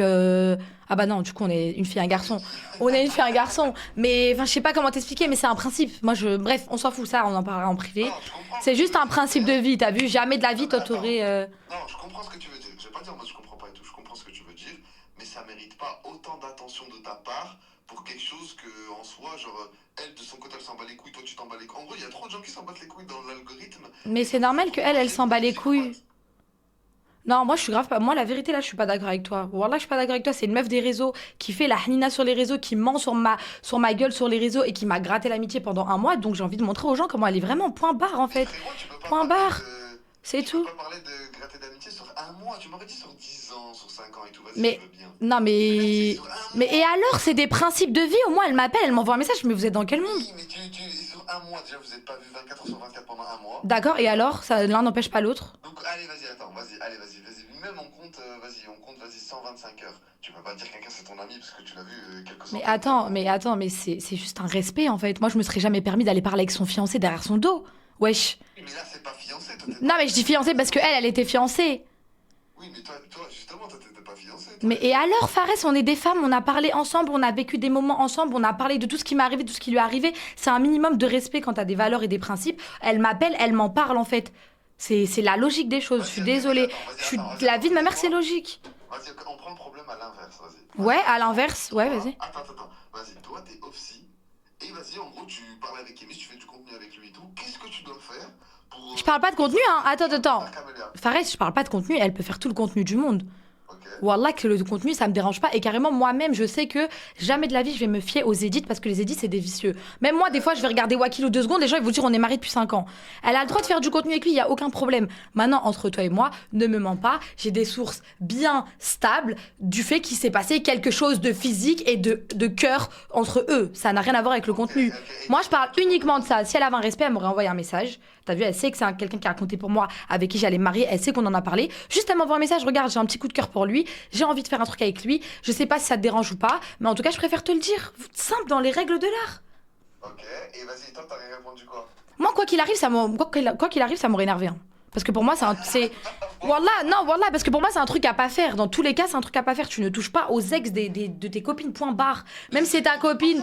Ah bah non, du coup, on est une fille et un garçon. On est une fille et un garçon. Mais enfin, je sais pas comment t'expliquer, mais c'est un principe. Bref, on s'en fout, ça, on en parlera en privé. Non, je comprends. C'est juste un principe de vie, t'as vu? Jamais de la vie, toi, t'aurais. Non, je comprends ce que tu veux dire. Je vais pas dire moi je comprends pas et tout, je comprends ce que tu veux dire, mais ça mérite pas autant d'attention de ta part pour quelque chose que en soi, genre, elle de son côté elle s'en bat les couilles, toi tu t'en bats les couilles. En gros, il y a trop de gens qui s'en battent les couilles dans l'algorithme. Mais c'est normal que elle s'en bat les couilles. Non, moi je suis grave pas. Moi la vérité là, je suis pas d'accord avec toi. Voilà, je suis pas d'accord avec toi. C'est une meuf des réseaux qui fait la hnina sur les réseaux, qui ment sur ma gueule sur les réseaux et qui m'a gratté l'amitié pendant 1 mois. Donc j'ai envie de montrer aux gens comment elle est vraiment point barre en fait. Frérot, tu peux pas Point parler barre. de- C'est tu tout. peux pas parler de gratter d'amitié sur 1 mois, tu m'aurais dit sur 10 ans, sur 5 ans et tout, vas-y, Mais- je veux bien. Non mais. Sur un Mais mois. et alors, c'est des principes de vie. Au moins elle m'appelle, elle m'envoie un message. Mais vous êtes dans quel monde? Oui, mais sur 1 mois, déjà vous êtes pas vu 24 heures sur 24 pendant 1 mois. D'accord. Et alors, ça l'un n'empêche pas l'autre. Donc allez, vas-y, attends, vas-y. Même on compte, vas-y, 125 heures. Tu peux pas dire quelqu'un c'est ton ami parce que tu l'as vu quelques Mais attends, mais c'est juste un respect en fait. Moi je me serais jamais permis d'aller parler avec son fiancé derrière son dos. Wesh. Mais là, c'est pas fiancé, toi, t'es Non pas- mais je dis fiancé parce que elle était fiancée. Oui, mais toi, justement, toi, t'étais pas fiancé. toi. Mais et alors, Fares, on est des femmes, on a parlé ensemble, on a vécu des moments ensemble, on a parlé de tout ce qui m'est arrivé, de tout ce qui lui est arrivé. C'est un minimum de respect quand t'as des valeurs et des principes. Elle m'appelle, elle m'en parle en fait. C'est la logique des choses. Je suis Vas-y, désolée. vas-y, La vie de ma mère, c'est logique. Vas-y, on prend le problème à l'inverse, vas-y. Ouais, à l'inverse, ouais, vas-y. Attends. Vas-y, toi, t'es off-si. Et vas-y, en gros, tu parles avec Kémis, tu fais du contenu avec lui et tout. Qu'est-ce que tu dois faire pour. Je parle pas de contenu, hein. Attends. faire Camélia. Fares, je parle pas de contenu, elle peut faire tout le contenu du monde. Ok. Wallah que le contenu ça me dérange pas et carrément moi-même je sais que jamais de la vie je vais me fier aux edits parce que les edits c'est des vicieux. Même moi des fois je vais regarder Wakilou 2 secondes, les gens ils vont dire on est mariés depuis 5 ans. Elle a le droit de faire du contenu avec lui, il y a aucun problème. Maintenant entre toi et moi, ne me mens pas, j'ai des sources bien stables du fait qu'il s'est passé quelque chose de physique et de cœur entre eux. Ça n'a rien à voir avec le contenu. Ok. Moi je parle uniquement de ça. Si elle avait un respect, elle m'aurait envoyé un message. T'as vu, elle sait que c'est quelqu'un qui a compté pour moi, avec qui j'allais me marier, elle sait qu'on en a parlé. Juste elle m'envoie un message, regarde, j'ai un petit coup de cœur pour lui, j'ai envie de faire un truc avec lui, je sais pas si ça te dérange ou pas, mais en tout cas je préfère te le dire. Simple dans les règles de l'art. Ok, et vas-y, toi, t'as répondu quoi? Moi quoi qu'il arrive, quoi qu'il arrive, ça m'aurait énervé. Hein. Parce que pour moi, c'est. Wallah, parce que pour moi, c'est un truc à pas faire. Dans tous les cas, c'est un truc à pas faire. Tu ne touches pas aux ex de tes copines, point barre. Même si c'est ta copine.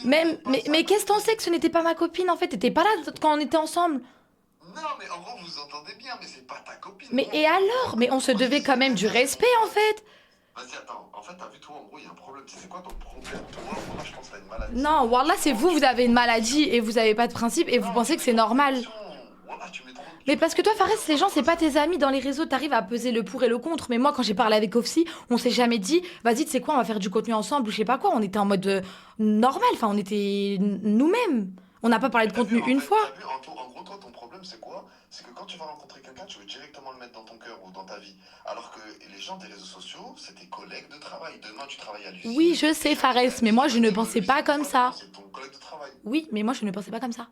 Mais qu'est-ce que t'en sais que ce n'était pas ma copine en fait? T'étais pas là quand on était ensemble. Non, mais en gros, vous vous entendez bien, mais c'est pas ta copine. Mais et alors? Mais on se devait quand même du respect en fait. Vas-y, attends. En fait, t'as vu, toi, en gros, il y a un problème. C'est quoi ton problème? Toi, moi, je pense que t'as une maladie. Non, Wallah, c'est vous, vous avez une maladie et vous avez pas de principe et vous Non, pensez tu que mets c'est trop de normal. pression. Voilà, tu mets trop. Mais parce que toi, Fares, ces gens, c'est pas tes amis dans les réseaux, t'arrives à peser le pour et le contre. Mais moi, quand j'ai parlé avec Ofsi, on s'est jamais dit, vas-y, tu sais quoi, on va faire du contenu ensemble ou je sais pas quoi. On était en mode normal, enfin, on était nous-mêmes. On n'a pas parlé de T'as vu, contenu une fois. t'as vu, en gros, toi, ton problème, c'est quoi? C'est que quand tu vas rencontrer quelqu'un, tu veux directement le mettre dans ton cœur ou dans ta vie. Alors que les gens des réseaux sociaux, c'est tes collègues de travail. Demain, tu travailles à l'usine. Oui, je sais, Fares, mais moi, je ne pensais pas comme ça. C'est ton collègue de travail. Oui, mais moi, je ne pensais pas comme ça.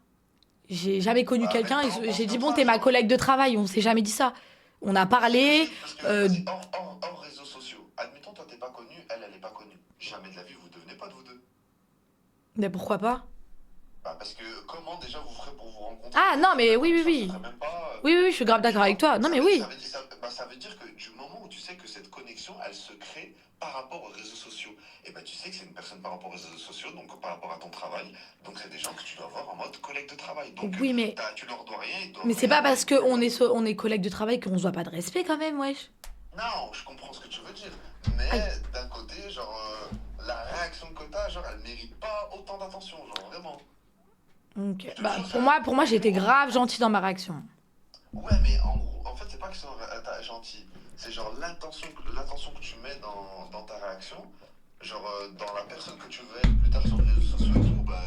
J'ai jamais connu Bah, quelqu'un et maintenant, on j'ai pense dit, comme bon, ça, t'es ma genre. collègue de travail. On s'est jamais dit ça. On a parlé. Parce que, euh, vas-y, hors réseaux sociaux. Admettons, toi, t'es pas connu, elle est pas connue. Jamais de la vie, vous devenez pas de vous deux. Mais pourquoi pas? Bah, parce que comment déjà vous ferez pour vous rencontrer? Ah, non, mais oui, oui, Ça, oui. ce serait même pas, Oui, oui, oui, je suis grave d'accord avec toi. Non, mais oui. Ça veut dire que du moment où tu sais que cette connexion, elle se crée par rapport aux réseaux sociaux, et ben tu sais que c'est une personne par rapport aux réseaux sociaux, donc par rapport à ton travail, donc c'est des gens que tu dois voir en mode collègue de travail. Donc Oui, mais, tu leur dois rien, ils doivent mais c'est rien. pas parce qu'on est, on est collègues de travail qu'on se doit pas de respect quand même, wesh. Non, je comprends ce que tu veux dire, mais Aïe. d'un côté, genre, la réaction que t'as, genre, elle mérite pas autant d'attention, genre, vraiment. Ok. Je te Bah, jure, pour moi, j'ai été grave gentille dans ma réaction. Ouais, mais en gros, en fait, c'est pas que c'est gentil. C'est genre l'attention que tu mets dans ta réaction. Genre, dans la personne que tu veux être plus tard sur les réseaux sociaux et tout, bah,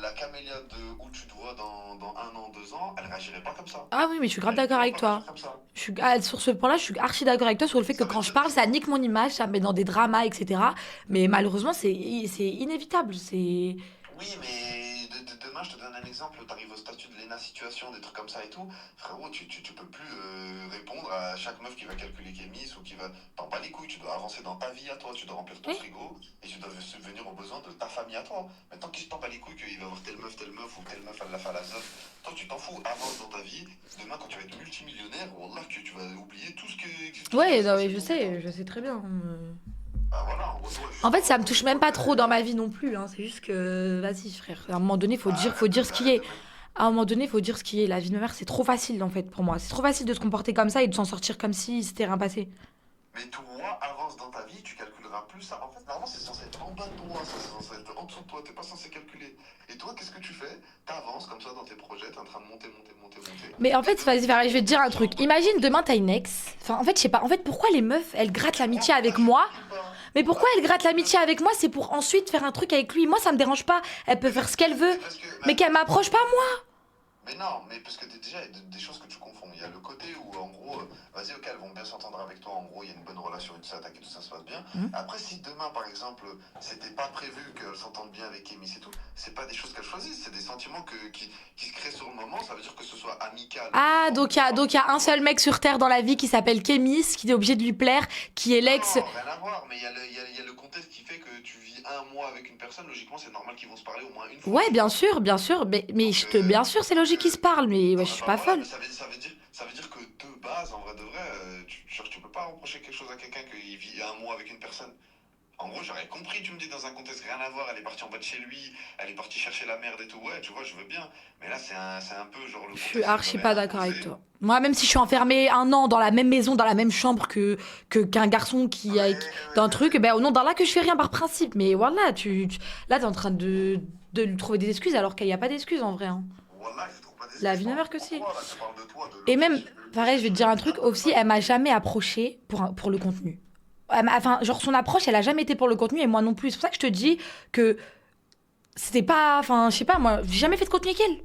la camélia de où tu te vois dans 1 an, 2 ans, elle réagirait pas comme ça. Ah oui, mais je suis grave Elle d'accord va avec pas toi. réagir comme ça. Sur ce point-là, je suis archi d'accord avec toi sur le fait que Ça veut quand je dire- parle, ça nique mon image, ça me met dans des dramas, etc. Mais malheureusement, c'est inévitable. C'est. Oui, mais demain, je te donne un exemple. Tu arrives au statut de l'ENA situation, des trucs comme ça et tout. Frérot, tu peux plus répondre à chaque meuf qui va calculer Kémis ou qui va. T'en bats les couilles, tu dois avancer dans ta vie à toi, tu dois remplir ton Oui. frigo et tu dois subvenir aux besoins de ta famille à toi. Maintenant, qui t'en bat les couilles qu'il va avoir telle meuf ou telle meuf, elle l'a fait à la zone. Toi, tu t'en fous, avance dans ta vie. Demain, quand tu vas être multimillionnaire, wallah, que tu vas oublier tout ce qui existe. Ouais, non, mais C'est tout. je sais très bien. Bah voilà, en gros, toi, En fait, ça me touche même pas trop dans ma vie non plus. Hein. C'est juste que, vas-y, frère. À un moment donné, faut dire ce qui est. À un moment donné, faut dire ce qui est. La vie de ma mère, c'est trop facile en fait pour moi. C'est trop facile de se comporter comme ça et de s'en sortir comme si c'était rien passé. Mais toi, avance dans ta vie, tu calculeras plus ça. En fait, normalement, c'est censé être en bas de toi, c'est censé être en dessous de toi, t'es pas censé calculer. Et toi, qu'est-ce que tu fais? T'avances comme ça dans tes projets, t'es en train de monter. Mais en fait, vas-y, Farah, je vais te dire un truc. Imagine demain, t'as une ex. Enfin, en fait, je sais pas. En fait, pourquoi les meufs, elles grattent l'amitié avec moi? Mais pourquoi elles grattent l'amitié avec moi? C'est pour ensuite faire un truc avec lui. Moi, ça me dérange pas. Elle peut faire ce qu'elle veut. Mais qu'elle m'approche pas, moi. Mais non, mais parce que déjà, il y a des choses que tu confonds. Il y a le côté où, en gros, vas-y, ok, elles vont bien s'entendre avec toi. En gros, il y a une bonne relation et tout ça, t'inquiète, tout ça se passe bien. Après, si demain, par exemple, c'était pas prévu qu'elles s'entendent bien avec Kémis et tout, c'est pas des choses qu'elles choisissent, c'est des sentiments qui se créent sur le moment. Ça veut dire que ce soit amical. Ah, donc il y a un seul mec sur Terre dans la vie qui s'appelle Kémis, qui est obligé de lui plaire, qui est l'ex. Non, rien à voir, mais il y a le contexte qui fait que tu vis 1 mois avec une personne, logiquement, c'est normal qu'ils vont se parler au moins une fois. Ouais, bien sûr. Bien sûr, c'est logique qu'ils se parlent, mais ouais, je suis pas folle. Ça veut dire que de base, en vrai de vrai, tu peux pas reprocher quelque chose à quelqu'un qu'il vit 1 mois avec une personne. En gros, j'aurais compris, tu me dis, dans un contexte rien à voir, elle est partie en bas de chez lui, elle est partie chercher la merde et tout, ouais, tu vois, je veux bien. Mais là, c'est un peu genre le Je suis contexte archi qui pas m'avait d'accord avec imposé. toi. Moi, même si je suis enfermée 1 an dans la même maison, dans la même chambre qu'un garçon qui a dans un truc, ben non, dans là que je fais rien par principe. Mais voilà, là, t'es en train de lui trouver des excuses alors qu'il n'y a pas d'excuses en vrai. Hein. Voilà, je trouve pas des La excuses. vie de ma mère que si. Pourquoi, là, tu parles de toi, de Et l'autre, même, tu- pareil, je vais te dire un truc, aussi, elle m'a jamais approché pour le contenu. Enfin, genre, son approche, elle a jamais été pour le contenu et moi non plus. C'est pour ça que je te dis que c'était pas. Enfin, je sais pas, moi, j'ai jamais fait de contenu avec elle.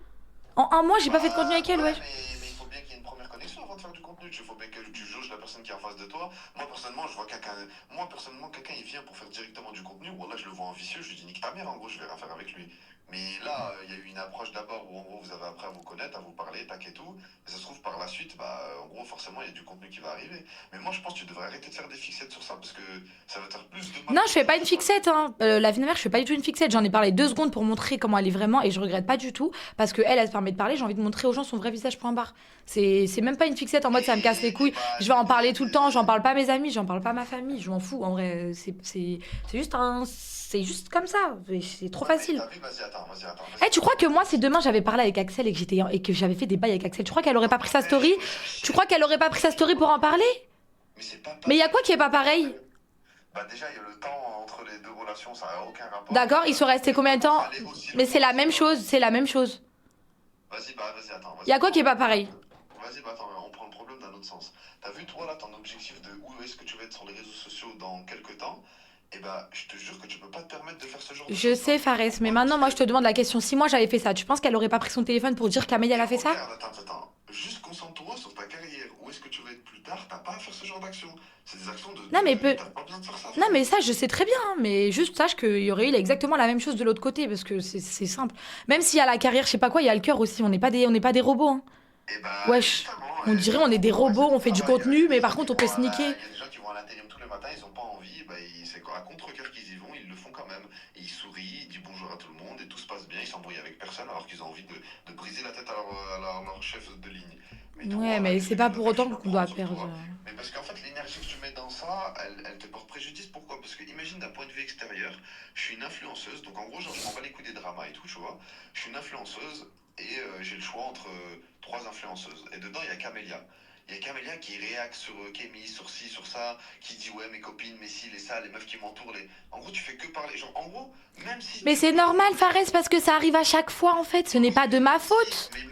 En 1 mois, j'ai pas fait de contenu avec elle, ouais. Mais il faut bien qu'il y ait une première connexion avant de faire du contenu. Il faut bien que tu juges la personne qui est en face de toi. Moi, personnellement, je vois quelqu'un. Moi, personnellement, quelqu'un, il vient pour faire directement du contenu. Voilà, je le vois en vicieux. Je lui dis nique ta mère, en gros, je vais rien faire avec lui. Mais là, il y a eu une approche d'abord où, en gros, vous avez appris à vous connaître, à vous parler, tac et tout. Mais ça se trouve, par la suite, bah, en gros, forcément, il y a du contenu qui va arriver. Mais moi, je pense que tu devrais arrêter de faire des fixettes sur ça parce que ça va te faire plus de mal. Non, je fais pas une fixette, hein. La vie de ma mère, je fais pas du tout une fixette. J'en ai parlé 2 secondes pour montrer comment elle est vraiment et je regrette pas du tout parce que elle se permet de parler. J'ai envie de montrer aux gens son vrai visage, point barre. C'est même pas une fixette en mode ça me casse les couilles. Je vais en parler tout le temps. J'en parle pas à mes amis, j'en parle pas à ma famille. Je m'en fous. En vrai, c'est juste comme ça. C'est trop facile. T'as vu, vas-y, attends. Eh, tu crois que moi, si demain j'avais parlé avec Axel et que j'avais fait des bails avec Axel, tu crois qu'elle aurait pas pris sa story? Tu crois qu'elle aurait pas pris sa story pour en parler? Mais c'est pas Mais il y a pareil. quoi qui est pas pareil? Bah déjà, il y a le temps entre les deux relations, ça n'a aucun rapport. D'accord, ils sont restés combien de temps? Ça allait aussi Mais c'est la longtemps, même c'est pas- chose, c'est la même chose. Vas-y, attends. Il y a quoi qui est pas pareil? Vas-y, bah attends, on prend le problème d'un autre sens. T'as vu, toi, là, ton objectif de où est-ce que tu vas être sur les réseaux sociaux dans quelques temps? Eh bah, je te jure que tu peux pas te permettre de faire ce genre de Je choses. sais, Fares, mais maintenant, moi, je te demande la question. Si moi, j'avais fait ça, tu penses qu'elle aurait pas pris son téléphone pour dire qu'Amélie, elle a fait ça? Regarde, attends. Juste concentre-toi sur ta carrière. Où est-ce que tu vas être plus tard? T'as pas à faire ce genre d'action. C'est des actions de. Non, mais peu- T'as pas besoin de faire ça. Non, mais ça, je sais très bien, hein, mais juste sache qu'il y aurait eu exactement la même chose de l'autre côté, parce que c'est simple. Même s'il y a la carrière, je sais pas quoi, il y a le cœur aussi. On n'est pas des robots, hein. Eh bah, Wesh. justement, On dirait on est des robots, on fait du contenu, mais par contre, on peut Il y sneaker. a des gens qui vont à l'intérim tous les matins, ils ont pas envie, bah, c'est à contre-cœur qu'ils y vont, ils le font quand même. Et ils sourient, ils disent bonjour à tout le monde et tout se passe bien, ils s'embrouillent avec personne alors qu'ils ont envie de briser la tête à leur chef de ligne. Mais toi, Ouais, mais là, c'est tu pas dois pour faire autant sur qu'on doit toi. perdre. Mais parce qu'en fait, l'énergie que tu mets dans ça, elle te porte préjudice. Pourquoi? Parce que imagine d'un point de vue extérieur, je suis une influenceuse, donc en gros, genre, je m'en bats les couilles des dramas et tout, tu vois. Je suis une influenceuse et j'ai le choix entre trois influenceuses. Et dedans, il y a Camélia. Il y a Camélia qui réacte sur Kémy, sur ci, sur ça, qui dit ouais, mes copines, mes ci, les ça, les meufs qui m'entourent. En gros, tu fais que parler. Genre, en gros, même si. Mais c'est normal, Fares, parce que ça arrive à chaque fois, en fait. Ce n'est pas de ma faute. Mais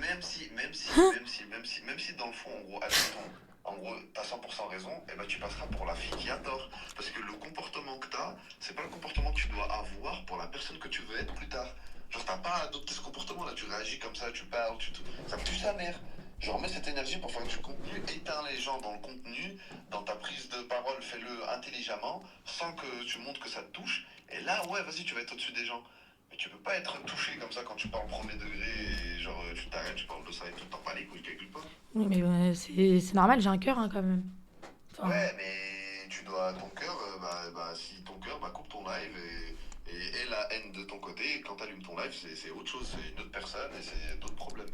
même si dans le fond, en gros, admettons, en gros, t'as 100% raison, et ben tu passeras pour la fille qui a tort. Parce que le comportement que t'as, c'est pas le comportement que tu dois avoir pour la personne que tu veux être plus tard. Genre, t'as pas adopté ce comportement là, tu réagis comme ça, tu parles, ça pue sa mère. Genre, mets cette énergie pour faire du contenu, éteins les gens dans le contenu, dans ta prise de parole, fais-le intelligemment, sans que tu montres que ça te touche. Et là, ouais, vas-y, tu vas être au-dessus des gens. Mais tu peux pas être touché comme ça quand tu parles premier degré et genre tu t'arrêtes, tu parles de ça et tout, t'en pas les couilles, calcule pas. Oui, mais c'est normal, j'ai un cœur, hein, quand même. Enfin, Ouais, mais tu dois, ton cœur, si ton cœur, coupe ton live et la haine de ton côté, et quand t'allumes ton live, c'est autre chose, c'est une autre personne et c'est d'autres problèmes.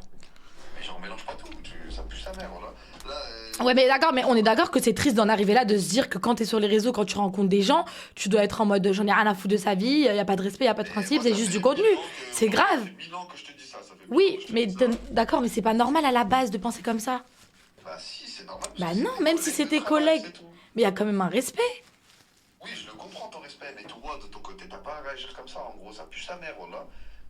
Mais genre, mélange pas tout, ça pue sa mère, voilà. Là, Ouais, mais d'accord, mais on est d'accord que c'est triste d'en arriver là, de se dire que quand t'es sur les réseaux, quand tu rencontres des gens, tu dois être en mode j'en ai rien à foutre de sa vie, y a pas de respect, y a pas de mais principe, moi, c'est ça juste fait du contenu. 1000 ans C'est grave. Ça fait 1000 ans que je te dis ça, ça fait 1000 ans Oui, que je te mais dis ça. d'accord, mais c'est pas normal à la base de penser comme ça. Bah si, c'est normal. parce Bah que non, c'est même des si collègues c'est de tes travail, collègues. c'est tout. Mais y a quand même un respect. Oui, je le comprends ton respect, mais toi, de ton côté, t'as pas à réagir comme ça. En gros, ça pue sa mère, voilà.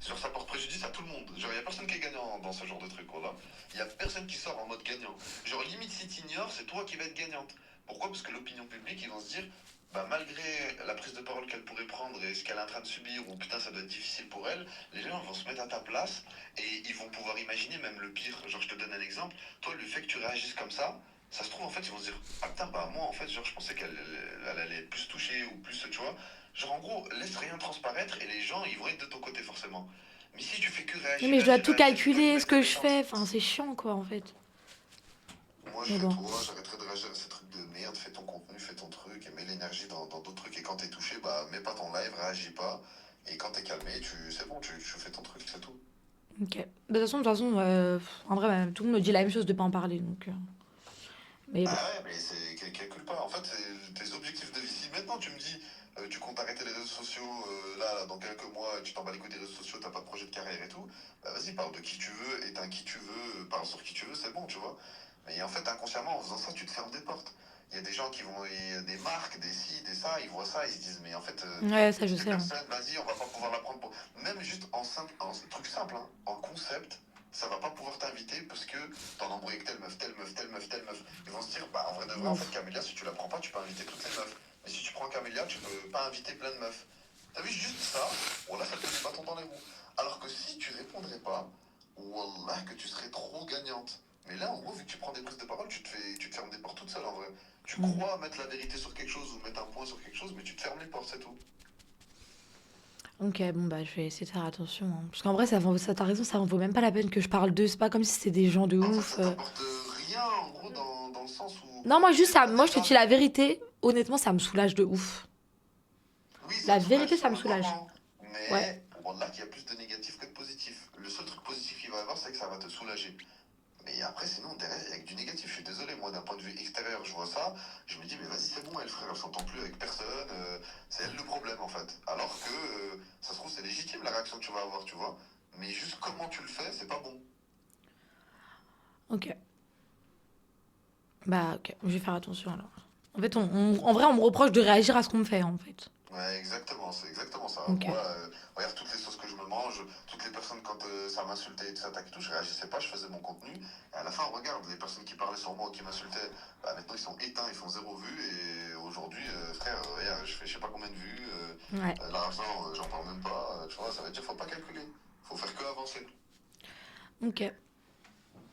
Genre, ça porte préjudice à tout le monde. Genre, y a personne qui est gagnant dans ce genre de truc, voilà. Y a personne qui sort en mode gagnant. Genre, limite, si t'ignores, c'est toi qui vas être gagnante. Pourquoi? Parce que l'opinion publique, ils vont se dire, bah, malgré la prise de parole qu'elle pourrait prendre et ce qu'elle est en train de subir, ou putain, ça doit être difficile pour elle, les gens vont se mettre à ta place et ils vont pouvoir imaginer même le pire. Genre, je te donne un exemple. Toi, le fait que tu réagisses comme ça se trouve, en fait, ils vont se dire, ah putain, bah, moi, en fait, genre, je pensais qu'elle allait être plus touchée ou plus, tu vois. Genre, en gros, laisse rien transparaître et les gens, ils vont être de ton côté, forcément. Mais si tu fais que réagir. Oui, mais je dois réagir, tout réagir, calculer, tu ce peux que mettre je ta fais. défense. Enfin, c'est chiant, quoi, en fait. Moi, je Mais fais bon. toi, j'arrêterai de réagir à ces trucs de merde, fais ton contenu, fais ton truc, et mets l'énergie dans d'autres trucs. Et quand t'es touché, bah, mets pas ton live, réagis pas. Et quand t'es calmé, c'est bon, tu fais ton truc, c'est tout. Ok. Bah, de toute façon, en vrai, bah, tout le monde me dit la même chose de pas en parler, donc. Mais bon. Ah ouais, mais calcule pas. En fait, c'est tes objectifs de vie. Si maintenant tu me dis, tu comptes arrêter les réseaux sociaux, là, dans quelques mois, tu t'en bats les couilles des réseaux sociaux, t'as pas de projet de carrière et tout, bah vas-y, parle de qui tu veux, éteins qui tu veux, parle sur qui tu veux, c'est bon, tu vois. Mais en fait, inconsciemment, en faisant ça, tu te fermes des portes. Il y a des gens qui vont, il y a des marques, des ci, des ça, ils voient ça, ils se disent, mais en fait, Ouais, ça, je cette sais, hein. personne, vas-y, on va pas pouvoir la prendre pour. Même juste en truc simple, hein, en concept, ça va pas pouvoir t'inviter parce que t'en embrouilles avec telle meuf, telle meuf, telle meuf, telle meuf. Ils vont se dire, bah en vrai de vrai, en fait, Camélia, si tu la prends pas, tu peux inviter toutes les meufs. Mais si tu prends Camélia, tu peux pas inviter plein de meufs. T'as vu juste ça, voilà, ça te met des bâtons dans les roues. Alors que si tu répondrais pas, wallah, que tu serais trop gagnante. Mais là, en gros, vu que tu prends des prises de parole, tu te fermes des portes toute seule en vrai. Tu crois mettre la vérité sur quelque chose ou mettre un point sur quelque chose, mais tu te fermes les portes, c'est tout. Ok, bon, bah, je vais essayer de faire attention, hein. Parce qu'en vrai, t'as raison, ça en vaut même pas la peine que je parle d'eux. C'est pas comme si c'était des gens de En fait, ouf. ça t'apporte rien, en gros, dans le sens où. Non, moi, juste, c'est pas moi, des je te gens- dis la vérité. Honnêtement, ça me soulage de ouf. Oui, La te vérité, soulage ça me sur le soulage. moment. Mais Ouais. voilà qu'il y a plus de négatif que de positif. Le seul truc positif qu'il va y avoir, c'est que ça va te soulager. Mais après, sinon, derrière, il y a que du négatif. Je suis désolé, moi, d'un point de vue extérieur, je vois ça. Je me dis, mais vas-y, c'est bon, elle, frère, elle s'entend plus avec personne. C'est elle le problème, en fait. Alors que, ça se trouve, c'est légitime la réaction que tu vas avoir, tu vois. Mais juste comment tu le fais, c'est pas bon. Ok. Bah, ok. Je vais faire attention alors. En fait, en vrai, on me reproche de réagir à ce qu'on me fait, en fait. Ouais, exactement, c'est exactement ça. Ok. Moi, regarde toutes les sauces que je me mange, toutes les personnes quand ça m'insultait et tout ça, tac et tout, je réagissais pas, je faisais mon contenu. Et à la fin, regarde, les personnes qui parlaient sur moi ou qui m'insultaient, bah, maintenant ils sont éteints, ils font 0 vue. Et aujourd'hui, frère, regarde, je fais je sais pas combien de vues. Ouais. L'argent, j'en parle même pas. Tu vois, ça veut dire faut pas calculer. Faut faire que avancer. Ok.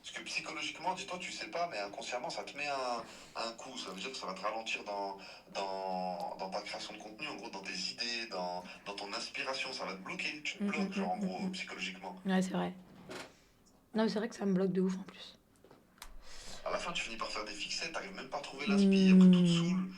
Parce que psychologiquement, dis-toi, tu sais pas, mais inconsciemment, ça te met un coup. Ça veut dire que ça va te ralentir dans ta création de contenu, en gros, dans tes idées, dans ton inspiration. Ça va te bloquer. Tu te bloques, genre, en gros, psychologiquement. Ouais, c'est vrai. Non, mais c'est vrai que ça me bloque de ouf, en plus. À la fin, tu finis par faire des fixettes, t'arrives même pas à trouver l'inspi, après tout te saoule.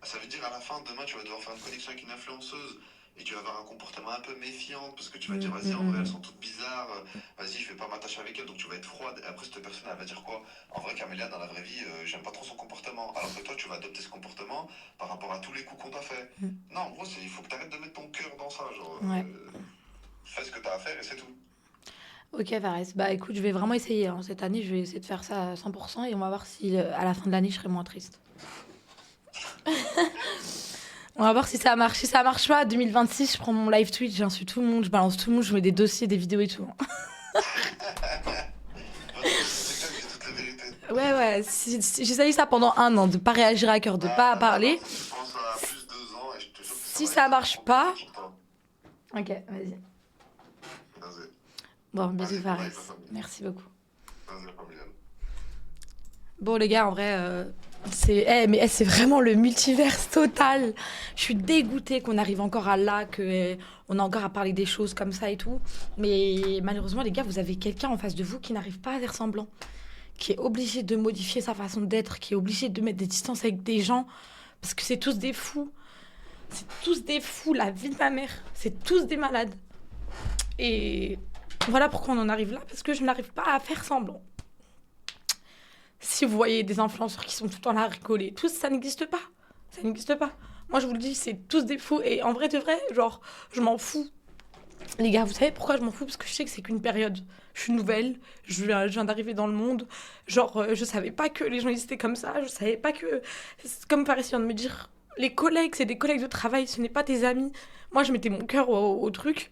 Ça veut dire, à la fin, demain, tu vas devoir faire une connexion avec une influenceuse. Et tu vas avoir un comportement un peu méfiant, parce que tu vas te dire, vas-y, en vrai, elles sont toutes bizarres, vas-y, je vais pas m'attacher avec elles, donc tu vas être froide. Et après, cette personne, elle va dire quoi? En vrai, Camélia, dans la vraie vie, j'aime pas trop son comportement. Alors que toi, tu vas adopter ce comportement par rapport à tous les coups qu'on t'a fait. Non, en gros, il faut que tu arrêtes de mettre ton cœur dans ça. Genre, Ouais. fais ce que t'as à faire et c'est tout. Ok, Fares. Bah écoute, je vais vraiment essayer. Hein. Cette année, je vais essayer de faire ça à 100% et on va voir si à la fin de l'année, je serai moins triste. On va voir si ça marche. Si ça marche pas, 2026, je prends mon live Twitch, j'insulte tout le monde, je balance tout le monde, je mets des dossiers, des vidéos et tout. C'est clair, j'ai toute la vérité. Ouais. J'essaye ça pendant 1 an, de pas réagir à cœur, de pas parler. Je pense à plus 2 ans et je te jure que Si va ça être marche trop pas- compliqué pour toi. Ok, vas-y. Vas-y, Bon, bisous, Vas-y, Fares. bye, bye, bye. Merci beaucoup. vas-y, familial. Bon, les gars, en vrai, c'est vraiment le multiverse total. Je suis dégoûtée qu'on arrive encore à là, qu'on a encore à parler des choses comme ça et tout. Mais malheureusement, les gars, vous avez quelqu'un en face de vous qui n'arrive pas à faire semblant, qui est obligé de modifier sa façon d'être, qui est obligé de mettre des distances avec des gens, parce que c'est tous des fous. C'est tous des fous, la vie de ma mère. C'est tous des malades. Et voilà pourquoi on en arrive là, parce que je n'arrive pas à faire semblant. Si vous voyez des influenceurs qui sont tout le temps là à rigoler, tous, ça n'existe pas. Ça n'existe pas. Moi, je vous le dis, c'est tous des fous. Et en vrai de vrai, genre, je m'en fous. Les gars, vous savez pourquoi je m'en fous? Parce que je sais que c'est qu'une période. Je suis nouvelle, je viens d'arriver dans le monde. Genre, je savais pas que les gens ils étaient comme ça. Je savais pas que... Comme Paris vient de me dire, les collègues, c'est des collègues de travail, ce n'est pas tes amis. Moi, je mettais mon cœur au truc.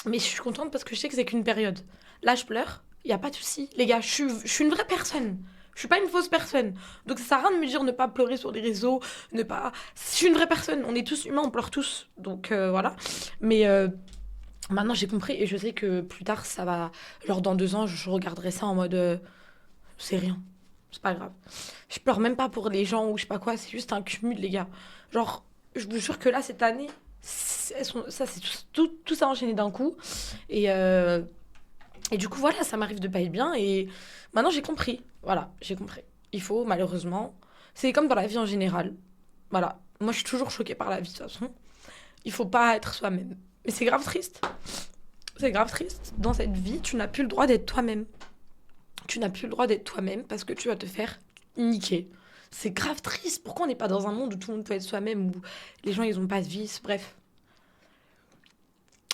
Mais je suis contente parce que je sais que c'est qu'une période. Là, je pleure, il n'y a pas de souci. Les gars, je suis une vraie personne. Je suis pas une fausse personne. Donc ça sert à rien de me dire ne pas pleurer sur les réseaux, ne pas... Je suis une vraie personne, on est tous humains, on pleure tous. Donc voilà. Mais maintenant j'ai compris et je sais que plus tard ça va... Genre dans 2 ans, je regarderai ça en mode... c'est rien. C'est pas grave. Je pleure même pas pour les gens ou je sais pas quoi, c'est juste un cumul, les gars. Genre, je vous jure que là, cette année, ça c'est tout ça enchaîné d'un coup. Et du coup, voilà, ça m'arrive de pas être bien. Et maintenant, j'ai compris. Voilà, j'ai compris. Il faut, malheureusement... C'est comme dans la vie en général. Voilà. Moi, je suis toujours choquée par la vie, de toute façon. Il faut pas être soi-même. Mais c'est grave triste. C'est grave triste. Dans cette vie, tu n'as plus le droit d'être toi-même. Tu n'as plus le droit d'être toi-même parce que tu vas te faire niquer. C'est grave triste. Pourquoi on n'est pas dans un monde où tout le monde peut être soi-même, où les gens, ils ont pas de vice, bref.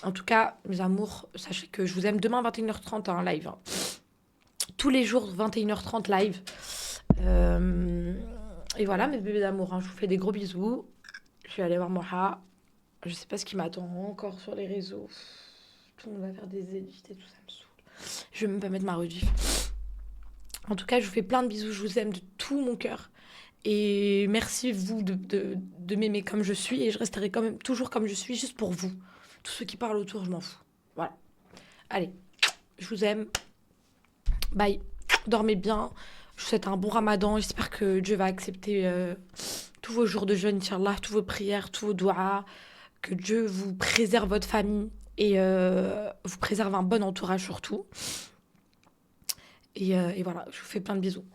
En tout cas, mes amours, sachez que je vous aime demain 21h30 en live. Hein. Tous les jours 21h30 live. Et voilà mes bébés d'amour, hein. Je vous fais des gros bisous. Je vais aller voir Moha. Je sais pas ce qui m'attend encore sur les réseaux. Tout le monde va faire des edits et tout, ça me saoule. Je vais même pas mettre ma rediff. En tout cas, je vous fais plein de bisous. Je vous aime de tout mon cœur. Et merci vous de m'aimer comme je suis. Et je resterai quand même toujours comme je suis, juste pour vous. Tous ceux qui parlent autour, je m'en fous. Voilà. Allez, je vous aime. Bye. Dormez bien. Je vous souhaite un bon ramadan. J'espère que Dieu va accepter tous vos jours de jeûne, Inch'Allah, tous vos prières, tous vos doigts. Que Dieu vous préserve votre famille et vous préserve un bon entourage surtout. Et voilà, je vous fais plein de bisous.